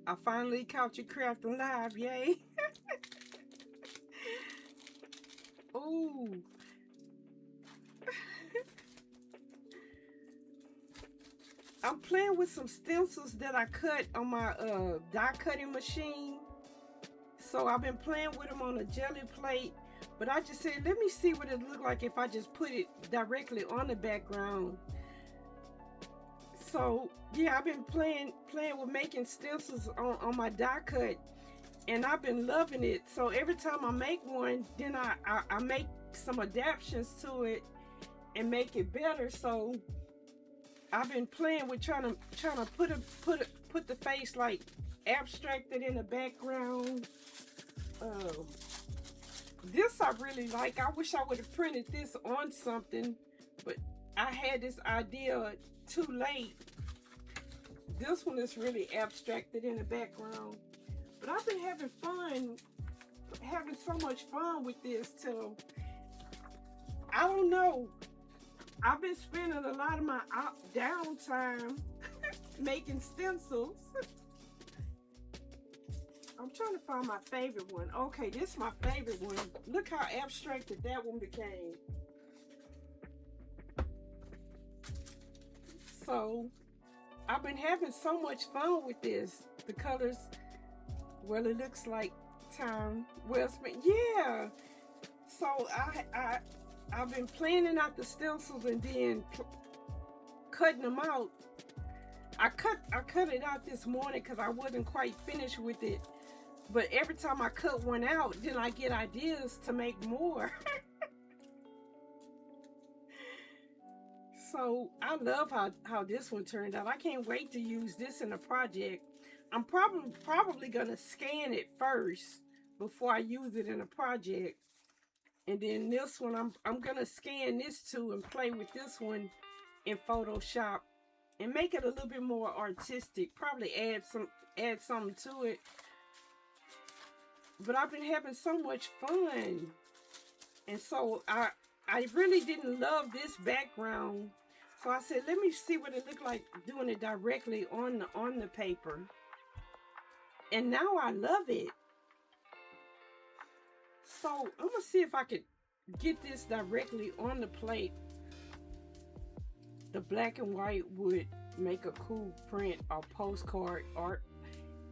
A: I finally caught you crafting live, yay. Ooh. I'm playing with some stencils that I cut on my die cutting machine. So I've been playing with them on a jelly plate, but I just said, let me see what it look like if I just put it directly on the background. So yeah, I've been playing with making stencils on my die cut, and I've been loving it. So every time I make one, then I make some adaptations to it and make it better. So I've been playing with trying to put the face like abstracted in the background. This I really like. I wish I would have printed this on something, but I had this idea too late. This one is really abstracted in the background, but I've been having so much fun with this till, I don't know, I've been spending a lot of my downtime making stencils. I'm trying to find my favorite one. Okay, this is my favorite one. Look how abstracted that one became. So I've been having so much fun with this. The colors, well, it looks like time well spent. Yeah. So I've been planning out the stencils and then cutting them out. I cut it out this morning because I wasn't quite finished with it. But every time I cut one out, then I get ideas to make more. So I love how this one turned out. I can't wait to use this in a project. I'm probably gonna scan it first before I use it in a project. And then this one, I'm gonna scan this too and play with this one in Photoshop and make it a little bit more artistic. Probably add something to it. But I've been having so much fun. And so I really didn't love this background. So I said, let me see what it looked like doing it directly on the paper. And now I love it. So I'm gonna see if I could get this directly on the plate. The black and white would make a cool print or postcard art.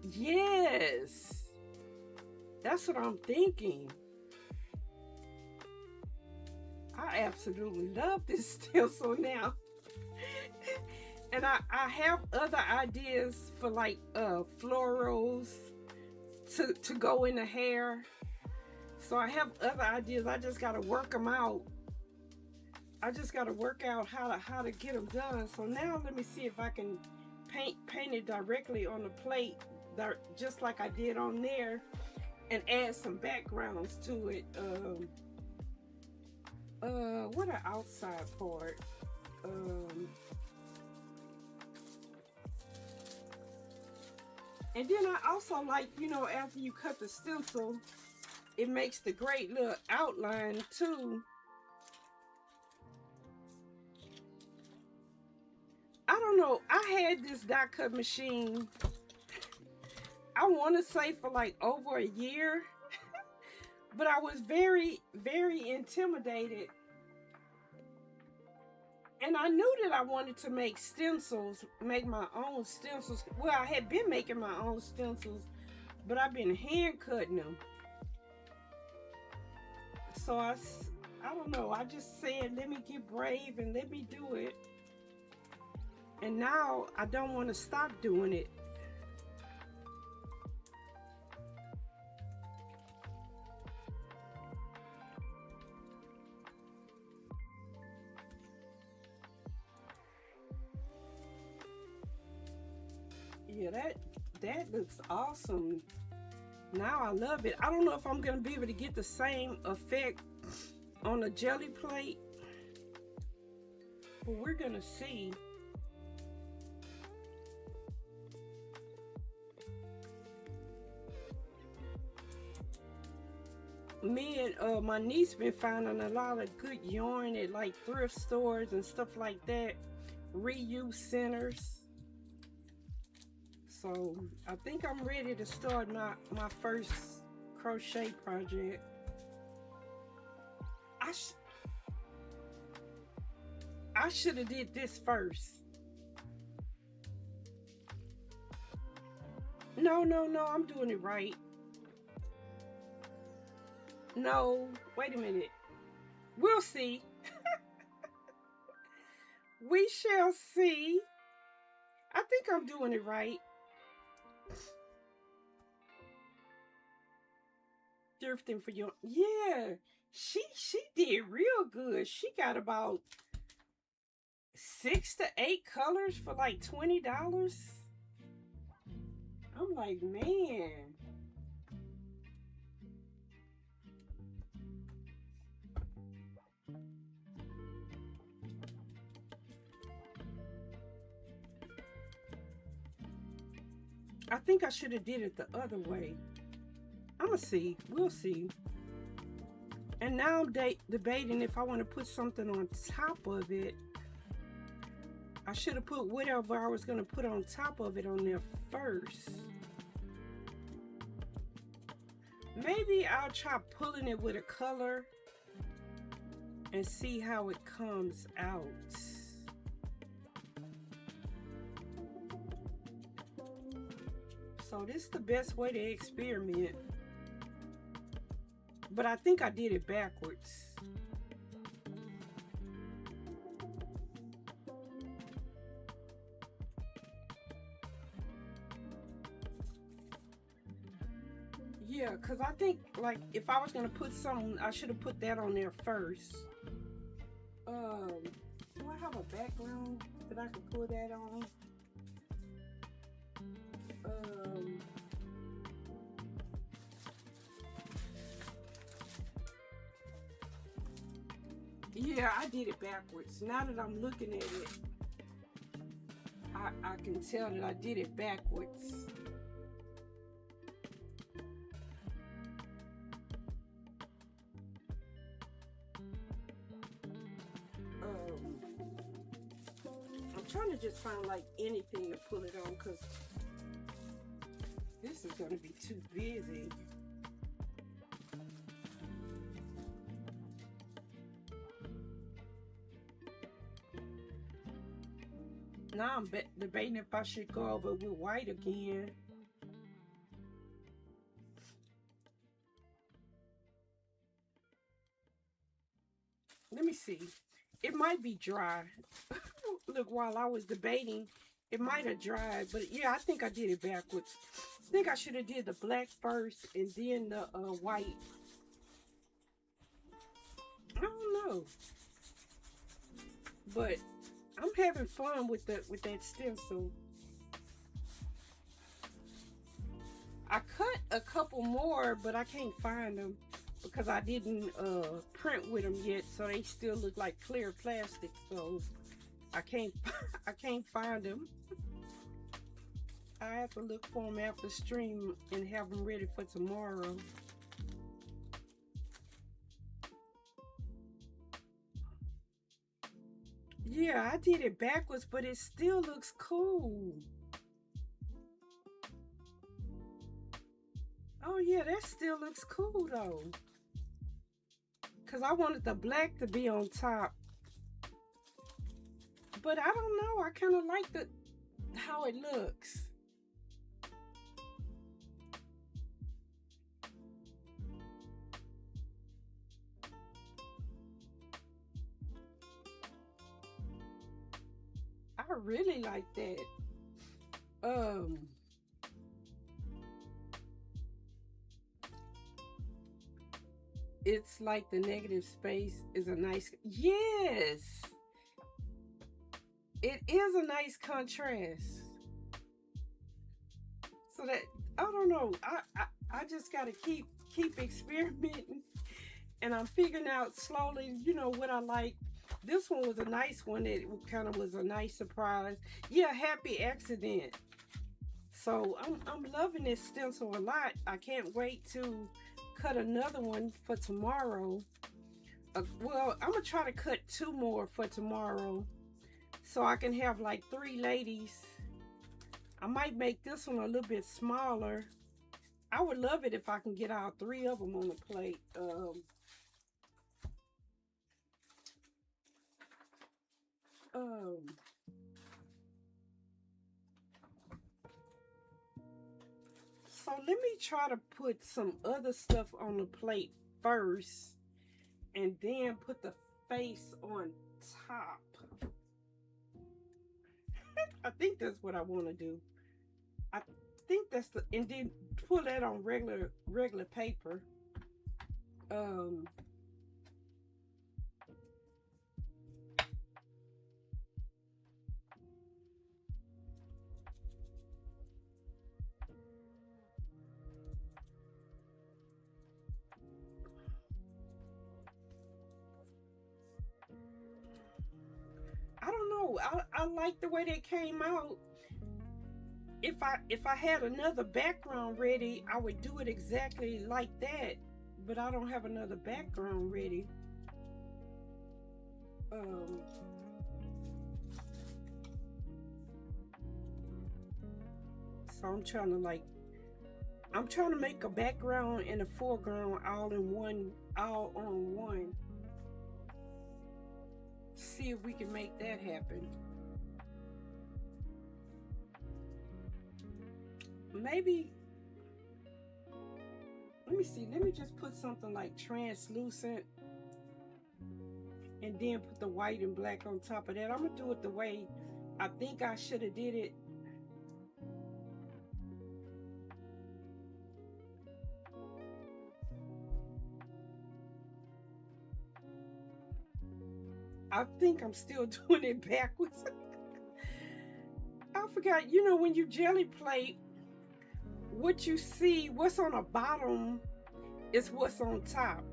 A: Yes, that's what I'm thinking. I absolutely love this stencil now. And I have other ideas for like florals to go in the hair. So I have other ideas. I just gotta work them out. I just gotta work out how to get them done. So now let me see if I can paint it directly on the plate, just like I did on there, and add some backgrounds to it. What an outside part. And then I also like, you know, after you cut the stencil, it makes the great little outline too. I don't know. I had this die cut machine, I want to say for like over a year, but I was very, very intimidated. And I knew that I wanted to make stencils, make my own stencils. Well, I had been making my own stencils, but I've been hand cutting them. So I don't know. I just said, let me get brave and let me do it. And now I don't want to stop doing it. Yeah, that looks awesome. Now I love it. I don't know if I'm gonna be able to get the same effect on a jelly plate, but we're gonna see. Me and my niece been finding a lot of good yarn at like thrift stores and stuff like that, reuse centers. So I think I'm ready to start my first crochet project. I should have did this first. No, I'm doing it right. No, wait a minute. We'll see. We shall see. I think I'm doing it right. Thrifting for your, yeah, she did real good. She got about 6 to 8 colors for like $20. I'm like, man. I think I should have did it the other way. I'ma see. We'll see. And now I'm debating if I want to put something on top of it. I should have put whatever I was going to put on top of it on there first. Maybe I'll try pulling it with a color and see how it comes out. So this is the best way to experiment. But I think I did it backwards. Yeah, because I think like if I was going to put something, I should have put that on there first. Do I have a background that I can pull that on? Yeah, I did it backwards. Now that I'm looking at it, I can tell that I did it backwards. I'm trying to just find like anything to pull it on because this is going to be too busy. Now I'm debating if I should go over with white again. Let me see. It might be dry. Look, while I was debating, it might have dried. But yeah, I think I did it backwards. I think I should have did the black first and then the white. I don't know. But I'm having fun with that stencil. I cut a couple more, but I can't find them because I didn't print with them yet, so they still look like clear plastic. So I can't I can't find them. I have to look for them after stream and have them ready for tomorrow. Yeah, I did it backwards, but it still looks cool. Oh yeah, that still looks cool though. Cause I wanted the black to be on top. But I don't know, I kinda like the how it looks. I really like that. Um it's like the negative space is a nice, yes, it is a nice contrast. So that, I don't know, I just gotta keep experimenting, and I'm figuring out slowly, what I like. This one was a nice one. It kind of was a nice surprise. Yeah, happy accident. So I'm loving this stencil a lot. I can't wait to cut another one for tomorrow. Well, I'm gonna try to cut 2 more for tomorrow, so I can have like 3 ladies. I might make this one a little bit smaller. I would love it if I can get all 3 of them on the plate. Um, so let me try to put some other stuff on the plate first, and then put the face on top. I think that's what I want to do. I think that's the, and then put that on regular paper. I don't know. I like the way they came out. If I had another background ready, I would do it exactly like that. But I don't have another background ready. So I'm trying to make a background and a foreground all on one. See if we can make that happen. Maybe, let me see, let me just put something like translucent, and then put the white and black on top of that. I'm gonna do it the way I think I should have did it. I think I'm still doing it backwards. I forgot, when you jelly plate, what you see, what's on the bottom is what's on top.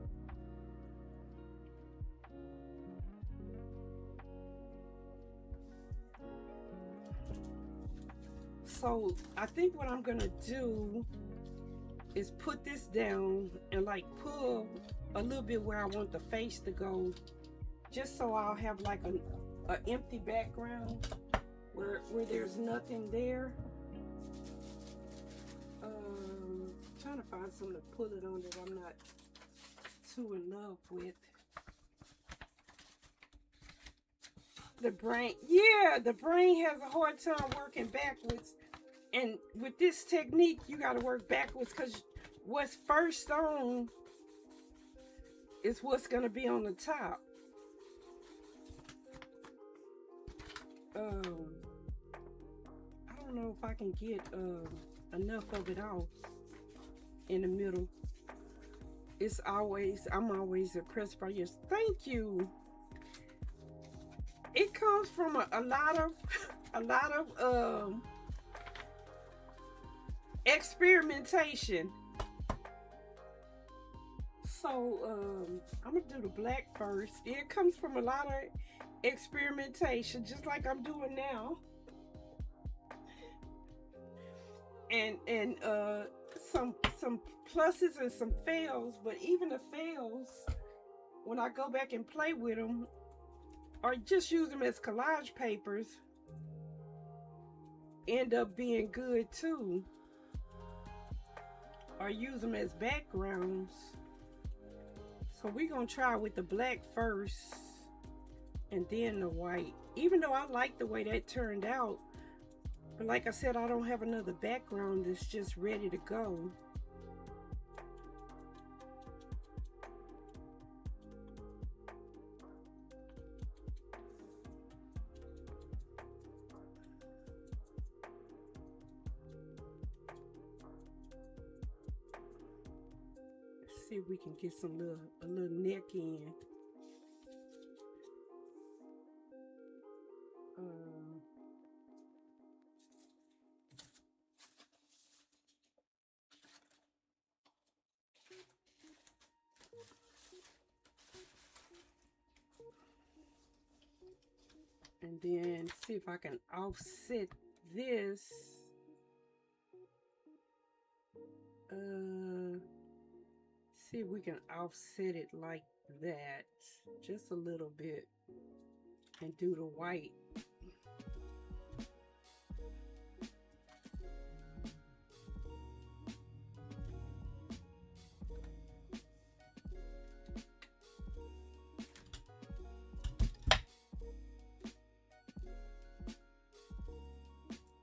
A: So I think what I'm gonna do is put this down and like pull a little bit where I want the face to go, just so I'll have like an empty background where there's nothing there. Trying to find something to pull it on that I'm not too in love with. The brain, yeah, the brain has a hard time working backwards. And with this technique, you got to work backwards, because what's first on is what's going to be on the top. I don't know if I can get enough of it off in the middle. I'm always impressed by yours. Thank you. It comes from a lot of Experimentation. So I'm gonna do the black first. It comes from a lot of experimentation, just like I'm doing now. And some pluses and some fails, but even the fails, when I go back and play with them or just use them as collage papers, end up being good too. Or use them as backgrounds. So we're gonna try with the black first and then the white. Even though I like the way that turned out, but like I said, I don't have another background that's just ready to go. Let's see if we can get a little neck in. And then see if I can offset this. See if we can offset it like that, just a little bit, and do the white.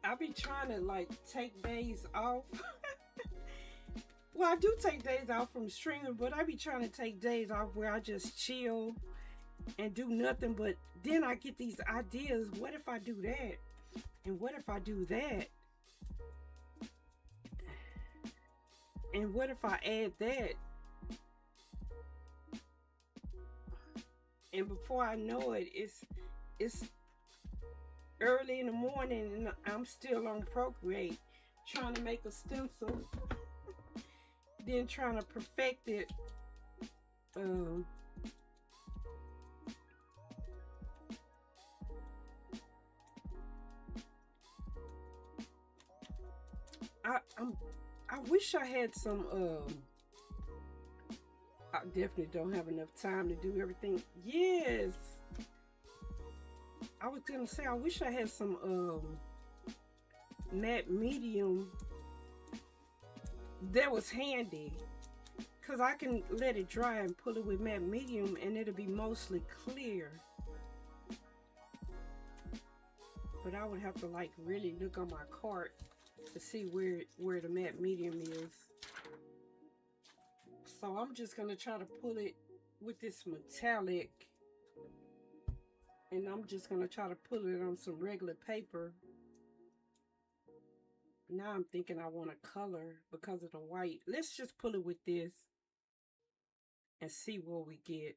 A: I be trying to like take days off. Well, I do take days off from streaming, but I be trying to take days off where I just chill and do nothing. But then I get these ideas. What if I do that? And what if I do that? And what if I add that? And before I know it, it's early in the morning and I'm still on Procreate trying to make a stencil, then trying to perfect it. I wish I had some I definitely don't have enough time to do everything. Yes, I was gonna say I wish I had some matte medium that was handy, because I can let it dry and pull it with matte medium and it'll be mostly clear. But I would have to like really look on my cart to see where the matte medium is. So I'm just gonna try to pull it with this metallic, and I'm just gonna try to pull it on some regular paper. Now I'm thinking I want a color because of the white. Let's just pull it with this and see what we get.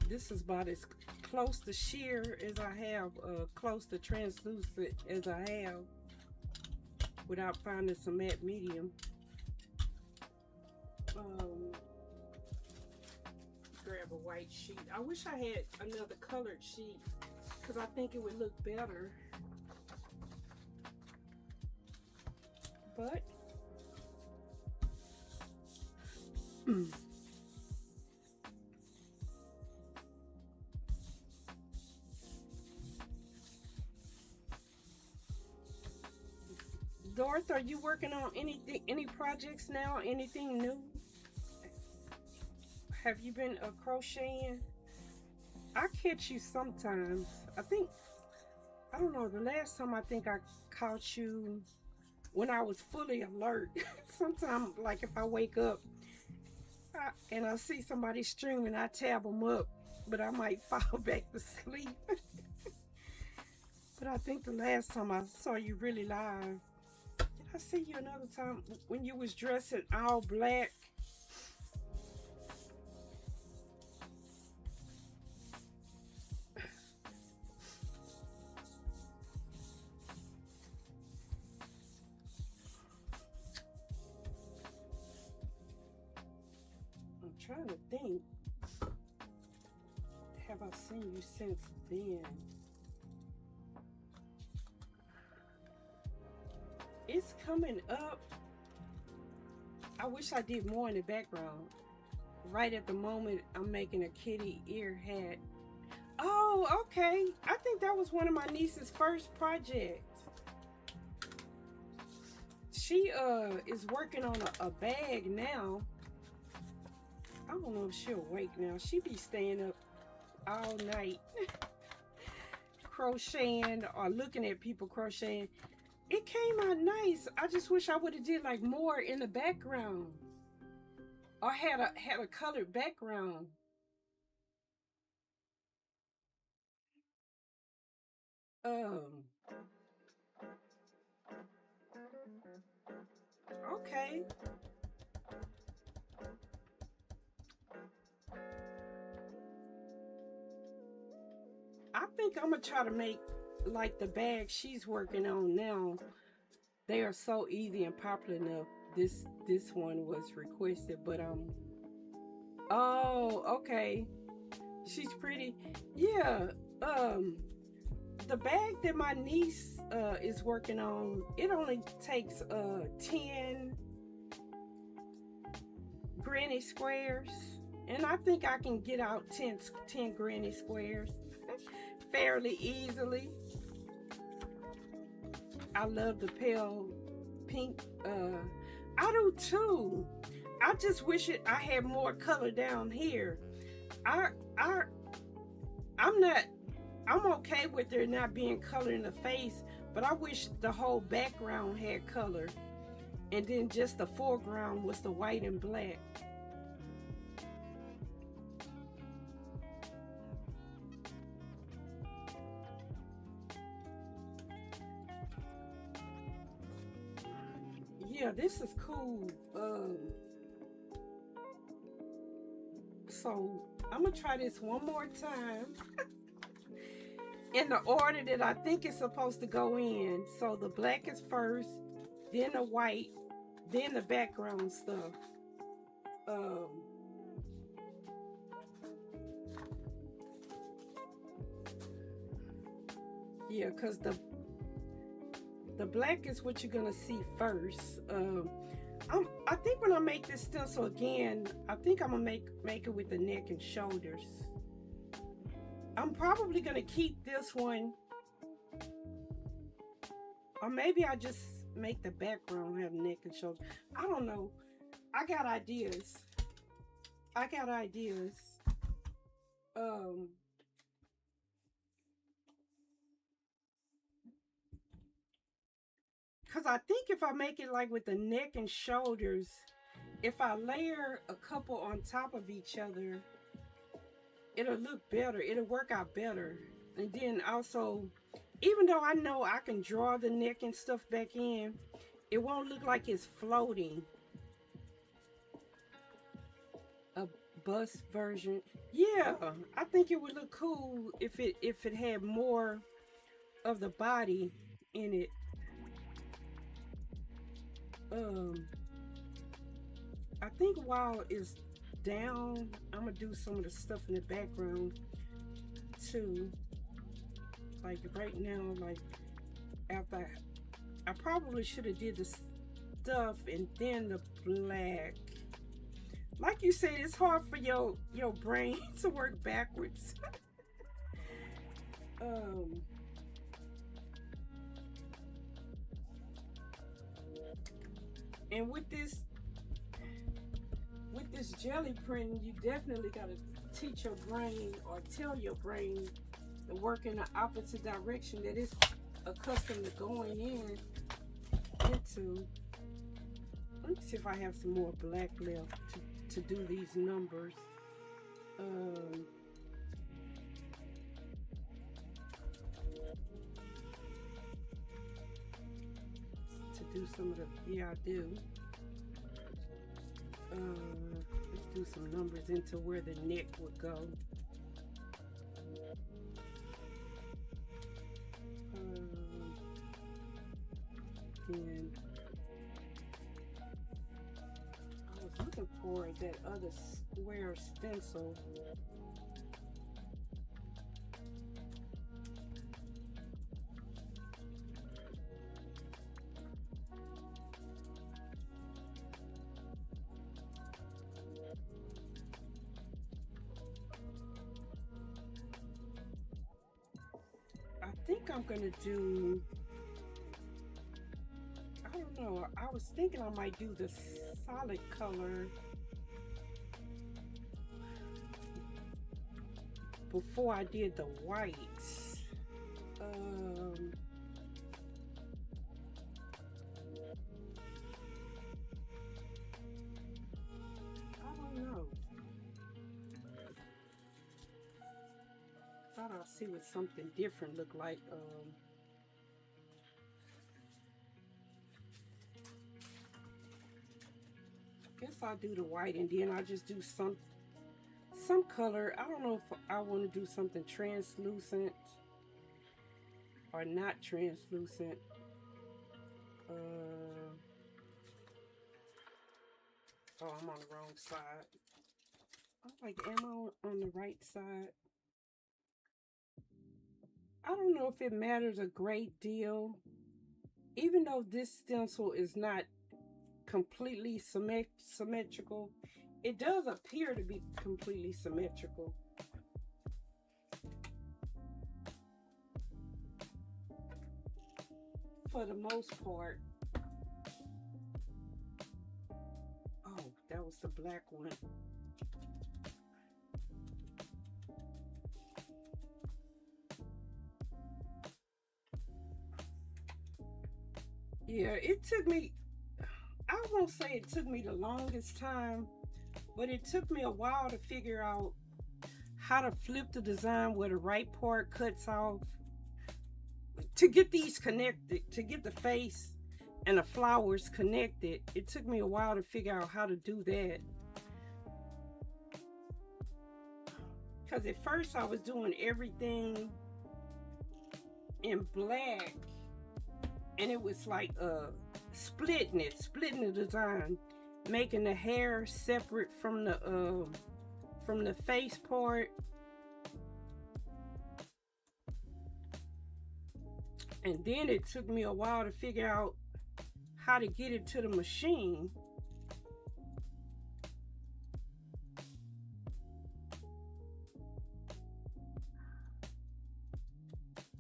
A: This is about as close to sheer as I have, close to translucent as I have, without finding some matte medium. Grab a white sheet. I wish I had another colored sheet because I think it would look better. But Dorth, are you working on any projects now? Anything new? Have you been crocheting? I catch you sometimes. I don't know, the last time I think I caught you when I was fully alert. Sometimes, like if I wake up and I see somebody streaming, I tab them up, but I might fall back to sleep. But I think the last time I saw you really live, I see you another time when you was dressed in all black. I'm trying to think. Have I seen you since then? It's coming up. I wish I did more in the background. Right at the moment, I'm making a kitty ear hat. Oh, okay. I think that was one of my niece's first projects. She is working on a bag now. I don't know if she'll awake now. She be staying up all night crocheting or looking at people crocheting. It came out nice. I just wish I would have did like more in the background or had a colored background. Okay. I think I'm gonna try to make like the bag she's working on now. They are so easy and popular enough. This one was requested, but oh, okay. She's pretty. Yeah. The bag that my niece is working on, it only takes 10 granny squares, and I think I can get out 10 granny squares fairly easily. I love the pale pink. I do too. I just wish I had more color down here. I'm okay with there not being color in the face, but I wish the whole background had color, and then just the foreground was the white and black. Yeah, this is cool. So I'm gonna try this one more time in the order that I think it's supposed to go in. So the black is first, then the white, then the background stuff. Yeah, because the black is what you're gonna see first. I think when I make this stencil again, I think I'm gonna make it with the neck and shoulders. I'm probably gonna keep this one, or maybe I just make the background have neck and shoulders. I don't know. I got ideas. I got ideas. Because I think if I make it like with the neck and shoulders, if I layer a couple on top of each other, it'll look better. It'll work out better. And then also, even though I know I can draw the neck and stuff back in, it won't look like it's floating. A bust version. Yeah, I think it would look cool if it had more of the body in it. I think while it's down, I'm gonna do some of the stuff in the background too. Like right now, like after I probably should have did the stuff and then the black. Like you said, it's hard for your brain to work backwards. And with this jelly printing, you definitely got to teach your brain or tell your brain to work in the opposite direction that it's accustomed to going into. Let me see if I have some more black left to do these numbers. To do some of the, yeah, I do. Let's do some numbers into where the neck would go. And I was looking for that other square stencil. I think I'm gonna do, I don't know, I was thinking I might do the solid color before I did the whites. I don't know. Thought I'll see what something different look like. Guess I'll do the white and then I'll just do some color. I don't know if I want to do something translucent or not translucent. Oh, I'm on the wrong side. I'm like, am I on the right side? I don't know if it matters a great deal. Even though this stencil is not completely symmetrical, it does appear to be completely symmetrical. For the most part. Oh, that was the black one. Yeah, it took me, I won't say it took me the longest time, but it took me a while to figure out how to flip the design where the right part cuts off. To get these connected, to get the face and the flowers connected, it took me a while to figure out how to do that. Because at first I was doing everything in black, and it was like splitting the design, making the hair separate from the face part. And then it took me a while to figure out how to get it to the machine.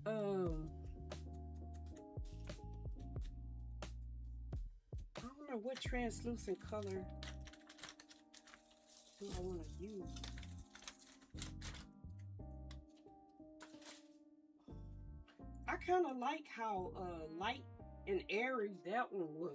A: I don't know what translucent color do I want to use. I kind of like how light and airy that one was.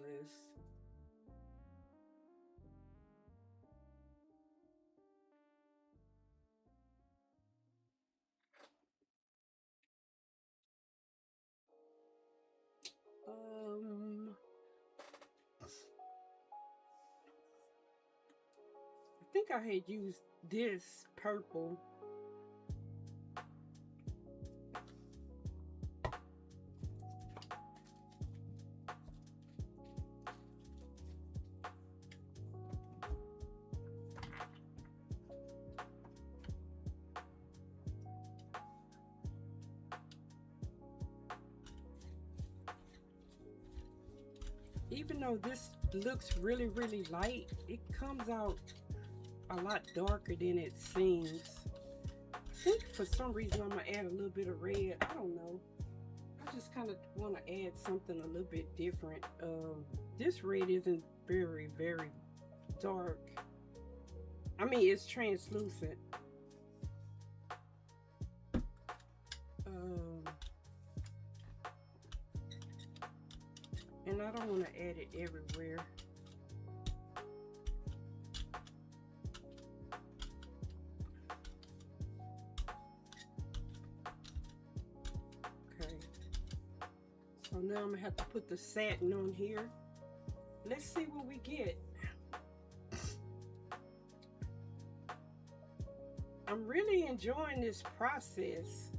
A: I think I had used this purple. Even though this looks really, really light, it comes out a lot darker than it seems. I think for some reason I'm gonna add a little bit of red. I don't know. I just kind of want to add something a little bit different. This red isn't very, very dark. I mean, it's translucent. And I don't want to add it everywhere. Okay. So now I'm gonna have to put the satin on here. Let's see what we get. I'm really enjoying this process.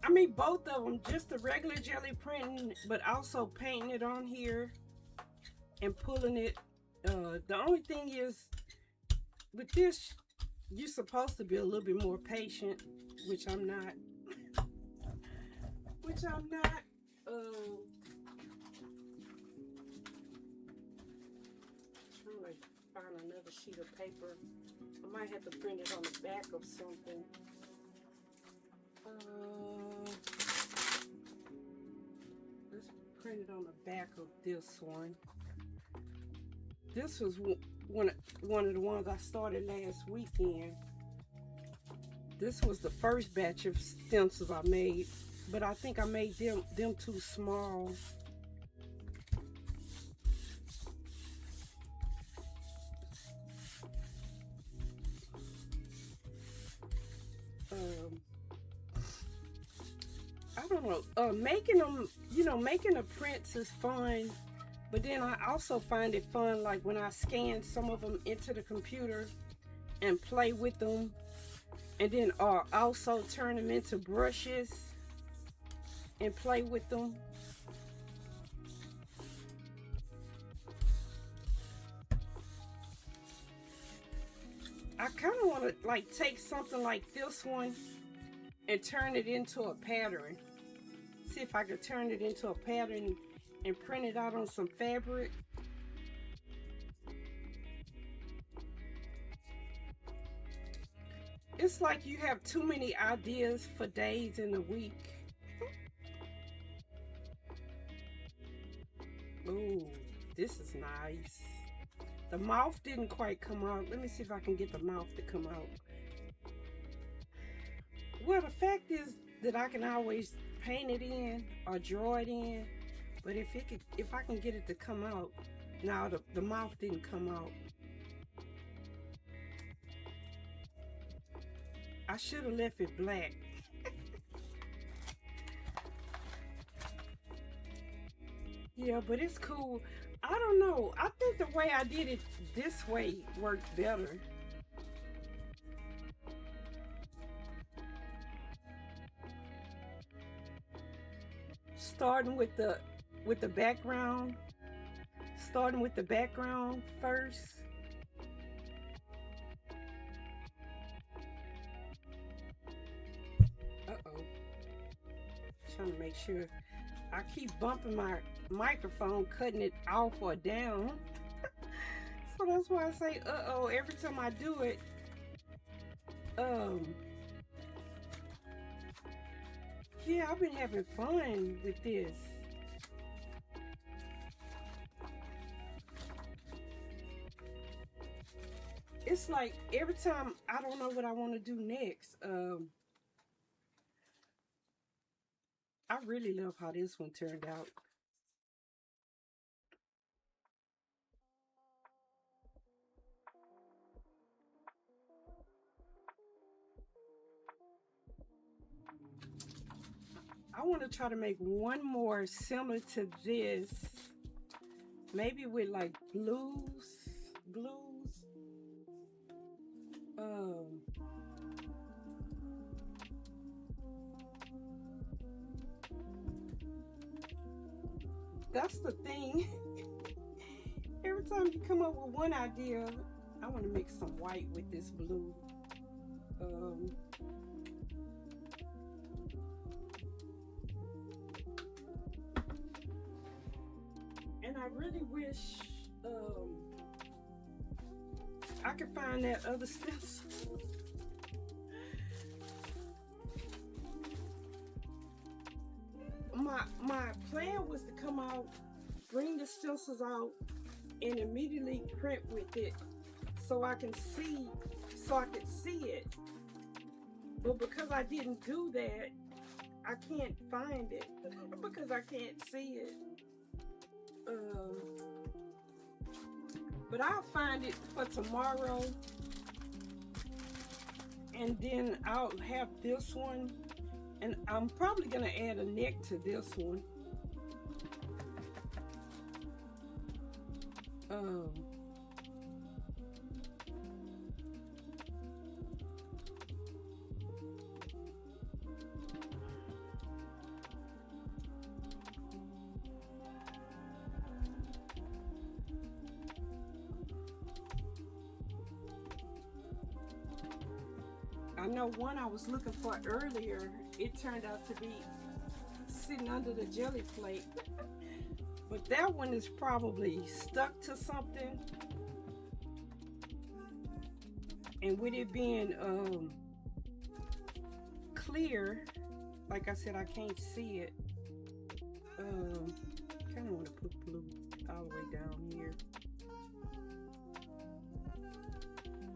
A: I mean, both of them, just the regular jelly printing, but also painting it on here and pulling it. The only thing is, with this, you're supposed to be a little bit more patient, which I'm not. Which I'm not. Trying to find another sheet of paper. I might have to print it on the back of something. Let's print it on the back of this one. This was one of the ones I started last weekend. This was the first batch of stencils I made, but I think I made them too small. I don't know. Making them, making the prints is fun, but then I also find it fun, like when I scan some of them into the computer and play with them, and then also turn them into brushes and play with them. I kind of want to like take something like this one and turn it into a pattern. See if I could turn it into a pattern and print it out on some fabric. It's like you have too many ideas for days in the week. Ooh, this is nice. The mouth didn't quite come out. Let me see if I can get the mouth to come out. Well, the fact is that I can always paint it in or draw it in, but if I can get it to come out. Now the mouth didn't come out. I should have left it black. Yeah, but it's cool. I don't know. I think the way I did it this way worked better. Starting with the background. Starting with the background first. Uh-oh. Trying to make sure. I keep bumping my microphone, cutting it off or down. So that's why I say uh-oh every time I do it. Yeah, I've been having fun with this. It's like every time I don't know what I want to do next. I really love how this one turned out. I want to try to make one more similar to this. Maybe with like blues. That's the thing. Every time you come up with one idea, I want to mix some white with this blue. And I really wish I could find that other stencil. My plan was to come out, bring the stencils out, and immediately print with it so I could see it. But because I didn't do that, I can't find it because I can't see it. But I'll find it for tomorrow, and then I'll have this one And I'm probably gonna add a neck to this one. I know one I was looking for earlier, it turned out to be sitting under the jelly plate. But that one is probably stuck to something. And with it being clear, like I said, I can't see it. Kind of want to put blue all the way down here.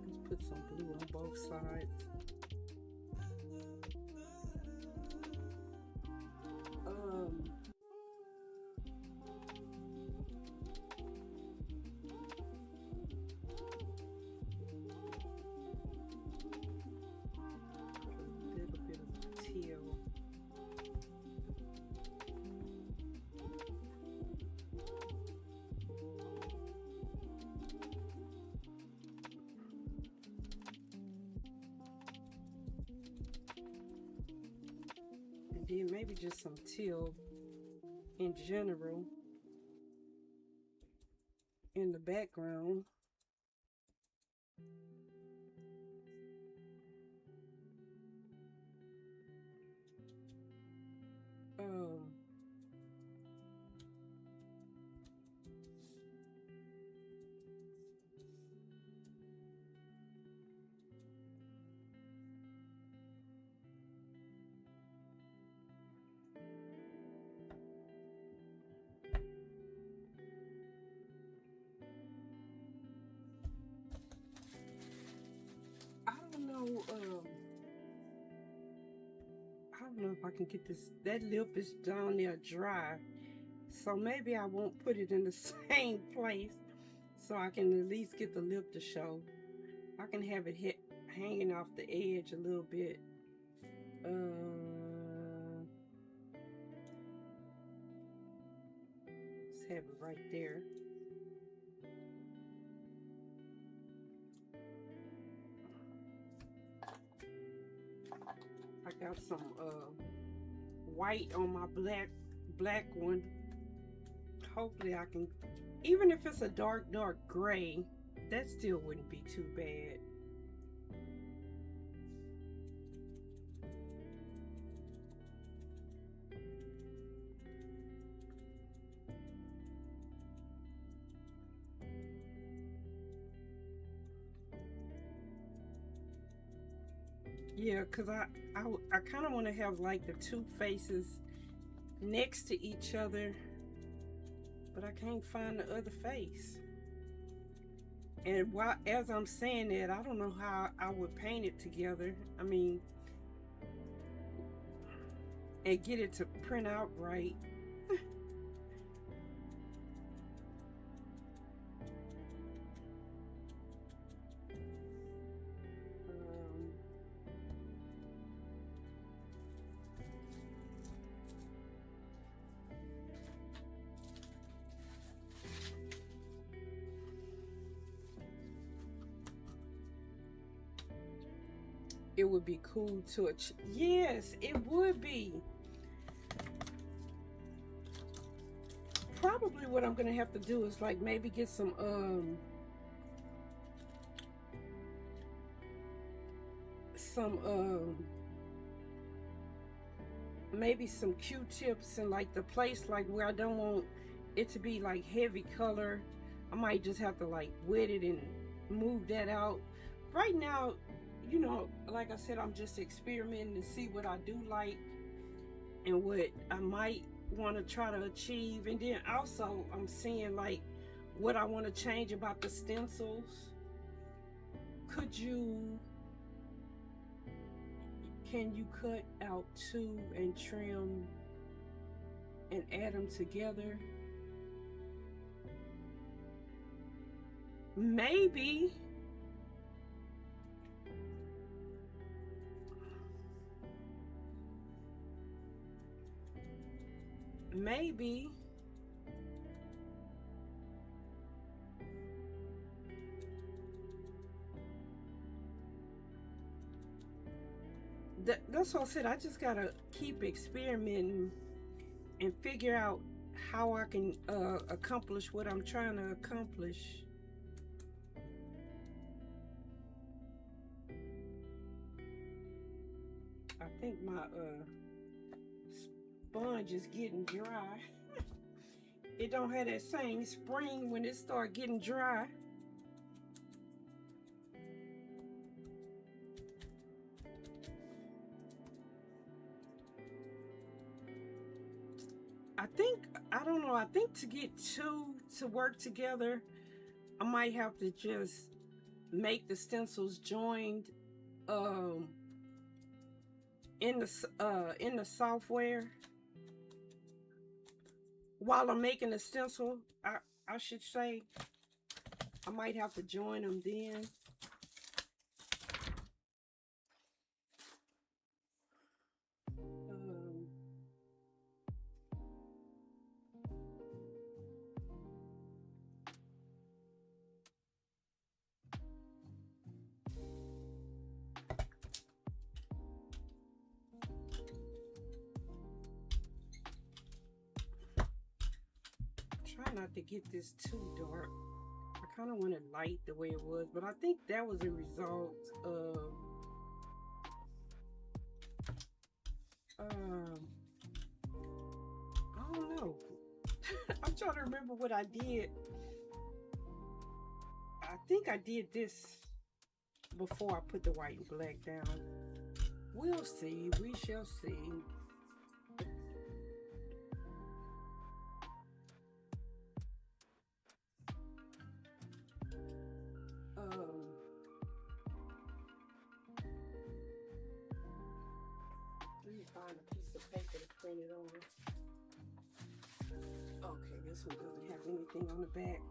A: Let's put some blue on both sides. Then maybe just some teal in general in the background. I don't know if I can get this. That lip is down there dry, so maybe I won't put it in the same place, so I can at least get the lip to show. I can have it hanging off the edge a little bit. Let's have it right there. I got some white on my black one. Hopefully I can, even if it's a dark gray, that still wouldn't be too bad. Yeah, because I kind of want to have like the two faces next to each other, but I can't find the other face. And as I'm saying that, I don't know how I would paint it together. I mean, and get it to print out right. It would be cool to yes, it would be. Probably what I'm gonna have to do is like maybe get some maybe some Q-tips and like the place like where I don't want it to be like heavy color. I might just have to like wet it and move that out. Right now, you know, like I said, I'm just experimenting to see what I do like and what I might want to try to achieve. And then also I'm seeing like what I want to change about the stencils. Can you cut out two and trim and add them together? Maybe. maybe that's what I said. I just gotta keep experimenting and figure out how I can accomplish what I'm trying to accomplish. I think my sponge is getting dry. It don't have that same spring when it start getting dry. I don't know, I think to get two to work together, I might have to just make the stencils joined um, in the software while I'm making the stencil. I should say I might have to join them then. Try not to get this too dark. I kind of want it light the way it was, but I think that was a result of I don't know. I'm trying to remember what I did. I think I did this before I put the white and black down. We'll see. We shall see. Let me find a piece of paper to print it on. Okay, this one doesn't have anything on the back.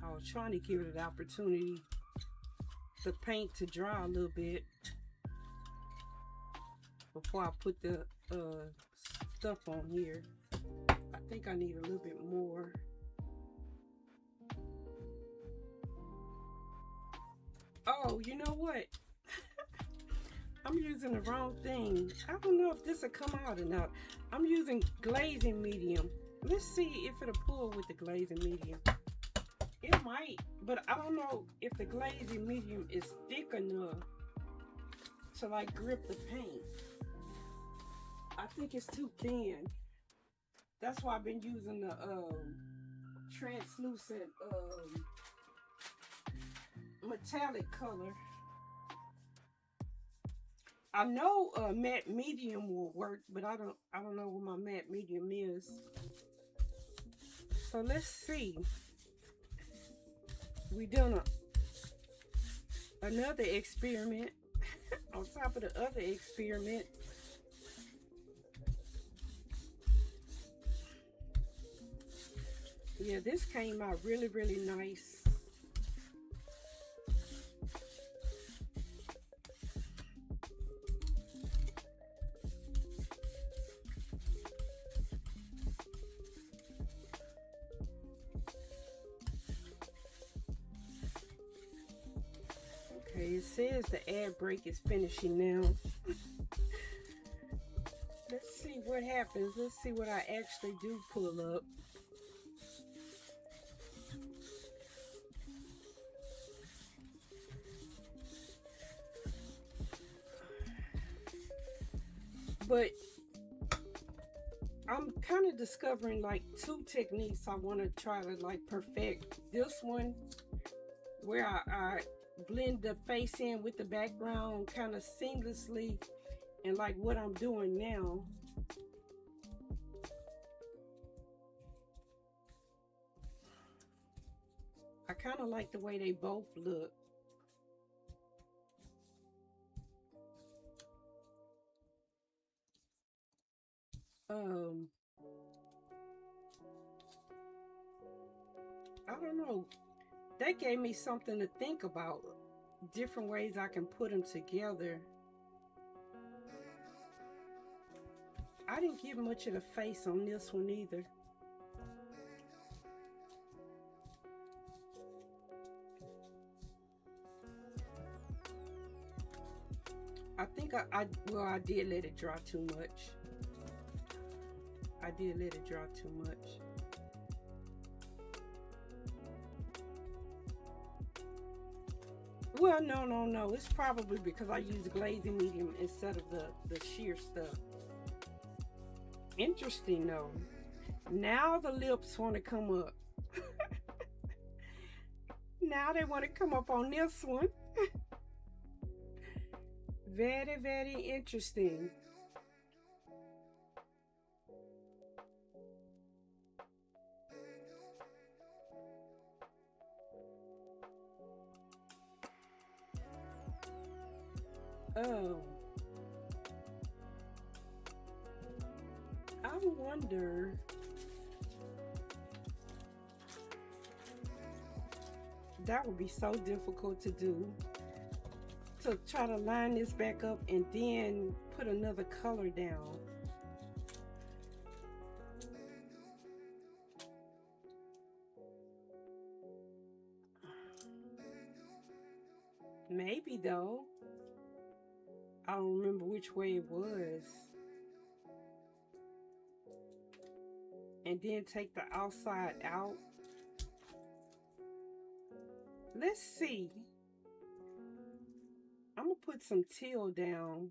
A: I was trying to give it an opportunity, the paint to dry a little bit before I put the stuff on here. I think I need a little bit more. Oh, you know what? I'm using the wrong thing. I don't know if this will come out or not. I'm using glazing medium. Let's see if it'll pull with the glazing medium. It might, but I don't know if the glazing medium is thick enough to like grip the paint. I think it's too thin. That's why I've been using the translucent metallic color. I know matte medium will work, but I don't know what my matte medium is. So let's see. We done another experiment on top of the other experiment. Yeah, this came out really, really nice. Okay, it says the ad break is finishing now. Let's see what happens. Let's see what I actually do pull up. But I'm kind of discovering like two techniques I want to try to like perfect. This one where I blend the face in with the background kind of seamlessly, and like what I'm doing now. I kind of like the way they both look. I don't know. That gave me something to think about. different ways I can put them together. I didn't give much of the face on this one either. I think well, I did let it dry too much. I did let it dry too much. Well, no. It's probably because I use glazing medium instead of the sheer stuff. Interesting though. Now the lips want to come up. Now they want to come up on this one. Very, very interesting. Oh, I wonder. That would be so difficult to do. To try to line this back up and then put another color down. Maybe though. I don't remember which way it was. And then take the outside out. Let's see. I'm gonna put some teal down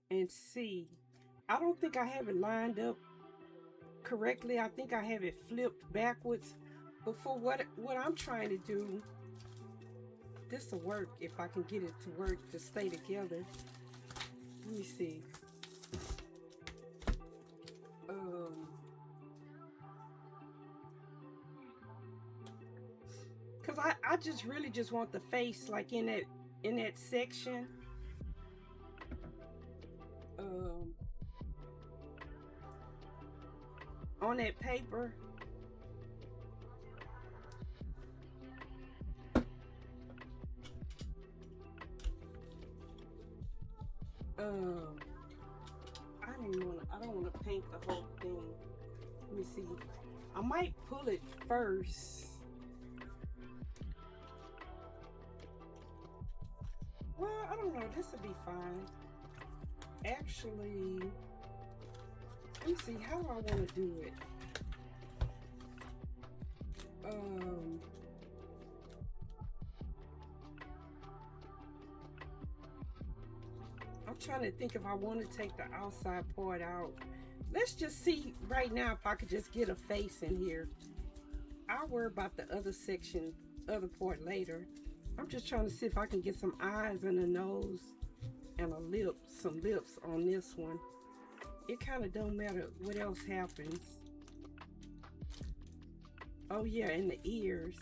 A: and see. I don't think I have it lined up correctly. I think I have it flipped backwards. But for what I'm trying to do, this will work if I can get it to work to stay together. Let me see. Cause I just really just want the face like in that section. On that paper. I don't want to paint the whole thing. Let me see. I might pull it first. Well, I don't know. This will be fine. Actually, let me see. How do I want to do it? I'm trying to think if I want to take the outside part out. Let's just see right now if I could just get a face in here. I'll worry about the other section, other part later. I'm just trying to see if I can get some eyes and a nose and a lip, some lips on this one. It kind of don't matter what else happens. Oh yeah, and the ears.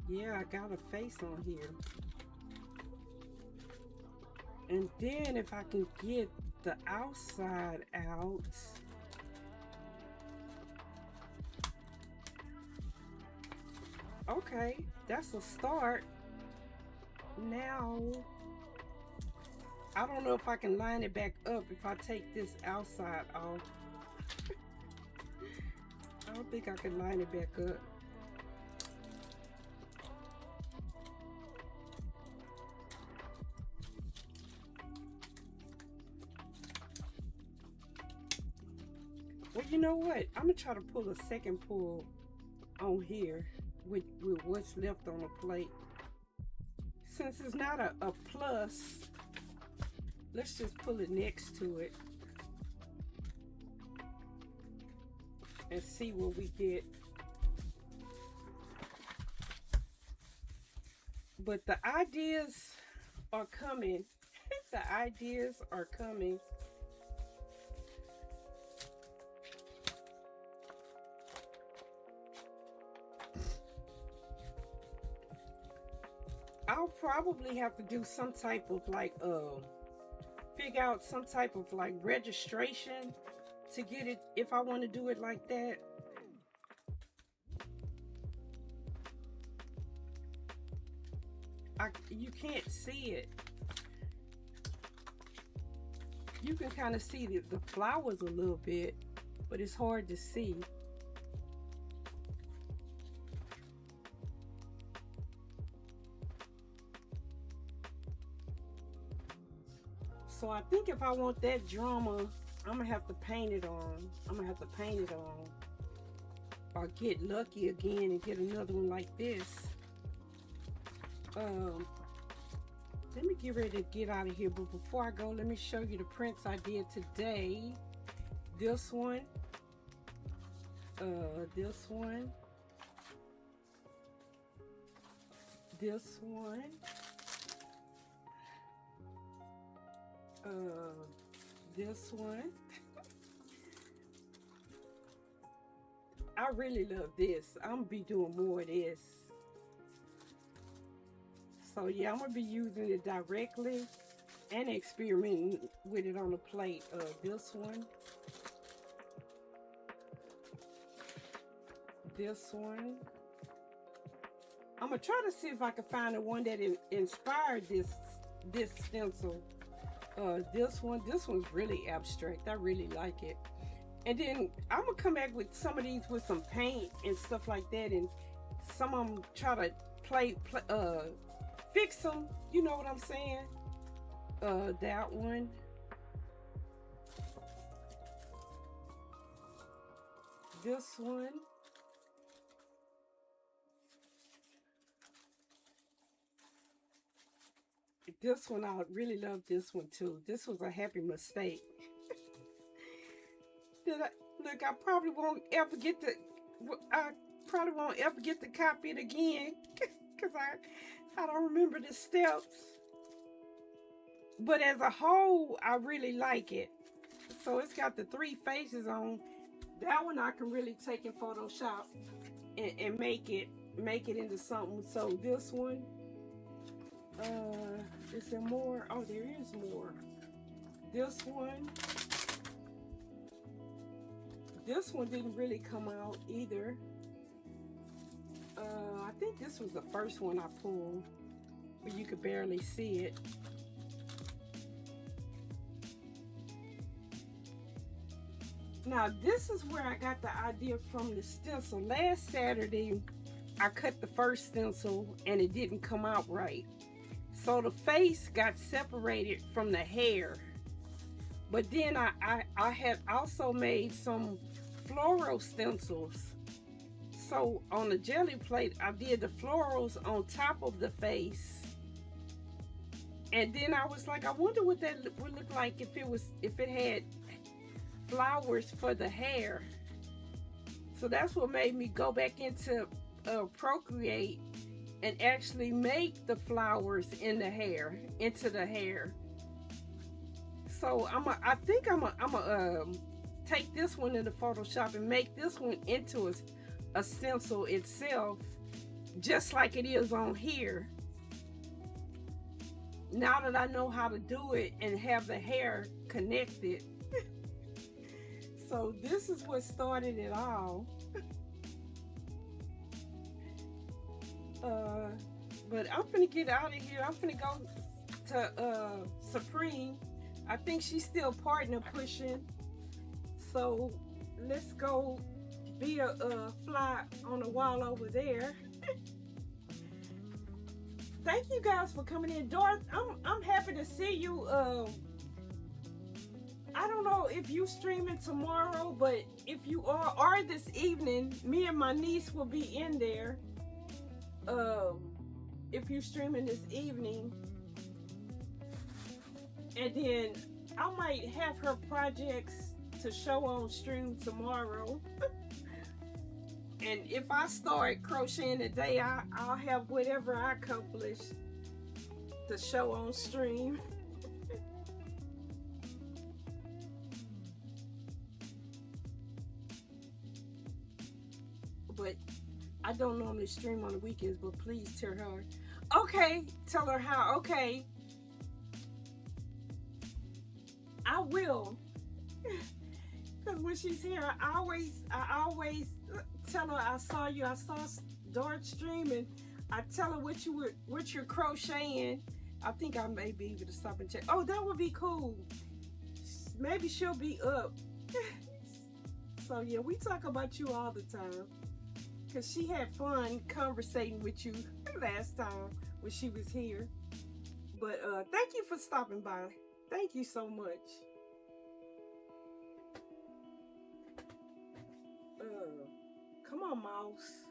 A: Yeah, I got a face on here. And then if I can get the outside out. Okay, that's a start. Now, I don't know if I can line it back up if I take this outside off. I don't think I can line it back up. Well, you know what? I'm gonna try to pull a second pull on here with what's left on the plate. Since it's not a plus, let's just pull it next to it and see what we get. But the ideas are coming. The ideas are coming. I'll probably have to do some type of like figure out some type of like registration to get it if I want to do it like that. You can't see it. You can kind of see the flowers a little bit, but it's hard to see. So I think if I want that drama, I'm gonna have to paint it on. I'm gonna have to paint it on, or get lucky again and get another one like this. Let me get ready to get out of here, but before I go, let me show you the prints I did today. This one, this one, this one, this one. I really love this. I'm gonna be doing more of this. So yeah, I'm gonna be using it directly and experimenting with it on the plate. This one, this one. I'm gonna try to see if I can find the one that inspired this stencil. This one's really abstract. I really like it. And then I'm gonna come back with some of these with some paint and stuff like that, and some of them try to fix them. You know what I'm saying? That one. This one. This one, I really love this one too. This was a happy mistake. Look, I probably won't ever get to copy it again because I don't remember the steps. But as a whole, I really like it. So it's got the 3 faces on. That one I can really take in Photoshop and make it into something. So this one, is there more? Oh, there is more. This one didn't really come out either. I think this was the first one I pulled, but you could barely see it. Now this is where I got the idea from the stencil. Last Saturday, I cut the first stencil and it didn't come out right. So the face got separated from the hair. But then I had also made some floral stencils. So on the Gelli plate, I did the florals on top of the face. And then I was like, I wonder what that would look like if it had flowers for the hair. So that's what made me go back into Procreate and actually make the flowers in the hair, into the hair. So I think I'm a take this one into Photoshop and make this one into a stencil itself, just like it is on here. Now that I know how to do it and have the hair connected. So this is what started it all. But I'm finna get out of here. I'm finna go to Supreme. I think she's still partner pushing. So let's go be a fly on the wall over there. Thank you guys for coming in. Dorothy, I'm happy to see you. I don't know if you streaming tomorrow, but if you are, or this evening, me and my niece will be in there. If you streaming this evening, and then I might have her projects to show on stream tomorrow. And if I start crocheting today, I'll have whatever I accomplish to show on stream. But I don't normally stream on the weekends, but please tell her. Okay, tell her how. Okay. will. Because when she's here, I always tell her I saw you. I saw Dart Stream, and I tell her what you're crocheting. I think I may be able to stop and check. Oh, that would be cool. Maybe she'll be up. So yeah, we talk about you all the time. Cause she had fun conversating with you last time when she was here. But thank you for stopping by. Thank you so much. Come on, mouse.